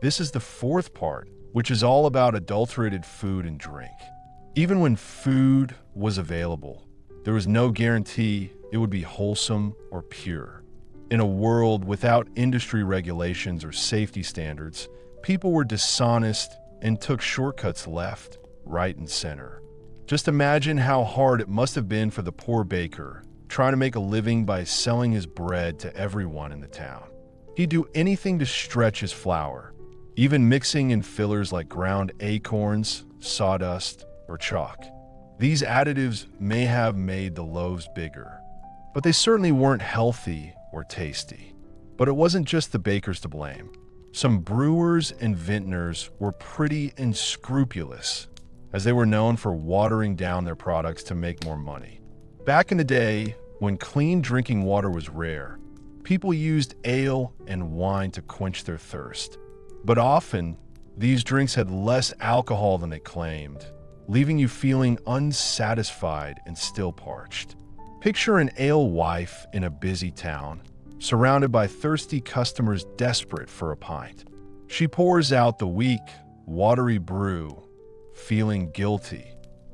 This is the fourth part, which is all about adulterated food and drink. Even when food was available, there was no guarantee it would be wholesome or pure. In a world without industry regulations or safety standards, people were dishonest and took shortcuts left, right, and center. Just imagine how hard it must have been for the poor baker trying to make a living by selling his bread to everyone in the town. He'd do anything to stretch his flour, even mixing in fillers like ground acorns, sawdust, or chalk. These additives may have made the loaves bigger, but they certainly weren't healthy or tasty. But it wasn't just the bakers to blame. Some brewers and vintners were pretty unscrupulous, as they were known for watering down their products to make more money. Back in the day, when clean drinking water was rare, people used ale and wine to quench their thirst. But often, these drinks had less alcohol than they claimed, leaving you feeling unsatisfied and still parched. Picture an alewife in a busy town, surrounded by thirsty customers desperate for a pint. She pours out the weak, watery brew, feeling guilty,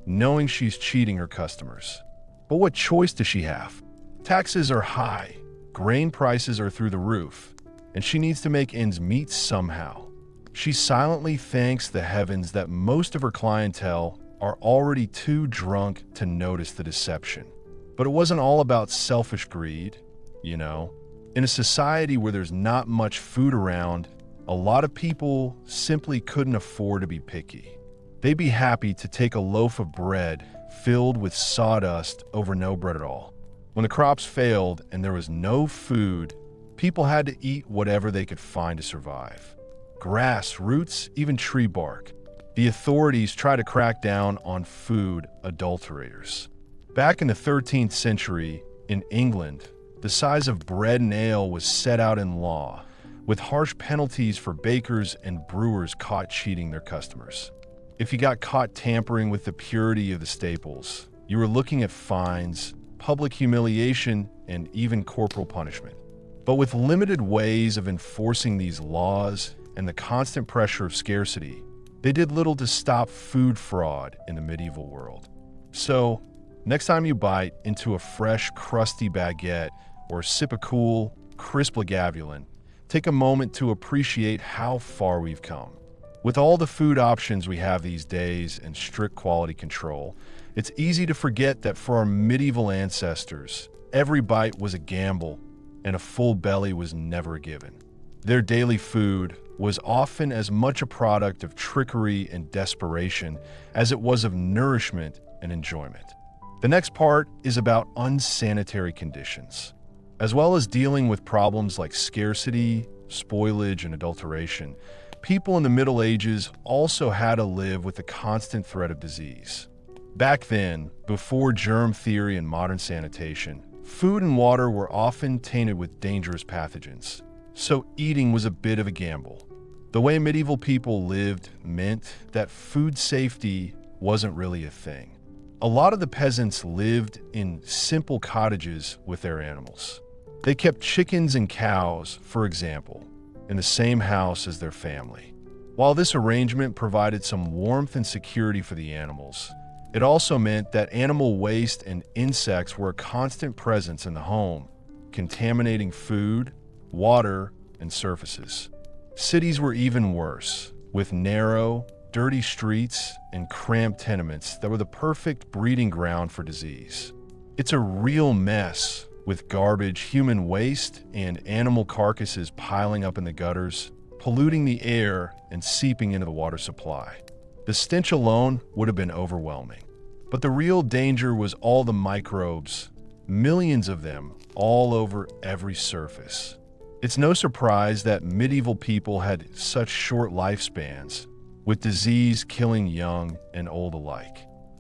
knowing she's cheating her customers. But what choice does she have? Taxes are high, grain prices are through the roof, and she needs to make ends meet somehow. She silently thanks the heavens that most of her clientele are already too drunk to notice the deception. But it wasn't all about selfish greed, you know. In a society where there's not much food around, a lot of people simply couldn't afford to be picky. They'd be happy to take a loaf of bread filled with sawdust over no bread at all. When the crops failed and there was no food, people had to eat whatever they could find to survive. Grass, roots, even tree bark. The authorities try to crack down on food adulterators. Back in the 13th century, in England, the size of bread and ale was set out in law, with harsh penalties for bakers and brewers caught cheating their customers. If you got caught tampering with the purity of the staples, you were looking at fines, public humiliation, and even corporal punishment. But with limited ways of enforcing these laws and the constant pressure of scarcity, they did little to stop food fraud in the medieval world. So, next time you bite into a fresh, crusty baguette or sip a cool, crisp Lagavulin, take a moment to appreciate how far we've come. With all the food options we have these days and strict quality control, it's easy to forget that for our medieval ancestors, every bite was a gamble and a full belly was never given. Their daily food was often as much a product of trickery and desperation as it was of nourishment and enjoyment. The next part is about unsanitary conditions. As well as dealing with problems like scarcity, spoilage, and adulteration, people in the Middle Ages also had to live with the constant threat of disease. Back then, before germ theory and modern sanitation, food and water were often tainted with dangerous pathogens, so eating was a bit of a gamble. The way medieval people lived meant that food safety wasn't really a thing. A lot of the peasants lived in simple cottages with their animals. They kept chickens and cows, for example, in the same house as their family. While this arrangement provided some warmth and security for the animals, it also meant that animal waste and insects were a constant presence in the home, contaminating food, water, and surfaces. Cities were even worse, with narrow, dirty streets and cramped tenements that were the perfect breeding ground for disease. It's a real mess, with garbage, human waste, and animal carcasses piling up in the gutters, polluting the air and seeping into the water supply. The stench alone would have been overwhelming. But the real danger was all the microbes, millions of them, all over every surface. It's no surprise that medieval people had such short lifespans, with disease killing young and old alike.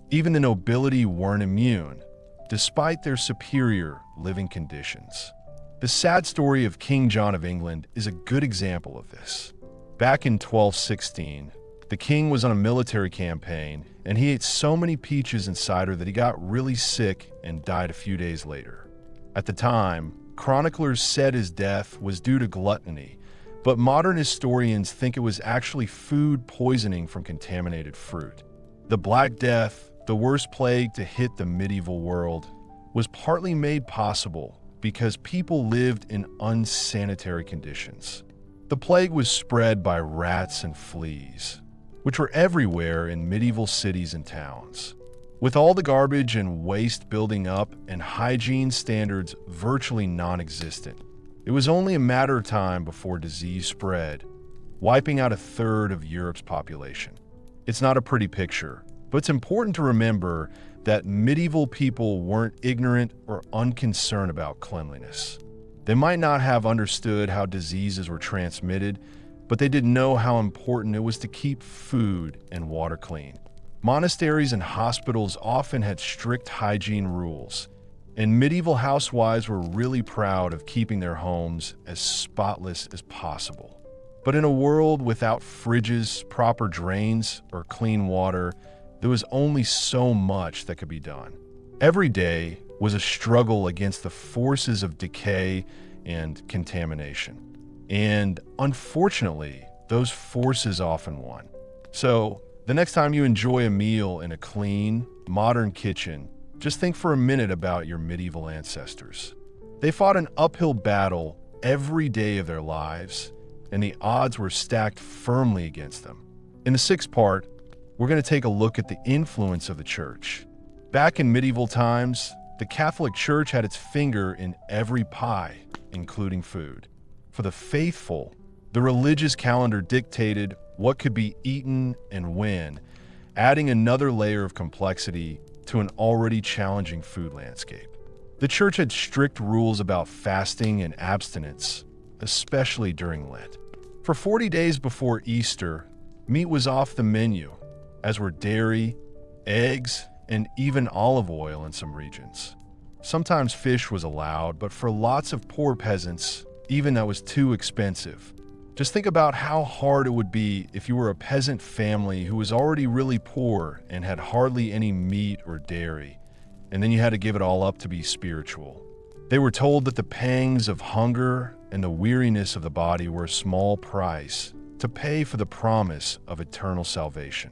Even the nobility weren't immune, despite their superior living conditions. The sad story of King John of England is a good example of this. Back in 1216, the king was on a military campaign, and he ate so many peaches and cider that he got really sick and died a few days later. At the time, chroniclers said his death was due to gluttony, but modern historians think it was actually food poisoning from contaminated fruit. The Black Death, the worst plague to hit the medieval world, was partly made possible because people lived in unsanitary conditions. The plague was spread by rats and fleas, which were everywhere in medieval cities and towns. With all the garbage and waste building up and hygiene standards virtually non-existent, it was only a matter of time before disease spread, wiping out a third of Europe's population. It's not a pretty picture, but it's important to remember that medieval people weren't ignorant or unconcerned about cleanliness. They might not have understood how diseases were transmitted, but they did know how important it was to keep food and water clean. Monasteries and hospitals often had strict hygiene rules, and medieval housewives were really proud of keeping their homes as spotless as possible. But in a world without fridges, proper drains, or clean water, there was only so much that could be done. Every day was a struggle against the forces of decay and contamination. And unfortunately, those forces often won. So, the next time you enjoy a meal in a clean, modern kitchen, just think for a minute about your medieval ancestors. They fought an uphill battle every day of their lives, and the odds were stacked firmly against them. In the sixth part, we're going to take a look at the influence of the church. Back in medieval times, the Catholic Church had its finger in every pie, including food. For the faithful, the religious calendar dictated what could be eaten and when, adding another layer of complexity to an already challenging food landscape. The church had strict rules about fasting and abstinence, especially during Lent. For 40 days before Easter, meat was off the menu, as were dairy, eggs, and even olive oil in some regions. Sometimes fish was allowed, but for lots of poor peasants, even that was too expensive. Just think about how hard it would be if you were a peasant family who was already really poor and had hardly any meat or dairy, and then you had to give it all up to be spiritual. They were told that the pangs of hunger and the weariness of the body were a small price to pay for the promise of eternal salvation.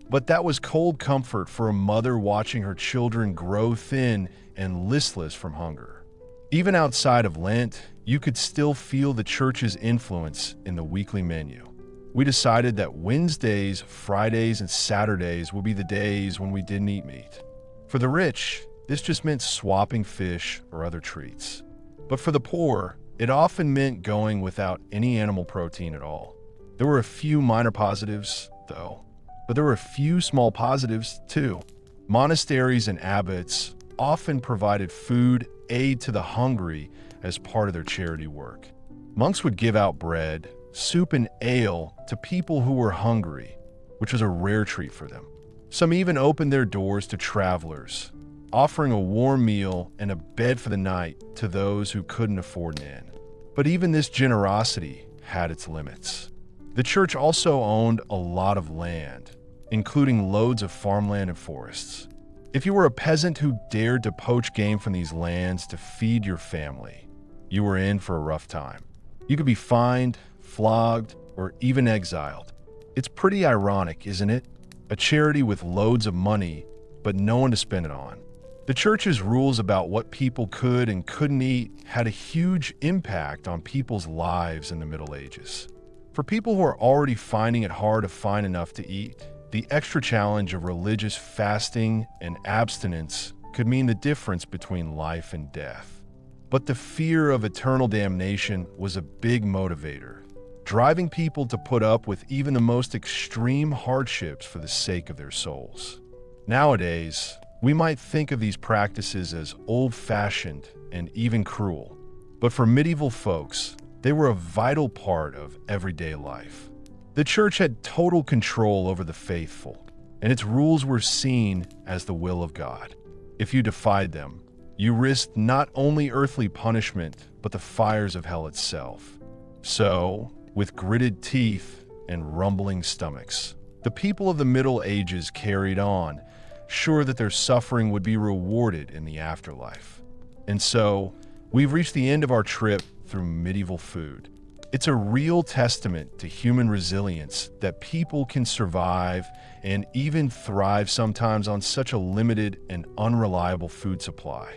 But that was cold comfort for a mother watching her children grow thin and listless from hunger. Even outside of Lent, you could still feel the church's influence in the weekly menu. We decided that Wednesdays, Fridays, and Saturdays would be the days when we didn't eat meat. For the rich, this just meant swapping fish or other treats. But for the poor, it often meant going without any animal protein at all. There were a few minor positives, though, but there were a few small positives, too. Monasteries and abbots often provided food aid to the hungry as part of their charity work. Monks would give out bread, soup, and ale to people who were hungry, which was a rare treat for them. Some even opened their doors to travelers, offering a warm meal and a bed for the night to those who couldn't afford an inn. But even this generosity had its limits. The church also owned a lot of land, including loads of farmland and forests. If you were a peasant who dared to poach game from these lands to feed your family, you were in for a rough time. You could be fined, flogged, or even exiled. It's pretty ironic, isn't it? A charity with loads of money, but no one to spend it on. The church's rules about what people could and couldn't eat had a huge impact on people's lives in the Middle Ages. For people who are already finding it hard to find enough to eat, the extra challenge of religious fasting and abstinence could mean the difference between life and death. But the fear of eternal damnation was a big motivator, driving people to put up with even the most extreme hardships for the sake of their souls. Nowadays, we might think of these practices as old-fashioned and even cruel, but for medieval folks, they were a vital part of everyday life. The church had total control over the faithful, and its rules were seen as the will of God. If you defied them, you risked not only earthly punishment, but the fires of hell itself. So, with gritted teeth and rumbling stomachs, the people of the Middle Ages carried on, sure that their suffering would be rewarded in the afterlife. And so, we've reached the end of our trip through medieval food. It's a real testament to human resilience that people can survive and even thrive sometimes on such a limited and unreliable food supply.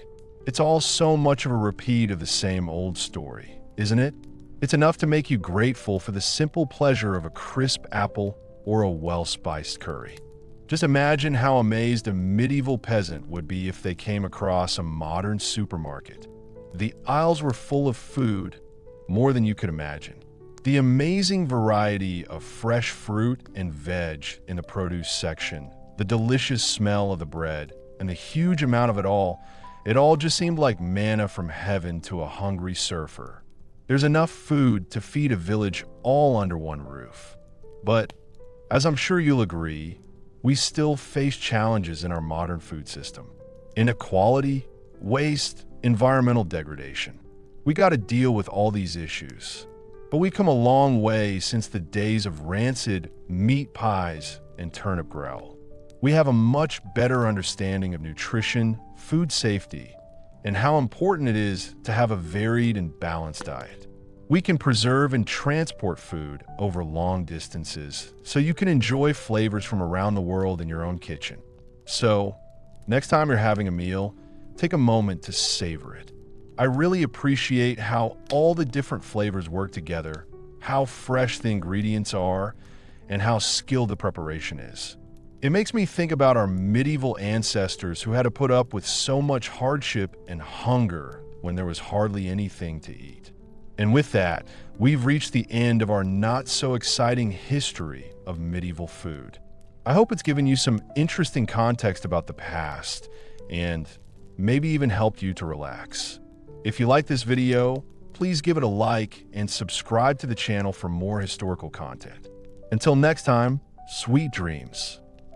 It's all so much of a repeat of the same old story, isn't it? It's enough to make you grateful for the simple pleasure of a crisp apple or a well-spiced curry. Just imagine how amazed a medieval peasant would be if they came across a modern supermarket. The aisles were full of food, more than you could imagine. The amazing variety of fresh fruit and veg in the produce section, the delicious smell of the bread, and the huge amount of it all just seemed like manna from heaven to a hungry surfer. There's enough food to feed a village all under one roof. But, as I'm sure you'll agree, we still face challenges in our modern food system. Inequality, waste, environmental degradation. We got to deal with all these issues. But we've come a long way since the days of rancid meat pies and turnip growl. We have a much better understanding of nutrition, food safety, and how important it is to have a varied and balanced diet. We can preserve and transport food over long distances so you can enjoy flavors from around the world in your own kitchen. So, next time you're having a meal, take a moment to savor it. I really appreciate how all the different flavors work together, how fresh the ingredients are, and how skilled the preparation is. It makes me think about our medieval ancestors who had to put up with so much hardship and hunger when there was hardly anything to eat. And with that, we've reached the end of our not-so-exciting history of medieval food. I hope it's given you some interesting context about the past and maybe even helped you to relax. If you like this video, please give it a like and subscribe to the channel for more historical content. Until next time, sweet dreams.